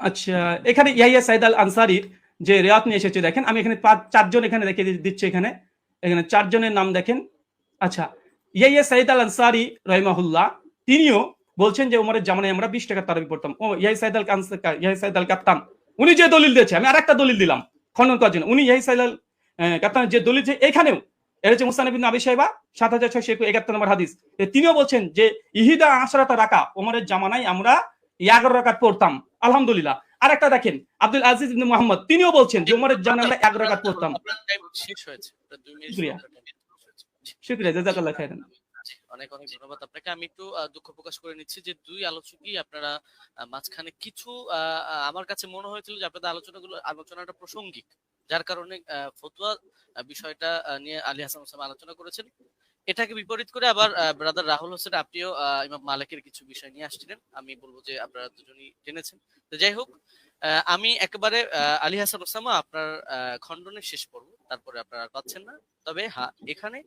Speaker 3: আচ্ছা এখানে ইয়াহিয়া সাইদ আল আনসারীর যে রিওয়ায়াত নিয়ে এসেছে দেখেন, আমি এখানে 4 জন এখানে রেখে দিচ্ছি, এখানে 4 জনের নাম দেখেন। আচ্ছা, ইয়াহিয়া সাইদ আল আনসারী রাহিমাহুল্লাহ তিনিও বলছেন যে ওমরের জামানায় আমরা 20 টাকা তারাবি পড়তাম। ও ইয়াহিয়া সাইদ আল কাত্তান উনি যে দলিল দিয়েছে, আমি আরেকটা দলিল দিলাম খণ্ডন করার জন্য। উনি ইয়াহিয়া সাইদ আল কাত্তানের যে দলিল, যে এখানেও এর হচ্ছে মুসনাদ ইবনে আবি শাইবা 7671 নম্বর হাদিস, তিনিও বলছেন যে ইহিদা আশরাতা রাকা, ওমরের জামানায় আমরা 11 রাকাত পড়তাম। আলহামদুলিল্লাহ। আরেকটা দেখেন আব্দুল আজিজ ইবনে মুহাম্মদ, তিনিও বলছেন যে ওমরের জামানায় আমরা 11 রাকাত পড়তাম।
Speaker 2: শেষ হয়েছে, 2 মিনিট।
Speaker 3: শুকরিয়া, জাযাকাল্লাহ খাইরান।
Speaker 2: অনেক ধন্যবাদ আপনাকে। আমি একটু দুঃখ প্রকাশ করে নিচ্ছি যে 2 আলোচকই আপনারা মাঝখানে কিছু আমার কাছে মনে হয়েছিল যে আপনাদের আলোচনাটা প্রাসঙ্গিক, যার কারণে ফতোয়া বিষয়টা নিয়ে আলী হাসান ওসামা আলোচনা করেছেন। এটাকে বিপরীত করে আবার ব্রাদার রাহুল হোসেন আপনিও ইমাম মালিকের কিছু বিষয় নিয়ে আসছিলেন। আমি বলবো যে আপনারা দুজনই জেনেছেন। তো যাই হোক, আমি একেবারে আলী হাসান ওসামা আপনার খণ্ডনের শেষ পর্ব, তারপরে আপনারা পাচ্ছেন না। তবে হ্যাঁ, এখানে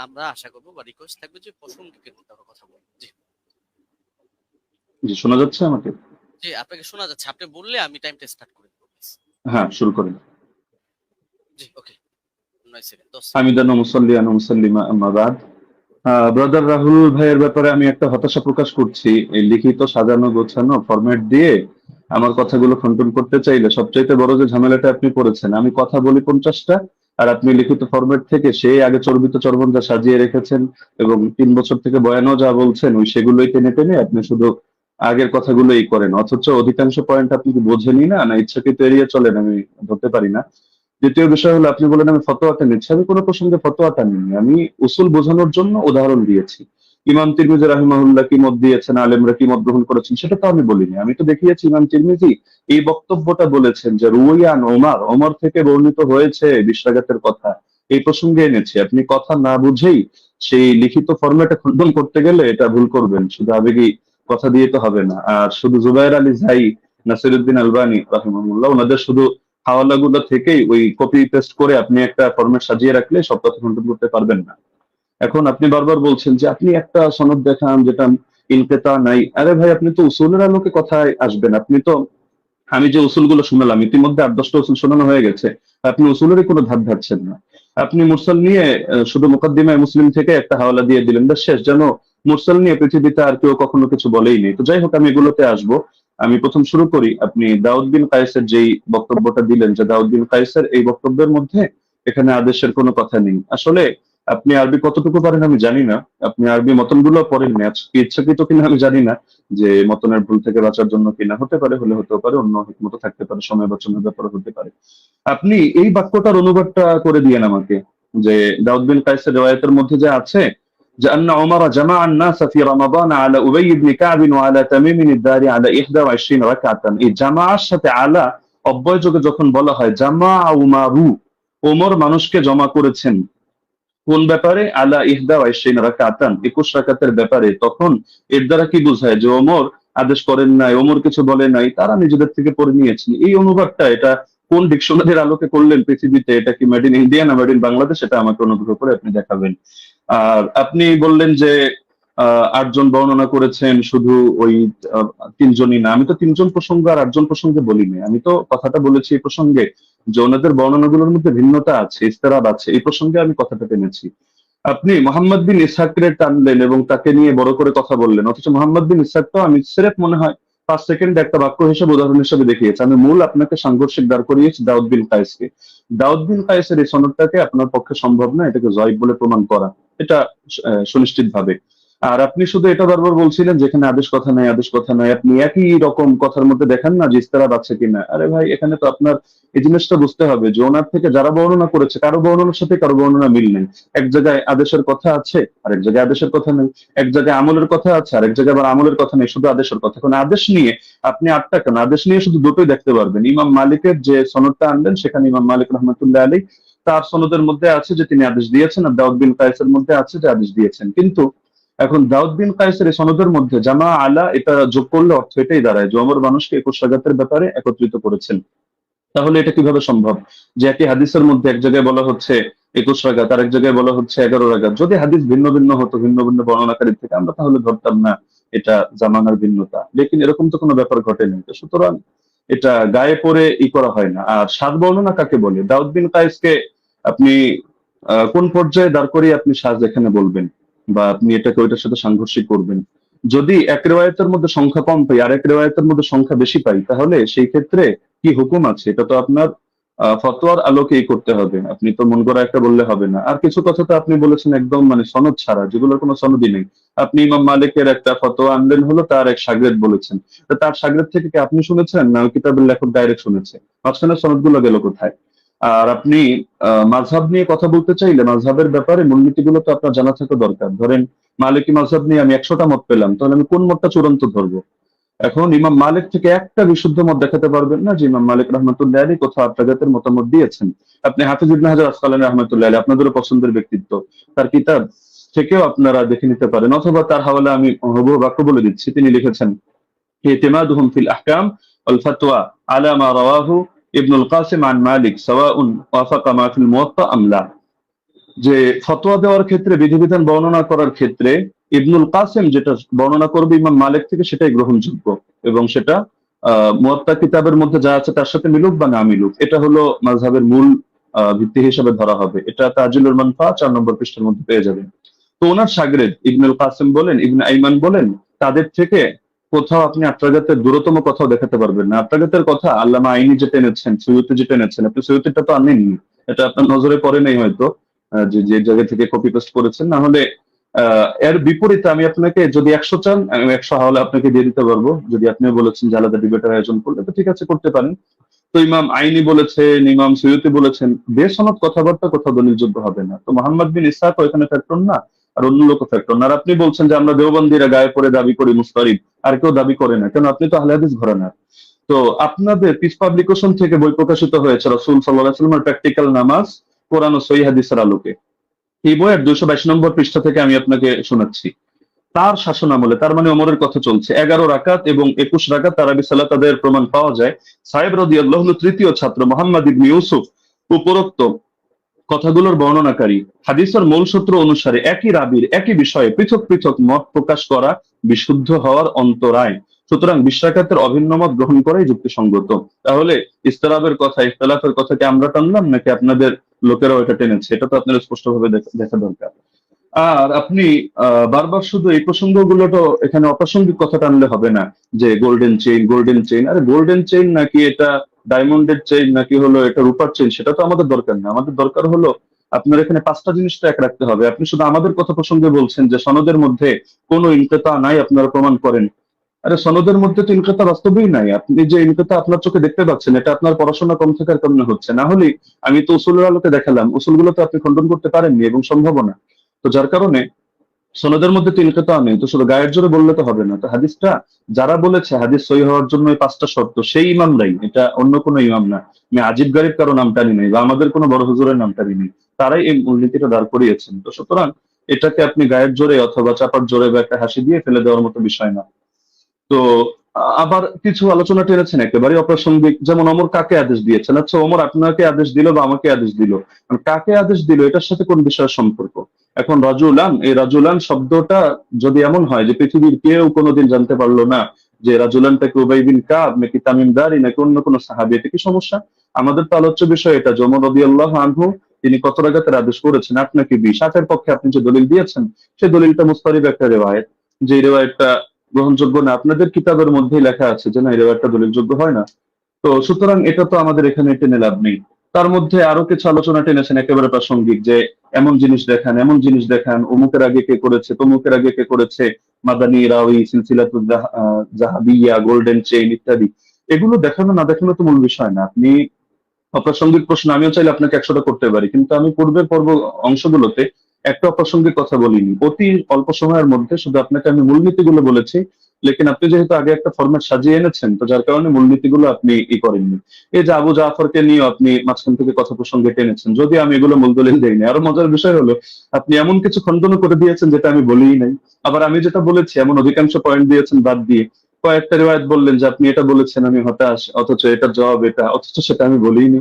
Speaker 2: আমরা আশা করবো বা রিকোয়েস্ট থাকবে যে প্রসঙ্গিকের মধ্যে আমরা কথা বলবো। জি
Speaker 1: জি, শোনা যাচ্ছে আমাকে?
Speaker 2: জি, আপনাকে শোনা যাচ্ছে। আপনি বললে আমি টাইমটা স্টার্ট করে দেব। প্লিজ।
Speaker 1: হ্যাঁ, শুরু করেন।
Speaker 2: জি, ওকে। 9 সেকেন্ড, 10 সেকেন্ড।
Speaker 1: হামিদান ওয়া মুসাল্লিয়ান ওয়া মুসাল্লিমা আম্মা বাদ। ব্রাদার রাহুল ভাইয়ের ব্যাপারে আমি একটা হতাশা প্রকাশ করছি। এই লিখিত সাজানো গোছানো ফরম্যাট দিয়ে আমার কথাগুলো খণ্ডন করতে চাইলে সবচাইতে বড় যে ঝামেলাটা আপনি করেছেন, আমি কথা বলি 50টা আর আপনি লিখিত ফরম্যাট থেকে সেই আগে চর্বিত চর্বণ যা সাজিয়ে রেখেছেন এবং 3 বছর থেকে বয়ানও যা বলছেন ওই সেগুলোই টেনে টেনে আপনি শুধু আগের কথাগুলোই করেন, অথচ অধিকাংশ পয়েন্ট আপনি কি বোঝেনই না ইচ্ছাকৃত এড়িয়ে চলেন, আমি ধরতে পারি না। দ্বিতীয় বিষয় হলো আপনি বলেন আমি ফতোয়াটা নিচ্ছি, আমি কোনো প্রসঙ্গে ফতোয়াটা নিইনি, আমি উসুল বোঝানোর জন্য উদাহরণ দিয়েছি। ইমাম তিরমিজি রাহিমাহুল্লাহ কি মত দিয়েছেন, আলেমরা কি মত গ্রহণ করেছেন সেটা তো আমি বলিনি, আমি তো দেখিয়েছি ইমাম তিরমিজি এই বক্তব্যটা বলেছেন যে রুয়ান ওমর, ওমর থেকে বর্ণিত হয়েছে বিশ্রাঘাতের কথা, এই প্রসঙ্গে এনেছি। আপনি কথা না বুঝেই সেই লিখিত ফরম্যাটে খণ্ডন করতে গেলে এটা ভুল করবেন, শুধু আবেগী কথা দিয়ে তো হবে না। আর শুধু জুবায়ের আলী জাই, নাসিরুদ্দিন আলবানী রাহিমাহুল্লাহ ওনাদের শুধু হাওয়ালাগুলো থেকেই ওই কপি পেস্ট করে আপনি একটা ফরম্যাট সাজিয়ে রাখলে সব কথা খণ্ডন করতে পারবেন না। এখন আপনি বারবার বলছেন যে আপনি একটা সনদ দেখান যেটা ইনকেতা নাই। আরে ভাই, আপনি তো উসুলের আলোকে কথায় আসবেন। আপনি তো, আমি যে উসুলগুলো শুনালাম ইতিমধ্যে 8-10টা উসুল শোনানো হয়ে গেছে, আপনি উসুলেরই কোনো ধার ধারছেন না। আপনি মুরসাল নিয়ে শুধু মুকাদ্দিমায়ে মুসলিম থেকে একটা হাওয়ালা দিয়ে দিলেন, ব্যাস শেষ। যেন মুরসাল নিয়ে পৃথিবীতে আর কেউ কখনো কিছু বলেই নেই। তো যাই হোক, আমি এগুলোতে আসবো। আমি প্রথম শুরু করি, আপনি দাউদ বিন কায়েসের যেই বক্তব্যটা দিলেন যে দাউদ বিন কায়েসের এই বক্তব্যের মধ্যে এখানে আদেশের কোনো কথা নেই। আসলে আপনি আরবি কতটুকু পারেন আমি জানি না, আপনি আরবি মতনগুলো পড়েননি, আজকে ইচ্ছাকৃত কিনা আমি জানি না, যে মতনের ভুল থেকে বাঁচার জন্য কিনা, হতে পারে, হলে হতেও পারে, অন্য হিকমত থাকতে পারে, সময় বাঁচানোর ব্যাপারে হতে পারে। আপনি এই বাক্যটার অনুবাদটা করে দিয়েন আমাকে, যে দাউদ বিন কায়েসের রিওয়ায়াতের মধ্যে যে আছে যে আন্না উমর জামা الناس في رمضان على ابي بن كعب وعلى تميم الداري على 21 রাকাতান। এই জামাআর সাথে আলা অব্যয় যোগে যখন বলা হয় জামা উমারু, ওমর মানুষকে জমা করেছেন কোন ব্যাপারে, আলা 21 রাকাতান 21 রাকাতের ব্যাপারে, তখন এর দ্বারা কি বোঝায় যে ওমর আদেশ করেন নাই, ওমর কিছু বলে নাই, তারা নিজেদের থেকে পড়ে নিয়েছেন। এই অনুবাদটা এটা কোন ডিকশনারির আলোকে করলেন পৃথিবীতে, এটা কি মেড ইন ইন্ডিয়া না মেড ইন বাংলাদেশ, এটা আমাকে অনুগ্রহ করে আপনি দেখাবেন। আর আপনি বললেন যে 8 জন বর্ণনা করেছেন, শুধু ওই 3জনই না। আমি তো 3জন প্রসঙ্গ আর 8জন প্রসঙ্গে বলিনি, আমি তো কথাটা বলেছি এই প্রসঙ্গে যে ওনাদের বর্ণনাগুলোর মধ্যে ভিন্নতা আছে, ইস্তেরাব আছে, এই প্রসঙ্গে আমি কথাটা টেনেছি। আপনি মোহাম্মদ বিন ইসহাককে টানলেন এবং তাকে নিয়ে বড় করে কথা বললেন, অথচ মোহাম্মদ বিন ইসহাকটাও আমি সিরেফ মনে হয় 5 সেকেন্ড একটা বাক্য হিসেবে উদাহরণ হিসেবে দেখিয়েছি। আমি মূল আপনাকে সাংঘর্ষিক দাঁড় করিয়েছি দাউদ বিন কায়েসকে। দাউদ বিন কায়েসের এই সনদটাকে আপনার পক্ষে সম্ভব না এটাকে জয়ীফ বলে প্রমাণ করা, এটা সুনিশ্চিত ভাবে। আর আপনি শুধু এটা বারবার বলছিলেন যেখানে আদেশ কথা নাই, আদেশ কথা নাই, আপনি একই রকম কথার মধ্যে দেখেন না যে ইস্তেরাব আছে কিনা। আরে ভাই, এখানে তো আপনার এই জিনিসটা বুঝতে হবে যে ওনার থেকে যারা বর্ণনা করেছে কারো বর্ণনার সাথে কারো বর্ণনা মিল নেই। এক জায়গায় আদেশের কথা আছে, আরেক জায়গায় আদেশের কথা নেই। এক জায়গায় আমলের কথা আছে, আরেক জায়গায় আবার আমলের কথা নেই, শুধু আদেশের কথা। এখন আদেশ নিয়ে আপনি 8টা কেন, আদেশ নিয়ে শুধু দুটোই দেখতে পারবেন। ইমাম মালিকের যে সনদটা আনলেন সেখানে ইমাম মালিক রহমতুল্লাহ আলী তার সনদের মধ্যে আছে যে তিনি আদেশ দিয়েছেন, আর দাউদ বিন কায়েসের মধ্যে আছে যে আদেশ দিয়েছেন। কিন্তু এখন দাউদ বিন কায়েসের এই সনদের মধ্যে জামা আলা এটা যোগ করলে অর্থ এটাই দাঁড়ায় যে ওমর মানুষকে 21 রাকাতের ব্যাপারে একত্রিত করেছেন। তাহলে এটা কিভাবে সম্ভব যে একই হাদিসের মধ্যে এক জায়গায় বলা হচ্ছে 21 রাকাত, আরেক জায়গায় বলা হচ্ছে 11 রাকাত। যদি হাদিস ভিন্ন ভিন্ন হতো, ভিন্ন ভিন্ন বর্ণনাকারীর থেকে, আমরা তাহলে ধরতাম না এটা জামানার ভিন্নতা, লেকিন এরকম তো কোনো ব্যাপার ঘটেনি। তো সুতরাং এটা গায়ে পড়ে করা হয় না। আর সাত বর্ণনা কাকে বলে, দাউদ বিন কায়েসকে আপনি কোন পর্যায়ে দাঁড় করিয়ে আপনি সাজ এখানে বলবেন, বা আপনি এটাকে ওইটার সাথে সাংঘর্ষিক করবেন? যদি এক রেওয়ায়েতের মধ্যে সংখ্যা কম পাই আর এক রেওয়ায়েতের মধ্যে সংখ্যা বেশি পাই, তাহলে সেই ক্ষেত্রে কি হুকুম আছে, এটা তো আপনার ফতোয়ার আলোকেই করতে হবে, আপনি তো মন গড়া একটা বললে হবে না। আর কিছু কথা তো আপনি বলেছেন একদম সনদ ছাড়া, যেগুলোর কোনো সনদই নেই। আপনি ইমাম মালিকের একটা ফতোয়া আনলেন, হলো তার এক শাগরেদ বলেছেন, তো তার শাগরেদ থেকে কি আপনি শুনেছেন না ওই কিতাবের লেখক ডাইরেক্ট শুনেছে? মাঝখানে সনদগুলো গেল কোথায়? আর আপনি মাযহাব নিয়ে কথা বলতে চাইলে মাযহাবের ব্যাপারে মূলনীতিগুলো তো আপনার জানা থাকা দরকার। ধরেন মালিকি মাযহাব নিয়ে আমি 100টা মত পেলাম, তাহলে আমি কোন মতটা চূড়ান্ত ধরবো? এখন ইমাম মালিক থেকে একটা বিশুদ্ধ মত দেখাতে পারবেন না যে ইমাম মালিক রহমতুল্লাহ আলী কোথাও আত্মাঘাতের মতামত দিয়েছেন। আপনি হাফিজ ইবনে হাজার আসকালানী রহমতুল্লাহ আলী, আপনাদেরও পছন্দের ব্যক্তিত্ব, তার কিতাব থেকেও আপনারা দেখে নিতে পারেন, অথবা তার হাওয়ালা আমি হুবহু বাক্য বলে দিচ্ছি। তিনি লিখেছেন ইতিমাদুহুম ফিল আহকাম ওয়াল ফাতওয়া আলা মা রাওয়াহু ইবনুল কাসিম আন মালিক সাওয়াউন ওয়াফাকা মা ফিল মুওয়াত্তা আম লা। যে ফতোয়া দেওয়ার ক্ষেত্রে, বিধিবিধান বর্ণনা করার ক্ষেত্রে ইবনুল কাসিম যেটা বর্ণনা করবে ইমাম মালিক থেকে সেটাই গ্রহণযোগ্য এবং সেটা মুয়াত্তা কিতাবের মধ্যে যা আছে তার সাথে মিলুক বা না মিলুক, এটা হলো মাযহাবের মূল ভিত্তি হিসেবে ধরা হবে। এটা তাজিলুল মানফা 4 নম্বর পৃষ্ঠার মধ্যে পেয়ে যাবেন। তো ওনার শাগরেদ ইবনুল কাসিম বলেন, ইবনে আইমান বলেন, তাদের থেকে কোথাও আপনি আত্রাগাতের দূরতম কথাও দেখাতে পারবেন না। আত্রাগাতের কথা আল্লামা আইনি যে টেনেছেন, সুয়ুতি যে টেনেছেন, আপনি সুয়ুতিটা তো আনেননি, এটা আপনার নজরে পড়ে নাই হয়তো, যে যে জায়গা থেকে কপি পেস্ট করেছেন। না হলে এর বিপরীতে আমি আপনাকে, যদি 100 চান আমি 100 হাওলা আপনাকে দিয়ে দিতে পারবো। যদি আপনি বলেছেন যে আলাদা ডিবেটের আয়োজন করলে, তো ঠিক আছে, করতে পারেন। তো ইমাম আইনি বলেছেন, ইমাম সুয়ুতি বলেছেন, বেসনদ কথাবার্তা কোথাও দলিলযোগ্য হবে না। তো মোহাম্মদ বিন ইসহাক এখানে ফ্যাক্টর না, আর অন্য লোক ফ্যাক্টর না। আর আপনি বলছেন যে আমরা দেওবন্দিরা গায়ে পরে দাবি করি মুস্তারিব, আর কেউ দাবি করে না, কেন? আপনি তো আহলে হাদিস ঘরানার। তো আপনাদের পিস পাবলিকেশন থেকে বই প্রকাশিত হয়েছে রাসূল সাল্লাল্লাহু আলাইহি ওয়াসাল্লামের প্র্যাকটিক্যাল নামাজ কোরআন ও সহিহ হাদিসের আলোকে। এই বইয়ের 222 নম্বর পৃষ্ঠা থেকে আমি আপনাকে শোনাচ্ছি। তার শাসন আমলে, তার মানে ওমরের কথা চলছে, 11 রাকাত এবং 21 রাকাত তারাবি সালাত আদায়ের প্রমাণ পাওয়া যায়। সাহেব রাদিয়াল্লাহু আনহু তৃতীয় ছাত্র মুহাম্মদ ইবনে ইউসুফ উপরোক্ত কথাগুলোর বর্ণনাকারী। হাদিসের মূল সূত্র অনুসারে একই রাবির একই বিষয়ে পৃথক পৃথক মত প্রকাশ করা বিশুদ্ধ হওয়ার অন্তরায়। সুতরাং 20 রাকাতের অভিন্ন মত গ্রহণ করাই যুক্তিসঙ্গত। তাহলে ইস্তিরাবের কথা, ইখতিলাফের কথা কি আমরা টানলাম নাকি আপনাদের লোকেরাও এটা টেনেছে? এটা তো আপনার স্পষ্টভাবে দেখা দরকার। আর আপনি বারবার শুধু এই প্রসঙ্গগুলো তো এখানে অপ্রাসঙ্গিক কথা টানলে হবে না, যে গোল্ডেন চেইন, গোল্ডেন চেইন। আরে গোল্ডেন চেইন নাকি এটা ডায়মন্ডের চেইন নাকি হলো এটা রূপার চেইন, সেটা তো আমাদের দরকার না। আমাদের দরকার হলো আপনার এখানে 5টা জিনিস তো এক রাখতে হবে। আপনি শুধু আমাদের কথা প্রসঙ্গে বলছেন যে সনদের মধ্যে কোনো ইনকিতা নাই, আপনারা প্রমাণ করেন। আরে সনদের মধ্যে তো ইনকিতা বাস্তবেই নাই। আপনি যে ইনকিতা আপনার চোখে দেখতে পাচ্ছেন, এটা আপনার পড়াশোনা কম থাকার কারণে হচ্ছে। না হলে আমি তো উসুলের আলোকে দেখালাম, উসুলগুলো তো আপনি খণ্ডন করতে পারেননি এবং সম্ভব না। তো যার কারণে সনদের মধ্যে তো ইনকিতা নেই, তো শুধু গায়ের জোরে বললে তো হবে না। তো হাদিসটা যারা বলেছে হাদিস সহিহ হওয়ার জন্য এই 5টা শর্ত, সেই ইমামরাই, এটা অন্য কোনো ইমাম না। আমি আজিব গারিব কারো নাম টানি নাই বা আমাদের কোনো বড় হুজুরের নাম টানি নাই, তারাই এই মূলনীতিটা দাঁড় করিয়েছেন। তো সুতরাং এটাকে আপনি গায়ের জোরে অথবা চাপার জোরে বা একটা হাসি দিয়ে ফেলে দেওয়ার মতো বিষয় না। তো আবার কিছু আলোচনা টেনেছেন একেবারে অপ্রাসঙ্গিক, যেমন ওমর কাকে আদেশ দিয়েছেন। আচ্ছা, ওমর আপনাকে আদেশ দিল বা আমাকে আদেশ দিল, কাকে আদেশ দিল এটার সাথে কোন বিষয়ের সম্পর্ক? এখন রাজুলান, এই রাজুলান শব্দটা যদি এমন হয় যে পৃথিবীর কেউ কোনোদিন জানতে পারলো না যে রাজুলানটাকে উবাই বিন কাব নাকি তামিম দারি নাকি অন্য কোনো সাহাবী, এটা কি সমস্যা? আমাদের তো আলোচ্য বিষয় এটা, ওমর রাদিয়াল্লাহু আনহু তিনি কত রাকাতের আদেশ করেছেন, আপনাকে 20। 8 পক্ষে আপনি যে দলিল দিয়েছেন সেই দলিলটা মুস্তারিব একটা রিওয়ায়াত, যে রিওয়ায়াতটা গ্রহণযোগ্য না। আপনাদের কিতাবের মধ্যেই লেখা আছে যে না, এই রিওয়ায়াতটা দলিলযোগ্য হয় না। তো সুতরাং এটা তো আমাদের এখানে টেনে লাভ নেই। তার মধ্যে আরো কিছু আলোচনা টেনেছেন একেবারে প্রাসঙ্গিক, যে এমন জিনিস দেখান, এমন জিনিস দেখান, অমুকের আগে কে করেছে, তমুকের আগে কে করেছে, মাদানী রাওয়ি, সিলসিলাতুল জাহাবিয়া, গোল্ডেন চেইন ইত্যাদি। এগুলো দেখানো না দেখানো তো মূল বিষয় না। আপনি অপ্রাসঙ্গিক প্রশ্ন আমিও চাইলে আপনাকে 100টা করতে পারি, কিন্তু আমি পূর্বের অংশগুলোতে একটা অপ্রাসঙ্গিক কথা বলিনি। অতি অল্প সময়ের মধ্যে শুধু আপনাকে আমি মূলনীতিগুলো বলেছি, লেকিন আপনি যেহেতু আগে একটা ফরম্যাট সাজিয়ে এনেছেন, তো যার কারণে মূলনীতিগুলো আপনি করেননি। এই যে আবু জাফরকে নিয়ে আপনি মাঝখান থেকে কথা প্রসঙ্গে টেনেছেন, যদি আমি এগুলো মূল দলিল দেইনি। আরো মজার বিষয় হলো আপনি এমন কিছু খণ্ডন করে দিয়েছেন যেটা আমি বলিই নাই। আবার আমি যেটা বলেছি এমন অধিকাংশ পয়েন্ট দিয়েছেন বাদ দিয়ে কয়েকটা রিওয়ায়াত বললেন যে আপনি এটা বলেছেন, আমি হতাশ, অথচ এটার জবাব এটা, অথচ সেটা আমি বলিনি।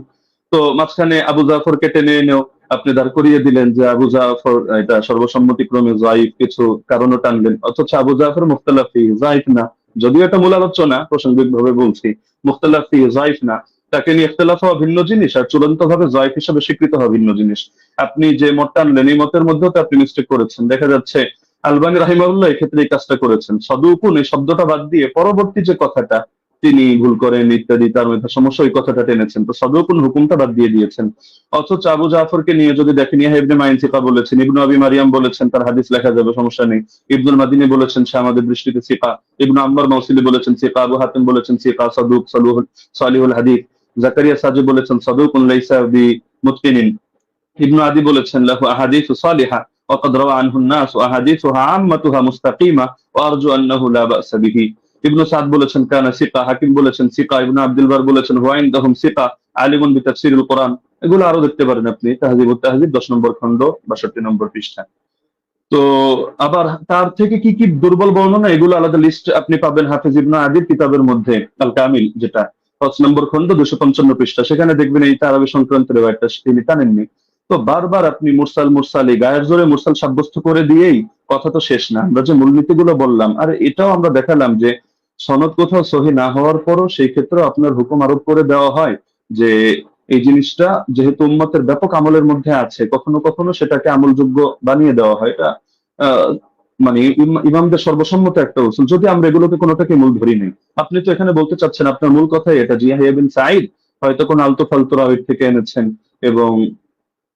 Speaker 1: তো মাঝখানে আবু জাফরকে টেনে এনেও আপনি দাঁড় করিয়ে দিলেন যে আবু জাফর এটা সর্বসম্মতিক্রমে যায়িফ, কিছু কারণও টানলেন, অথচ আবু জাফর মুখতালাফি যায়িফ না। যদিও এটা মূল আলোচনা, প্রাসঙ্গিক ভাবে বলছি, মুখতালাফি যায়িফ না। তাকে নিয়ে ইখতিলাফ হওয়া ভিন্ন জিনিস, আর চূড়ান্ত ভাবে যায়িফ হিসেবে স্বীকৃত হওয়া ভিন্ন জিনিস। আপনি যে মত টানলেন এই মতের মধ্যেও তো আপনি মিস্টেক করেছেন। দেখা যাচ্ছে আলবানী রাহিমাহুল্লাহ এক্ষেত্রে এই কাজটা করেছেন, সদুকুন এই শব্দটা বাদ দিয়ে পরবর্তী যে কথাটা তিনি ভুল করেন ইত্যাদি, তার মধ্যে সমস্যা, ওই কথাটা টেনেছেন। তো সদুকুন হুকুমটা বাদ দিয়ে দিয়েছেন। অথচ আবু জাফরকে নিয়ে যদি দেখেন, ইয়াহয়া ইবনে মাইন সিকা বলেছেন, ইবনু আবি মারিয়াম বলেছেন তার হাদিস লেখা যাবে, সমস্যা নেই। ইবনুল মাদিনী বলেছেন সে আমাদের দৃষ্টিতে সিকা। ইবনু আম্মার মাউসিলি বলেছেন সিকা। আবু হাতিম বলেছেন সিকা, সাদুক, সালিহুল হাদিস। জাকারিয়া সাজি বলেছেন সাদুকুন লাইসা বিমুতকিনিন। ইবনু আদি বলেছেন লাহু আহাদিসু সালিহা ওয়াকাদ রাওয়া আনহু الناس واحاديثها عامتها مستقيمه وارجو انه لا باس به। ইবনু সাদ বলেছেন কানা সিকা। হাকিম বলেছেন সিকা। ইবনু আব্দুল বার বলেছেন হুয়া ইনদাহুম সিকা আলিমুন বিতাফসিরিল কোরআন। এগুলো আরো দেখতে পারেন আপনি তাহযিবুত তাহযিব 10 নম্বর খণ্ড 62 নম্বর পৃষ্ঠা। তো আবার তার থেকে কি কি দুর্বল বর্ণনা, এগুলো আলাদা লিস্ট আপনি পাবেন হাফিজ ইবনে আদির কিতাবের মধ্যে, আল কামিল, যেটা 5 নম্বর খণ্ড 255 পৃষ্ঠা। সেখানে দেখবেন এই তারাবি সংক্রান্ত রিওয়ায়াতটা তিনি টানেননি। তো বারবার আপনি মুরসাল মুরসাল এই গায়ের জোরে মুরসাল সাব্যস্ত করে দিয়েই কথা তো শেষ না। আমরা যে মূলনীতিগুলো বললাম, আর এটাও আমরা দেখালাম যে সনদ কোথাও সহি না হওয়ার পরও সেই ক্ষেত্রে আপনার হুকুম আরোপ করে দেওয়া হয় যে এই জিনিসটা যেহেতু উম্মতের ব্যাপক আমলের মধ্যে আছে, কখনো কখনো সেটাকে আমলযোগ্য বানিয়ে দেওয়া হয়। এটা আহ, মানে ইমামদের সর্বসম্মত একটা উসুল, যদি আমরা এগুলোকে কোনোটাকে মূল ধরি নেই। আপনি তো এখানে বলতে চাচ্ছেন আপনার মূল কথাই এটা যে ইয়াহইয়া বিন সাঈদ হয়তো কোন আলতু ফালতু রাওয়ির থেকে এনেছেন এবং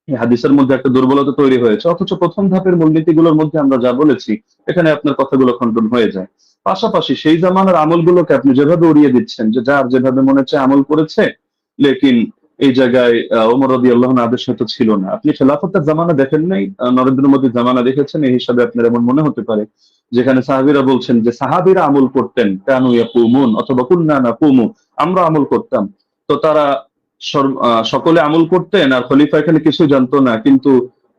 Speaker 1: এই হাদিসের মধ্যে একটা দুর্বলতা তৈরি হয়েছে, অথচ প্রথম ধাপের মূলনীতিগুলোর মধ্যে আমরা যা বলেছি এখানে আপনার কথাগুলো খণ্ডন হয়ে যায়। পাশাপাশি সেই জামানার আমলগুলোকে আপনি যেভাবে উড়িয়ে দিচ্ছেন যে যার যেভাবে মনে হচ্ছে আমল করেছে, লেকিন এই জায়গায় ওমর রাদিয়াল্লাহু আনহু আদেশ হয়তো ছিল না। আপনি খেলাফতের জামানা দেখেন নাই, নরেন্দ্র মোদীর জামানা দেখেছেন, এই হিসাবে আপনার এমন মনে হতে পারে যেখানে সাহাবীরা বলছেন যে সাহাবীরা আমল করতেন, কানু ইয়াকুমুন অথবা কুননা নাকুমু, আমরা আমল করতাম। তো তারা সকলে আমল করতেন আর খলিফা এখানে কিছু জানতো না, কিন্তু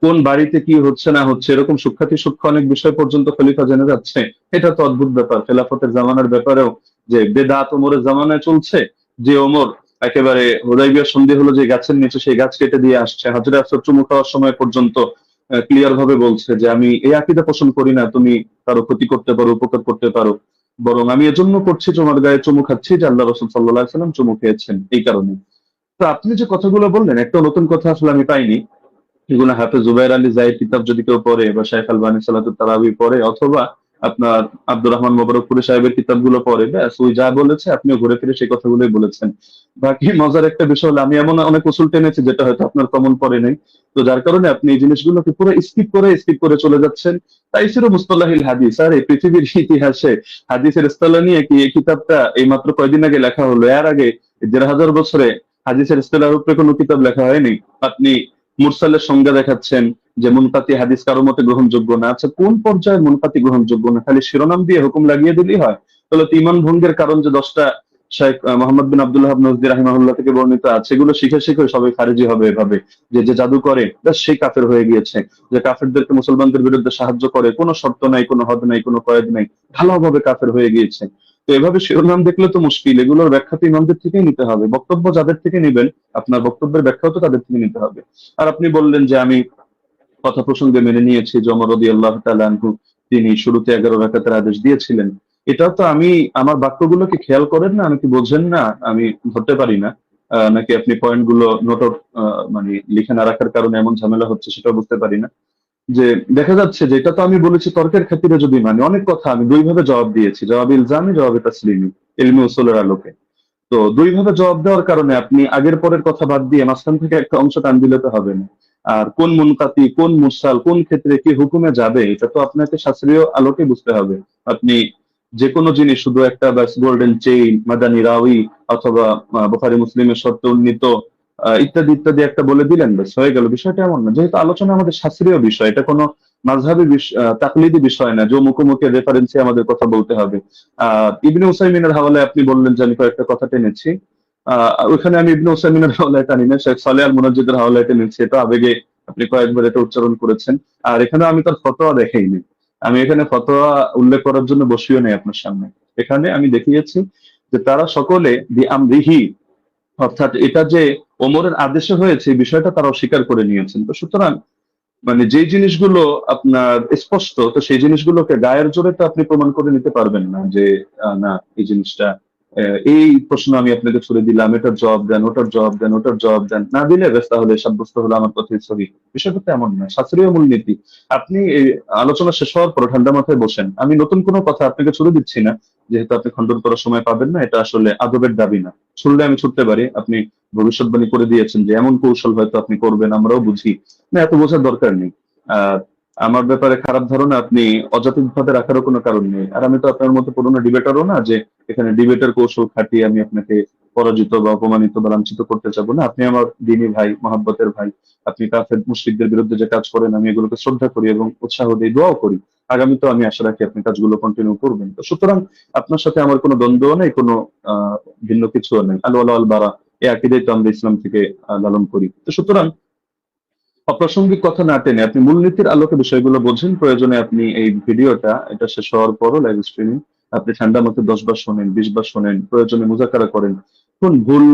Speaker 1: কোন বাড়িতে কি হচ্ছে না হচ্ছে এরকম সূক্ষ্মাতি সূক্ষ্ম অনেক বিষয় পর্যন্ত খলিফা জেনে যাচ্ছে। এটা তো অদ্ভুত ব্যাপার খেলাফতের জামানার ব্যাপারেও, যে বেদাত ওমরের জামানায় চলছে, যে ওমর একেবারে হুদাইবিয়ার সন্ধি হলো যে গাছের নিচে সেই গাছ কেটে দিয়ে আসছে, হাজরে আসর চুমু খাওয়ার সময় পর্যন্ত ক্লিয়ার ভাবে বলছে যে আমি এই আকীদা পোষণ করি না, তুমি কারো ক্ষতি করতে পারো, উপকার করতে পারো, বরং আমি এজন্য করছি তোমার গায়ে চুমু খাচ্ছি যে আল্লাহ রাসূল সাল্লাল্লাহু আলাইহি ওয়াসাল্লাম চুমু খেয়েছেন এই কারণে। তো আপনি যে কথাগুলো বললেন একটা নতুন কথা আসলে আমি পাইনি। এগুলো হাফেজ জুবাইর আলী জাহিদ কিতাব যদি কেউ পড়ে বা শাইখ আলবানী সালাতুত তারাবি পড়ে অথবা আপনার আব্দুর রহমান মোবারকপুরি সাহেবের কিতাবগুলো পড়ে, ব্যাস ওই যা বলেছে আপনিও ঘুরে ফিরে সেই কথাগুলোই বলেছেন। বাকি মজার একটা বিষয় হলো আমি এমন অনেক উসুল টেনেছি যেটা হয়তো আপনার কমন পড়ে নাই, তো যার কারণে আপনি এই জিনিসগুলোকে পুরো স্কিপ করে চলে যাচ্ছেন। তাই ছিল মুস্তালাহিল হাদিস। আর এই পৃথিবীর ইতিহাসে হাদিসের ইসতিলাহ নিয়ে কি এই কিতাবটা এই মাত্র কয়দিন আগে লেখা হলো? এর আগে ১,৫০০ বছরে হাদিসের ইসতিলাহের উপরে কোনো কিতাব লেখা হয়নি। আপনি মুরসালের সংজ্ঞা দেখাচ্ছেন যে মুনকাতি হাদিস কারো মতে গ্রহণযোগ্য না। আচ্ছা কোন পর্যায়ে মুনকাতি গ্রহণযোগ্য না? খালি শিরোনাম দিয়ে হুকুম লাগিয়ে দিলেই হয়? তাহলে তো ঈমান ভঙ্গের কারণ যে 10টা শেখ মোহাম্মদ বিন আব্দুল ওয়াহাব নজদি রাহিমাহুল্লাহ থেকে বর্ণিত আছে, এগুলো শিখে শিখে সবাই খারিজি হবে এভাবে যে যে জাদু করে ব্যাস সেই কাফের হয়ে গিয়েছে, যে কাফেরদেরকে মুসলমানদের বিরুদ্ধে সাহায্য করে, কোনো শর্ত নাই, কোনো হদ নাই, কোনো কয়েদ নাই, ঢালাওভাবে কাফের হয়ে গিয়েছে। তো এভাবে শিরোনাম দেখলে তো মুশকিল, এগুলোর ব্যাখ্যা তো ইমামদের থেকেই নিতে হবে, বক্তব্য যাদের থেকে নিবেন আপনার বক্তব্যের ব্যাখ্যাও তো তাদের থেকে নিতে হবে। আর আপনি বললেন যে আমি কথা প্রসঙ্গে মেনে নিয়েছি যে ওমর রাদিয়াল্লাহু তাআলা আনহু তিনি শুরুতে 11 রাকাতের আদেশ দিয়েছিলেন। এটাও তো আমি আমার বাক্যগুলোকে খেয়াল করেন না, নাকি বোঝেন না আমি ধরতে পারি না, নাকি আপনি পয়েন্ট গুলো নোট মানে লিখে না রাখার কারণে এমন ঝামেলা হচ্ছে সেটা বুঝতে পারি না। যে দেখা যাচ্ছে যে এটা তো আমি বলেছি তর্কের খাতিরে, যদি মানে অনেক কথা আমি দুই ভাবে জবাব দিয়েছি, জবাব ইলজামি, জবাব তাসলিমি, ইলমি উসুলের আলোকে। তো দুই ভাবে জবাব দেওয়ার কারণে আপনি আগের পরের কথা বাদ দিয়ে মাঝখান থেকে একটা অংশ টান দিলে তো হবে না। আর কোন মুনকাতি, কোন মুরসাল, কোন ক্ষেত্রে কি হুকুমে যাবে এটা তো আপনাকে শাস্ত্রীয় আলোকে বুঝতে হবে। আপনি যে কোনো জিনিস শুধু একটা ব্যাস গোল্ডেন চেইন, মাদানী রাউই অথবা বুখারী মুসলিমের শর্তে উন্নীত ইত্যাদি ইত্যাদি একটা বলে দিলেন, ব্যাস হয়ে গেল। বিষয়টা এমন না, যেহেতু আলোচনা আমাদের শাস্ত্রীয় বিষয়, এটা কোনো মাযহাবী তাকলিদি বিষয় না যে মুখোমুখি রেফারেন্সে আমাদের কথা বলতে হবে। ইবনে উসাইমিনের হাওয়ালায় আপনি বললেন যে আমি কয়েকটা কথা টেনেছি, ওইখানে আমি ইবনে উসাইমিনের হাওয়ালায় টানি না, শেখ সালেহ আল মুনাজ্জিদের হাওয়ালায় টেনেছি, এটা আবেগে আপনি কয়েকবার এটা উচ্চারণ করেছেন। আর এখানে আমি তার ফতোয়া দেখাইনি, আমি এখানে ফতোয়া উল্লেখ করার জন্য বসিও নেই আপনার সামনে। এখানে আমি দেখিয়েছি যে তারা সকলে বিআমরিহি, অর্থাৎ এটা যে ওমরের আদেশে হয়েছে এই বিষয়টা তারা অস্বীকার করে নিয়েছেন। তো সুতরাং মানে যে জিনিসগুলো আপনার স্পষ্ট, তো সেই জিনিসগুলোকে গায়ের জোরে তো আপনি প্রমাণ করে নিতে পারবেন না যে না এই জিনিসটা এই প্রশ্ন আমি আপনাকে ছুড়ে দিলাম, এটার জবাব দেন, ওটার জবাব দেন, ওটার জবাব দেন, না দিলে বেশ তাহলে সাব্যস্ত হলো আমার কথাই সহি। বিষয়টা তো এমন না, শাস্ত্রীয় মূলনীতি। আপনি এই আলোচনা শেষ হওয়ার পর ঠান্ডা মাথায় বসেন, আমি নতুন কোনো কথা আপনাকে ছুড়ে দিচ্ছি না, যেহেতু আপনি খণ্ডন করার সময় পাবেন না, এটা আসলে আদবের দাবি না। ছুড়লে আমি ছুটতে পারি, আপনি ভবিষ্যৎবাণী করে দিয়েছেন যে এমন কৌশল হয়তো আপনি করবেন, আমরাও বুঝি না, এত বোঝার দরকার নেই। আহ আমার ব্যাপারে খারাপ ধারণা আপনি অযৌক্তিক ভাবে রাখারও কোনো কারণ নেই। আর আমি তো আপনার মতো পুরোনো ডিবেটারও না যে এখানে ডিবেটের কৌশল খাটিয়ে আমি আপনাকে পরাজিত বা অপমানিত বা লাঞ্ছিত করতে চাবো না। আপনি আমার দিনী ভাই, মহাব্বতের ভাই। আপনি কাফের মুশরিকদের বিরুদ্ধে যে কাজ করেন আমি এগুলোকে শ্রদ্ধা করি এবং উৎসাহ দিই, দোয়াও করি। আগামীতেও আমি আশা রাখি আপনি কাজগুলো কন্টিনিউ করবেন। তো সুতরাং আপনার সাথে আমার কোনো দ্বন্দ্ব নেই, কোনো ভিন্ন কিছুও নেই। আল ওয়ালা আল বারা, এই আকীদাই তো আমরা ইসলাম থেকে লালন করি। তো সুতরাং অপ্রাসঙ্গিক কথা না টেনে আপনি মূলনীতির আলোকে বিষয়গুলো বোঝেন। প্রয়োজনে আপনি এই ভিডিওটা এটা শেষ হওয়ার পরও লাইভ স্ট্রিমিং আপনি ঠান্ডা মতো 10 বার শোনেন, 20 বার শোনেন, প্রয়োজনে মুযাকারা করেন। কোন ভুল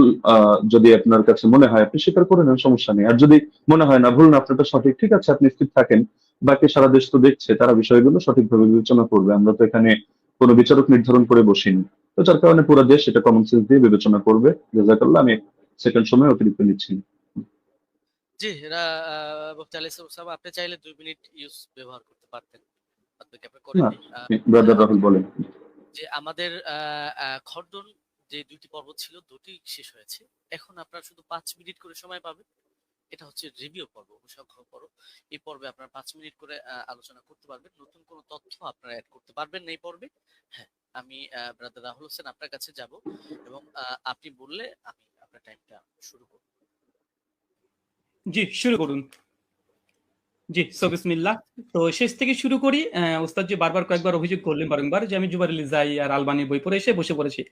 Speaker 1: যদি আপনার কাছে মনে হয় আপনি স্বীকার করে নেন, সমস্যা নেই। আর যদি মনে হয় না ভুল না আপনারটা সঠিক, ঠিক আছে, আপনি স্থির থাকেন। বাকি সারা দেশ তো দেখছে, তারা বিষয়গুলো সঠিকভাবে বিবেচনা করবে। আমরা তো এখানে কোনো বিচারক নির্ধারণ করে বসিনি। তো যার কারণে পুরো দেশ এটা কমন সেন্স দিয়ে বিবেচনা করবে। জাযাকাল্লাহ, আমি সেকেন্ড সময় অতিরিক্ত নিচ্ছি না।
Speaker 2: জি, মুফতি আলী ওসামা, আপনি চাইলে 2 মিনিট ইউজ ব্যবহার করতে পারতেন, বাদ বাকি আপনি
Speaker 1: না,
Speaker 2: করেননি।
Speaker 1: ব্রাদার রাহুল বলেন।
Speaker 2: যে আমাদের খণ্ডন যে 2টি পর্ব ছিল, 2টি শেষ হয়েছে। এখন আপনারা শুধু 5 মিনিট করে সময় পাবেন। এটা হচ্ছে রিভিউ পর্ব, অনুসংখ্য পর্ব। এই পর্বে আপনারা 5 মিনিট করে আলোচনা করতে পারবেন। নতুন কোনো তথ্য আপনারা অ্যাড করতে পারবেন না এই পর্বে। হ্যাঁ, আমি ব্রাদার রাহুল হোসেন আপনার কাছে যাব এবং আপনি বললে আমি আপনার টাইমটা শুরু করব।
Speaker 3: জি, শুরু করুন। জি, বিসমিল্লাহ। তো শেষ থেকে শুরু করি। ওস্তাদ জি বারবার কয়েকবার অভিযোগ করলেন বারংবার যে আমি জুবাইর রিজাই আর আলবানির বই পড়ে এসে বসে পড়েছি।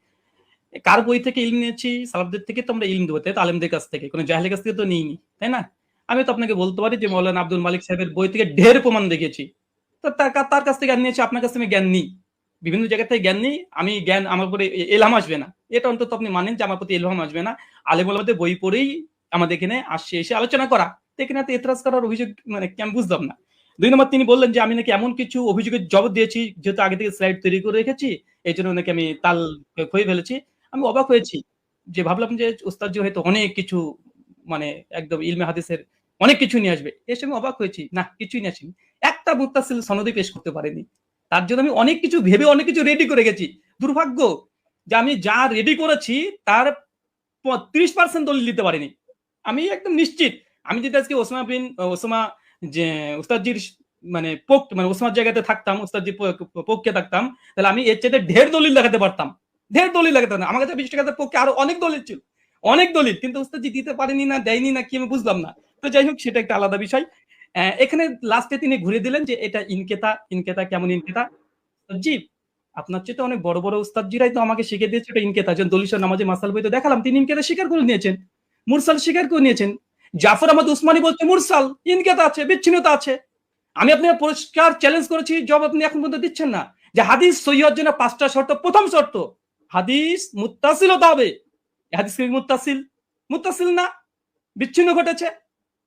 Speaker 3: কার বই থেকে ইলম নিয়েছি? সালাফদের থেকে তো আমরা ইলম দেবো, তাই তো? আলেমদের কাছ থেকে, কোনো জাহেলের কাছ থেকে তো নিইনি, তাই না? আমি তো আপনাকে বলতে পারি যে মৌলানা আব্দুল মালিক সাহেবের বই থেকে ঢের প্রমাণ দেখেছি। তো তার কাছ থেকে জ্ঞান নিয়েছি, আপনার কাছ থেকে জ্ঞান নিই। বিভিন্ন জায়গা থেকে জ্ঞান নিই। আমি জ্ঞান আমার উপরে এলহাম আসবে না, এটা অন্তত আপনি মানেন যে আমার প্রতি এলহাম আসবে না। আলেম ওলামাদের বই পড়েই আমাদের এখানে আসছে, এসে আলোচনা করা। তো এখানে তো এতরাজ করার অভিযোগ মানে কি আমি বুঝলাম না। 2 নম্বর, তিনি বললেন যে আমি নাকি এমন কিছু অভিযোগের জবাব দিয়েছি, যেহেতু আগে থেকে স্লাইড তৈরি করে রেখেছি, এই জন্য নাকি আমি তাল খয়ে ফেলেছি। আমি অবাক হয়েছি, যে ভাবলাম যে ওস্তাদ জি হয়তো অনেক কিছু মানে একদম ইলমে হাদিসের অনেক কিছু নিয়ে আসবে। এসে আমি অবাক হয়েছি, না কিছুই নিয়ে আসেনি। একটা মুত্তাসিল সনদই পেশ করতে পারেনি। তার জন্য আমি অনেক কিছু ভেবে অনেক কিছু রেডি করে গেছি। দুর্ভাগ্য যে আমি যা রেডি করেছি তার 30% দলিল দিতে পারিনি। আমি একদম নিশ্চিত, আমি যদি আজকে ওসামা যে ওস্তাদজির মানে মানে ওসমার জায়গাতে থাকতাম, ওস্তাদজির পক্ষে থাকতাম, তাহলে আমি এর চাইতে ঢের দলিল দেখাতে পারতাম। ঢের দলিল দেখাতে পারতাম। আমার কাছে 20 টাকার পক্ষে আরো অনেক দলিল ছিল, অনেক দলিল, কিন্তু ওস্তাদজি দিতে পারেনি, না দেয়নি, না কি আমি বুঝলাম না। তো যাই হোক, সেটা একটা আলাদা বিষয়। এখানে লাস্টে তিনি ঘুরে দিলেন যে এটা ইনকেতা। ইনকেতা কেমন ইনকেতা? জি, আপনার চেয়ে তো অনেক বড় বড় উস্তাদজিরাই তো আমাকে শিখিয়ে দিয়েছে এটা ইনকেতা। যেমন দলিল নামাজে মাসাল বই তো দেখালাম, তিনি ইনকেতা স্বীকার করে নিয়েছেন, মুরসাল স্বীকার করে নিয়েছেন। জাফর আহমদ উসমানী বলছে মুরসাল, ইনকেতা আছে, বিচ্ছিন্নতা আছে। আমি আপনাকে পরিষ্কার চ্যালেঞ্জ করেছি, জবাব আপনি এখন পর্যন্ত দিচ্ছেন না। যে হাদিস সহিহ হওয়ার জন্য 5টা শর্ত। প্রথম শর্ত, হাদিস মুত্তাসিল হতে হবে। হাদিস কি মুত্তাসিল? মুত্তাসিল না, বিচ্ছিন্ন ঘটেছে।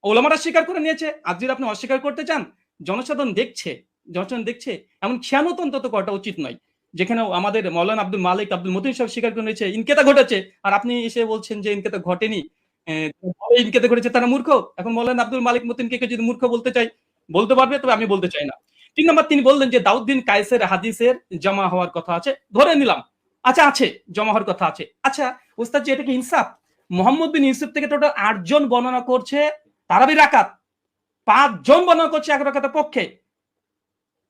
Speaker 3: ওলামারা স্বীকার করে নিয়েছে। আজ যদি আপনি অস্বীকার করতে চান, জনসাধারণ দেখছে, জনসাধারণ দেখছে, এমন খেয়ানত অন্তত করাটা উচিত নয়। যেখানে আমাদের মৌলানা আব্দুল মালিক, আব্দুল মতিন সাহেব স্বীকার করে নিয়েছে ইনকেতা ঘটেছে, আর আপনি এসে বলছেন যে ইনকেতা ঘটেনি। ইনকেতা ঘটেছে, তারা মূর্খ। এখন মৌলানা আব্দুল মালিক মতিনকে যদি মূর্খ বলতে চাই, বলতে পারবে, তবে আমি বলতে চাই না। 3 নম্বর, তিনি বললেন যে দাউদ বিন কায়েসের হাদিসের জমা হওয়ার কথা আছে। ধরে নিলাম, আচ্ছা আছে, জমা হওয়ার কথা আছে। আচ্ছা ওস্তাদ জি, এটা কি ইনসাফ? মোহাম্মদ বিন ইউসুফ থেকে টোটাল 8 জন বর্ণনা করছে তারাবি রাকাত, 5 জন বর্ণনা করছে 11 রাকাতের পক্ষে,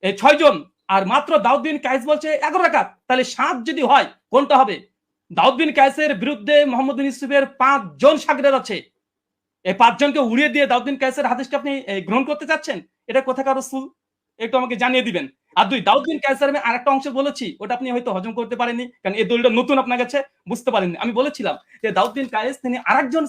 Speaker 3: এই 6 জন। আর মাত্র দাউদ বিন কায়েস বলছে 11 রাকাত। তাহলে 7 যদি হয়, কোনটা হবে? দাউদ বিন কায়েসের বিরুদ্ধে মোহাম্মদ বিন ইউসুফের 5 জন শাগরেদ আছে। এই 5 জনকে উড়িয়ে দিয়ে দাউদ বিন কায়েসের হাদিসটা আপনি গ্রহণ করতে চাচ্ছেন? এটা কোথাকার রাসূল, একটু আমাকে জানিয়ে দিবেন। আর 2, দাউদ বিন কায়েসের আমি আরেকটা অংশ বলেছি, ওটা আপনি হয়তো হজম করতে পারেননি, কারণ এই দলিলটা নতুন আপনার কাছে, বুঝতে পারেননি। আমি বলেছিলাম যে দাউদ বিন কায়েস তিনি আরেকজন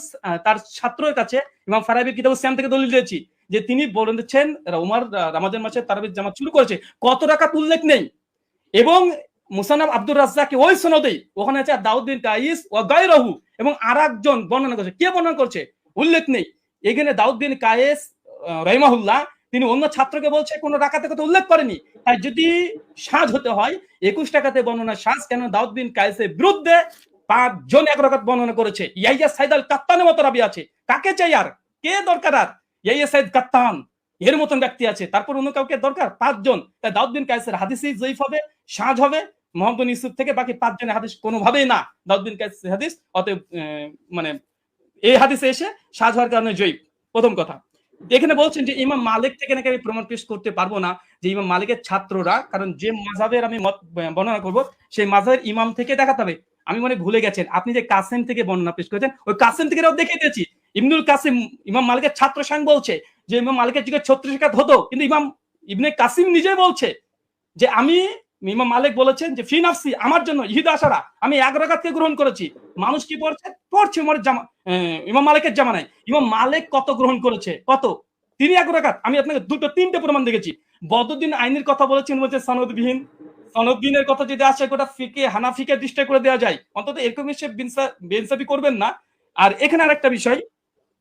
Speaker 3: তার ছাত্রের কাছে ইমাম ফারাবি কিতাবুস সিয়াম থেকে দলিল দিয়েছি, যে তিনি বলেছেন ওমর রমজান মাসে তারাবির জামাত শুরু করেছে, কত রাকাত উল্লেখ নেই। এবং মুসান্নাফ আব্দুর রাজ্জাক ওই সনদে ওখানে আছে দাউদ বিন কায়েস ওয়া গায়রহু, এবং আরেকজন বর্ণনা করছে, কে বর্ণনা করছে উল্লেখ নেই। এখানে দাউদ বিন কায়েস রাহিমাহুল্লাহ তিনি অন্য ছাত্রকে বলছে কোন রাকাতে কথা উল্লেখ করেনি। তাই যদি সাজ হতে হয় 21 টাকাতে বর্ণনা সাজ, কেন দাউদ বিন কায়েসের বিরুদ্ধে 5 জন 1 রাকাত বর্ণনা করেছে। ইয়াইয়া সাইদ আল কাত্তানের মতো রাবি আছে, কাকে চাই আর, কে দরকার আর? ইয়াইয়া সাইদ কাত্তান এর মতন ব্যক্তি আছে, তারপর অন্য কাউকে দরকার? 5 জন। তাই দাউদ বিন কায়েসের হাদিসই যঈফ হবে, সাজ হবে মোহাম্মদ বিন ইউসুফ থেকে, বাকি 5 জনের হাদিস কোনোভাবেই না দাউদ বিন কায়েসের হাদিস। অতএব মানে এই হাদিসে এসে সাজ হওয়ার কারণে জয়ীফ। প্রথম কথা। এখানে বলছেন যে ইমাম মালিক থেকে নাকি আমি প্রমাণ পেশ করতে পারবো না, যে ইমাম মালিকের ছাত্ররা, কারণ যে মাযহাবের আমি মত বর্ণনা করব সেই মাযহাবের ইমাম থেকে দেখাতে হবে। আমি মনে ভুলে গেছেন, আপনি যে কাসেম থেকে বর্ণনা পেশ করেছেন, ওই কাসেম থেকে দেখিয়ে দিয়েছি। ইবনুল কাসিম ইমাম মালিকের ছাত্র সাং বলছে যে ইমাম মালিকের যুগে 36 রাকাত হতো, কিন্তু ইমাম ইবনে কাসিম নিজে বলছে যে আমি, ইমাম মালিক বলেছেন যে ফি নাফসি, আমার জন্য ইহিদ আশারা, আমি 1 রাকাতকে গ্রহণ করেছি। মানুষ কি পড়ছে ইমাম মালিকের জামানায়। ইমাম মালিক কত গ্রহণ করেছে? কত? তিনি 1 রাকাত। আমি আপনাকে 2-3টে প্রমাণ দেখেছি। বদরুদ্দিন আইনের কথা বলেছেন, বলছে সনদবিহীন। সনদবিহীনের কথা যদি আসে গোটা ফিকে হানাফিকে ডিস্ট্রাই করে দেওয়া যায়, অন্তত এরকম এসে বেইনসাফি করবেন না। আর এখানে আরেকটা বিষয়,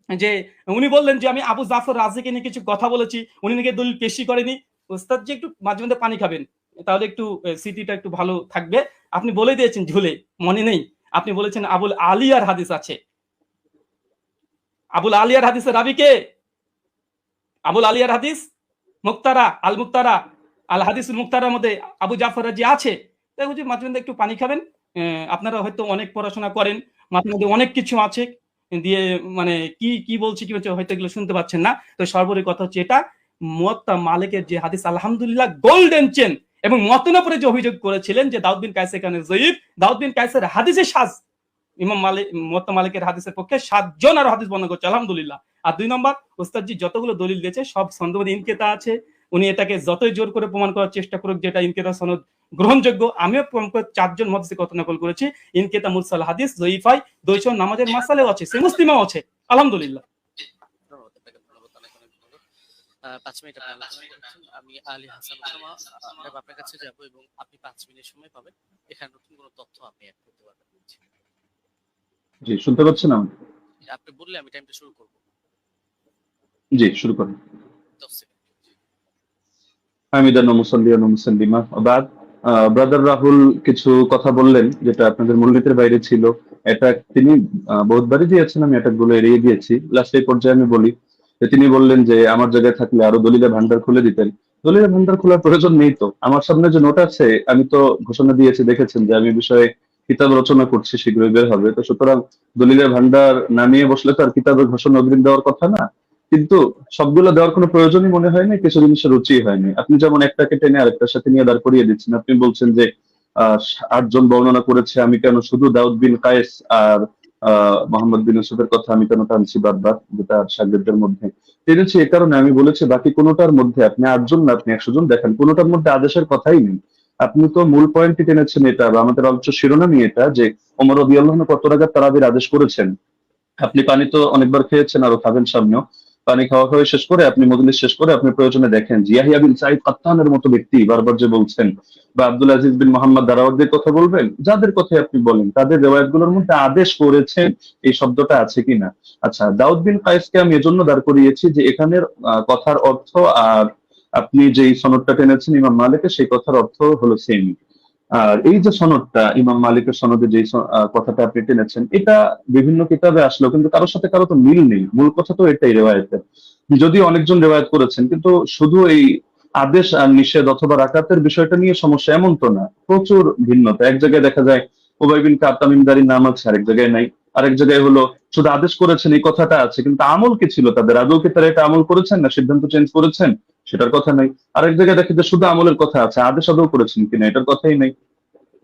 Speaker 3: যে উনি বললেন যে আমি আবু জাফর রাজিকে নিয়ে কিছু কথা বলেছি, উনি নাকি দলিল পেশি করেনি। ওস্তাদ জি একটু মাঝে মধ্যে পানি খাবেন, তাহলে একটু স্মৃতিটা একটু ভালো থাকবে। আপনি বলে দিয়েছেন ঝুলে, মনে নেই? আপনি বলেছেন আবুল আলিয়ার হাদিস আছে। আবুল আলিয়ার হাদিসের রাবি কে? আবুল আলিয়ার হাদিস মুক্তারা, আল মুক্তারা, আল হাদিসুল মুক্তারার মধ্যে আবু জাফর রাজি আছে। তাই হুজুর মাঝে মধ্যে একটু পানি খাবেন। আপনারা হয়তো অনেক পড়াশোনা করেন, মাঝে মধ্যে অনেক কিছু আছে দিয়ে মানে কি বলছি কি হচ্ছে হয়তো এগুলো শুনতে পাচ্ছেন না। তো সর্বোপরি কথা হচ্ছে এটা, মুয়াত্তা মালিকের যে হাদিস আলহামদুলিল্লাহ গোল্ডেন চেন, এবং মুয়াত্তার উপরে যে অভিযোগ করেছিলেন যে দাউদ বিন কায়েস এখানে যঈফ, দাউদ বিন কায়েসের হাদিসে শায, ইমাম মালিক মুয়াত্তা মালিকের হাদিসের পক্ষে 7 জন আর হাদিস বর্ণনা করছে আলহামদুলিল্লাহ। আর 2 নম্বর, ওস্তাদজি যতগুলো দলিল দিয়েছে সব সনদে ইনকিতা আছে। উনি এটাকে যতই জোর করে প্রমাণ করার চেষ্টা করুক যেটা ইনকিতা সনদ গ্রহণযোগ্য, আমিও প্রমাণ করে 4 জন মুহাদ্দিসের কথা নকল করেছি। ইনকিতা মুরসাল হাদিস যঈফাই, 200 নামাজের মাসালাও আছে, সে মুসলিমাও আছে আলহামদুলিল্লাহ।
Speaker 2: ধন্যবাদ আপনাকে, ধন্যবাদ, অনেক অনেক ধন্যবাদ। 5 মিনিট আপনি আলোচনা করেছেন। আমি আলী হাসান ওসামা আপনার কাছে যাব এবং আপনি 5 মিনিট সময় পাবেন। এখানে নতুন কোনো তথ্য আপনি অ্যাড করতে পারবেন।
Speaker 1: জি, শুনতে পাচ্ছেন আমাকে?
Speaker 2: আপনি বললে আমি টাইমটা শুরু করব।
Speaker 1: জি, শুরু করুন।
Speaker 2: 10 সেকেন্ড।
Speaker 1: হামিদান ওয়া মুসাল্লিয়ান ওয়া মুসাল্লিমা ওয়া বাদ। ব্রাদার রাহুল কিছু কথা বললেন যেটা আপনাদের মূলনীতির বাইরে ছিল। এটা তিনি বহুতবারই দিয়েছেন, আমি এটাগুলো এড়িয়ে গিয়েছি। লাস্ট এই পর্যায়ে আমি বলি যে তিনি বললেন যে আমার জায়গায় থাকলে আরো দলিলের ভান্ডার খুলে দিতেন। দলিলের ভান্ডার খোলার প্রয়োজন নেই তো। আমার সামনে যে নোট আছে, আমি তো ঘোষণা দিয়েছি, দেখেছেন যে আমি বিষয়ে কিতাব রচনা করছি, শীঘ্রই বের হবে। তো সুতরাং দলিলের ভান্ডার নামিয়ে বসলে তো আর কিতাবের ঘোষণা অগ্রিম দেওয়ার কথা না। কিন্তু সবগুলো দেওয়ার কোনো প্রয়োজনই মনে হয় না, কিছু জিনিসের রুচি হয়নি। আপনি যেমন একটাকে টেনে আরেকটার সাথে নিয়ে দাঁড় করিয়ে দিচ্ছেন। আপনি বলছেন যে 8 জন বর্ণনা করেছে, আমি কেন শুধু দাউদ বিন কায়েস আর মোহাম্মদ বিন ইউসুফের কথা আমি কেন টানছি বারবার, যেটা শাগিরদের মধ্যে টেনেছি এ কারণে আমি বলেছি বাকি কোনোটার মধ্যে আপনি 8 জন না আপনি 100 জন দেখেন, কোনোটার মধ্যে আদেশের কথাই নেই। আপনি তো মূল পয়েন্টটি টেনেছেন এটা, বা আমাদের আলোচ্য শিরোনামই এটা যে ওমর রাদিয়াল্লাহু আনহু কত রাকাত তারাবির আদেশ করেছেন। আপনি পানি তো অনেকবার খেয়েছেন, আরো খাবেন সামনেও। পানি খাওয়া হয়ে শেষ করে আপনি মজলিস শেষ করে আপনি প্রয়োজনে দেখেন যে ইয়াহিয়া বিন সাঈদ কাত্তানের মতো ব্যক্তি বারবার যে বলছেন, বা আব্দুল আজিজ বিন মোহাম্মদ দারাওয়ারদির কথা বলবেন, যাদের কথা আপনি বলেন তাদের রিওয়ায়াতগুলোর মধ্যে আদেশ করেছেন এই শব্দটা আছে কিনা। আচ্ছা, দাউদ বিন কায়েসকে আমি এজন্য দাঁড় করিয়েছি যে এখানের কথার অর্থ আর আপনি যেই সনদটা টেনেছেন ইমাম মালিকের, সেই কথার অর্থ হলো সেম। আর এই যে সনদটা ইমাম মালিকের সনদে যে কথাটা আপনি টেনেছেন, এটা বিভিন্ন কিতাবে আসলেও কিন্তু কারোর সাথে কারো তো মিল নেই। মূল কথা তো এটাই রেওয়ায়েতের, যদিও অনেকজন রেওয়ায়েত করেছেন, কিন্তু শুধু এই আদেশ আর নিষেধ অথবা রাকাতের বিষয়টা নিয়ে সমস্যা এমন তো না, প্রচুর ভিন্নতা। এক জায়গায় দেখা যায় উবাই বিন কাব তামিমদারির নাম আছে, আরেক জায়গায় নাই। আরেক জায়গায় হলো শুধু আদেশ করেছেন এই কথাটা আছে, কিন্তু আমল কি ছিল তাদের, আদৌ কি তারা এটা আমল করেছেন না সিদ্ধান্ত চেঞ্জ করেছেন সেটার কথা নাই। আরেক জায়গায় দেখে যে শুধু আমলের কথা আছে, আদেশ আদৌ করেছেন কিনা এটার কথাই নাই।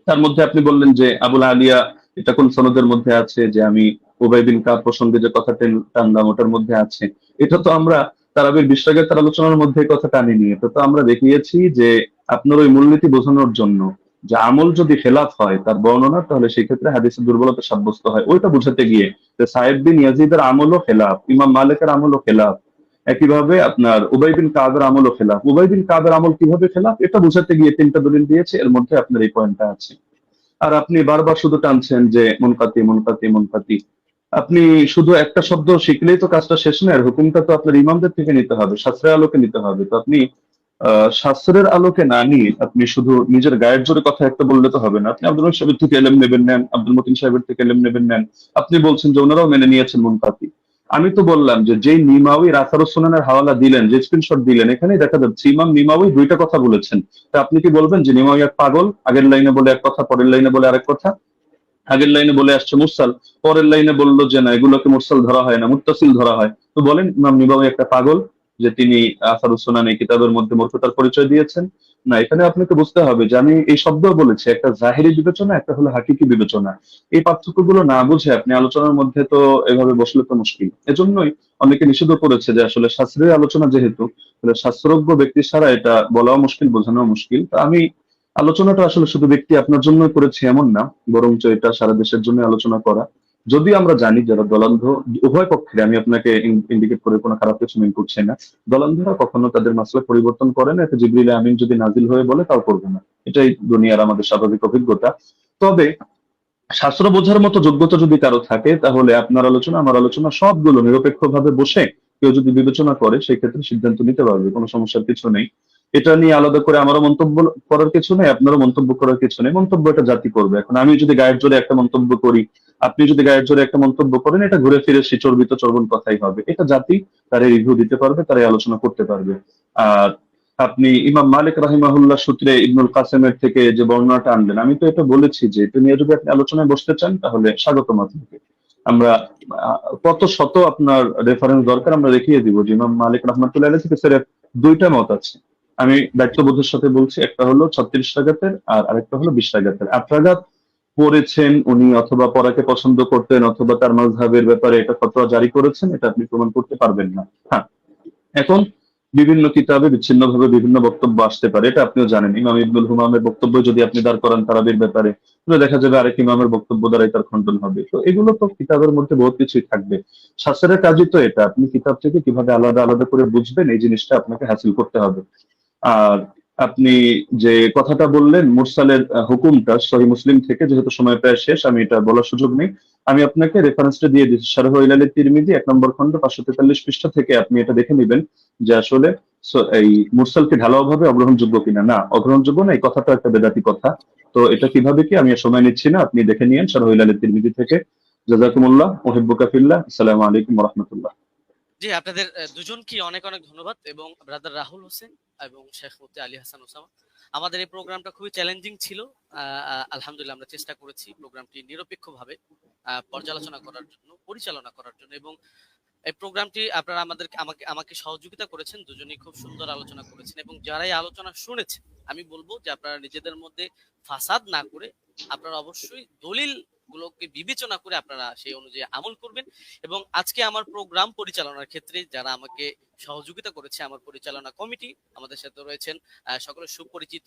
Speaker 1: তার মধ্যে আপনি বললেন যে আবুল আলিয়া এটা কোন সনদের মধ্যে আছে, যে আমি উবাই বিন কাব প্রসঙ্গে যে কথা টানলাম ওটার মধ্যে আছে। এটা তো আমরা তারাবির 20 রাকাতের আলোচনার মধ্যে এই কথা টানিনি। এটা তো আমরা দেখিয়েছি যে আপনার ওই মূলনীতি বোঝানোর জন্য যে আমল যদি খেলাফ হয় তার বর্ণনা, তাহলে সেই ক্ষেত্রে হাদিসের দুর্বলতা সাব্যস্ত হয়। ওইটা বোঝাতে গিয়ে যে সাহেব বিন ইয়াজিদের আমলও খেলাফ, ইমাম মালিকের আমলও খেলাফ, একইভাবে আপনার উবাই বিন কাবের আমলও খেলাফ। উবাই বিন কাবের আমল কিভাবে খেলাফ এটা বোঝাতে গিয়ে 3টা দলিল দিয়েছে, এর মধ্যে আপনার এই পয়েন্টটা আছে। আর আপনি বারবার শুধু টানছেন যে মুনকাতি মুনকাতি মুনকাতি। আপনি শুধু একটা শব্দ শিখলেই তো কাজটা শেষ না, এর হুকুমটা তো আপনার ইমামদের থেকে নিতে হবে, শাস্ত্রের আলোকে নিতে হবে। তো আপনি শাস্ত্রের আলোকে না নিয়ে আপনি শুধু নিজের গায়ের জোরে কথা একটা বললে তো হবে না। আপনি আব্দুল রহিম সাহেবের থেকে এলেম নেবেন নেন, আব্দুল মতিন সাহেবের থেকে এলেম নেবেন নেন। আপনি বলছেন যে ওনারাও মেনে নিয়েছেন মুনকাতি। আমি তো বললাম যে যেই নিমাউই রাসারুস সুনানের হাওয়ালা দিলেন, যে স্ক্রিনশট দিলেন, এখানেই দেখা যাচ্ছে ইমাম নিমাউই 2টা কথা বলেছেন। তা আপনি কি বলবেন যে নিমাউই এক পাগল, আগের লাইনে বলে এক কথা পরের লাইনে বলে আরেক কথা? আগের লাইনে বলে আসছে মুরসাল, পরের লাইনে বললো যে না এগুলোকে মুরসাল ধরা হয় না, মুত্তাসিল ধরা হয়। তো বলেন ইমাম নিমাউই একটা পাগল যে তিনি আসারুস সুনান এই কিতাবের মধ্যে মূর্খতার পরিচয় দিয়েছেন? না, এখানে আপনাকে বুঝতে হবে যে আমি এই শব্দ বলেছি, একটা জাহেরি বিবেচনা, একটা হলো হাকিকি বিবেচনা। এই পার্থক্যগুলো না বুঝে আপনি আলোচনার মধ্যে তো এভাবে বসলে তো মুশকিল। এজন্যই অনেকে নিষিদ্ধ করেছে যে আসলে শাস্ত্রের আলোচনা যেহেতু, শাস্ত্রজ্ঞ ব্যক্তি ছাড়া এটা বলাও মুশকিল, বোঝানো মুশকিল। তো আমি আলোচনাটা আসলে শুধু ব্যক্তি আপনার জন্য করেছি এমন না, বরঞ্চ এটা সারা দেশের জন্য আলোচনা করা। যদি আমরা জানি যারা দলান্ধ, উভয় পক্ষে আমি আপনাকে ইন্ডিকেট করে কোনো খারাপ কিছু মিন করছি না, দলান্ধরা কখনো তাদের মাসলা পরিবর্তন করে না। এটা জিবরিল আমিন যদি নাজিল হয়ে বলে তাও করবে না, এটাই দুনিয়ার আমাদের স্বাভাবিক অভিজ্ঞতা। তবে শাস্ত্র বোঝার মতো যোগ্যতা যদি কারো থাকে, তাহলে আপনার আলোচনা আমার আলোচনা সবগুলো নিরপেক্ষভাবে বসে কেউ যদি বিবেচনা করে সেই ক্ষেত্রে সিদ্ধান্ত নিতে পারবে, কোনো সমস্যার কিছু নেই। এটা নিয়ে আলাদা করে আমারও মন্তব্য করার কিছু নেই, আপনারও মন্তব্য করার কিছু নেই। মন্তব্য এটা জাতি করবে। এখন আমি যদি গায়ের জোরে একটা মন্তব্য করি, আপনি যদি গায়ের জোরে একটা মন্তব্য করেন, এটা ঘুরে ফিরে সেই চর্বিত চর্বণ কথাই হবে। এটা জাতি তারা রিভিউ দিতে পারবে, তারা আলোচনা করতে পারবে। আর আপনি ইমাম মালিক রাহিমাহুল্লাহ সূত্রে ইবনুল কাসেমের থেকে যে বর্ণনাটা আনলেন, আমি তো এটা বলেছি যে এটা নিয়ে যদি আপনি আলোচনায় বসতে চান তাহলে স্বাগতম আপনাকে। আমরা কত শত আপনার রেফারেন্স দরকার আমরা দেখিয়ে দিব যে ইমাম মালিক রহমাতুল্লাহ আলাইহি থেকে স্যার দুইটা মত আছে। আমি দায়িত্ববোধের সাথে বলছি, একটা হলো 36 রাকাতের আর আরেকটা হলো 20 রাকাতের। 8 রাকাত পড়েছেন উনি, অথবা পড়াকে পছন্দ করতেন, অথবা তার মাযহাবের ব্যাপারে এটা ফতোয়া জারি করেছেন, এটা আপনি প্রমাণ করতে পারবেন না। হ্যাঁ, এখন বিভিন্ন কিতাবে বিচ্ছিন্নভাবে বিভিন্ন বক্তব্য আসতে পারে, এটা আপনিও জানেন। ইমাম ইবনুল হুমামের বক্তব্য যদি আপনি দাঁড় করান তারাবির ব্যাপারে, তাহলে দেখা যাবে আরেক ইমামের বক্তব্য দ্বারাই তার খণ্ডন হবে। তো এগুলো তো কিতাবের মধ্যে বহুত কিছুই থাকবে। শাস্ত্রের কাজই তো এটা, আপনি কিতাব থেকে কিভাবে আলাদা আলাদা করে বুঝবেন এই জিনিসটা আপনাকে হাসিল করতে হবে। আর আপনি যে কথাটা বললেন মুরসালের হুকুমটা সহিহ মুসলিম থেকে, যেহেতু সময় প্রায় শেষ আমি এটা বলার সুযোগ নেই, আমি আপনাকে রেফারেন্সটা দিয়ে দিচ্ছি। শারহ ইলাল তিরমিজি 1 নম্বর খণ্ড 543 পৃষ্ঠা থেকে আপনি এটা দেখে নেবেন যে আসলে এই মুরসালকে ঢালাও ভাবে অগ্রহণযোগ্য কিনা। না, অগ্রহণযোগ্য না, এই কথাটা একটা বেদাতি কথা। তো এটা কিভাবে কি আমি আর সময় নিচ্ছি না, আপনি দেখে নিয়েন শারহ ইলাল তিরমিজি থেকে। জাযাকুমুল্লাহ, উহিব্বুকা ফিল্লাহ। আসসালামু আলাইকুম ওয়া রাহমাতুল্লাহ।
Speaker 2: জি, আপনাদের দুজনকে অনেক অনেক ধন্যবাদ, এবং ব্রাদার রাহুল হোসেন এবং শেখ মুফতি আলী হাসান ওসামা। আমাদের এই প্রোগ্রামটা খুবই চ্যালেঞ্জিং ছিল। আলহামদুলিল্লাহ আমরা চেষ্টা করেছি প্রোগ্রামটি নিরপেক্ষভাবে পর্যালোচনা করার জন্য, পরিচালনা করার জন্য, এবং এই প্রোগ্রামটি আপনারা আমাকে সহযোগিতা করেছেন। দুজনেই খুব সুন্দর আলোচনা করেছেন, এবং যারাই আলোচনা শুনেছেন আমি বলবো যে আপনারা নিজেদের মধ্যে ফাসাদ না করে আপনারা অবশ্যই দলিল গুলোকে বিবেচনা করে আপনারা সেই অনুযায়ী আমল করবেন। এবং আজকে আমার প্রোগ্রাম পরিচালনার ক্ষেত্রে যারা আমাকে সহযোগিতা করেছে, আমার পরিচালনা কমিটি, আমাদের সাথে রয়েছেন সকলের সুপরিচিত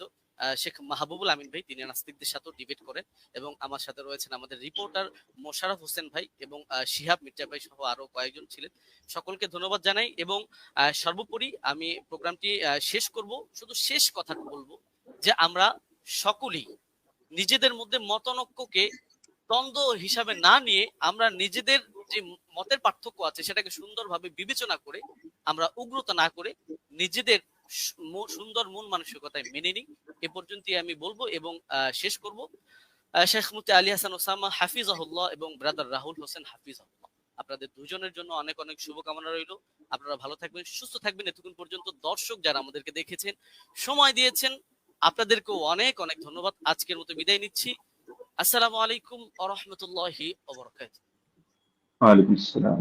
Speaker 2: শেখ মাহবুবুল আমিন ভাই, তিনি নাস্তিকদের সাথেও ডিবেট করেন, এবং আমার সাথে রয়েছেন আমাদের রিপোর্টার মোশাররফ হোসেন ভাই এবং শিহাব মির্জা ভাই সহ আরো কয়েকজন ছিলেন। সকলকে ধন্যবাদ জানাই, এবং সর্বোপরি আমি প্রোগ্রামটি শেষ করব, শুধু শেষ কথাটা বলবো যে আমরা সকলেই নিজেদের মধ্যে মতানৈক্যকে দ্বন্দ্ব হিসাবে না নিয়ে আমরা নিজেদের যে মতের পার্থক্য আছে সেটাকে সুন্দরভাবে বিবেচনা করে আমরা উগ্রতা না করে নিজেদের সুন্দর মন মানসিকতায় মেনে নিই। এ পর্যন্তই আমি বলবো, এবং শেষ করব। শেখ মুফতি আলী হাসান ওসামা হাফিজাহুল্লাহ এবং ব্রাদার রাহুল হোসেন হাফিজাহুল্লাহ, আপনাদের দুজনের জন্য অনেক অনেক শুভকামনা রইল। আপনারা ভালো থাকবেন, সুস্থ থাকবেন। এতক্ষণ পর্যন্ত দর্শক যারা আমাদেরকে দেখেছেন, সময় দিয়েছেন, আপনাদেরকেও অনেক অনেক ধন্যবাদ। আজকের মতো বিদায় নিচ্ছি। আসসালামু আলাইকুম ওয়া রাহমাতুল্লাহি ওয়া বারাকাতুহু।
Speaker 1: ওয়ালাইকুম আসসালাম।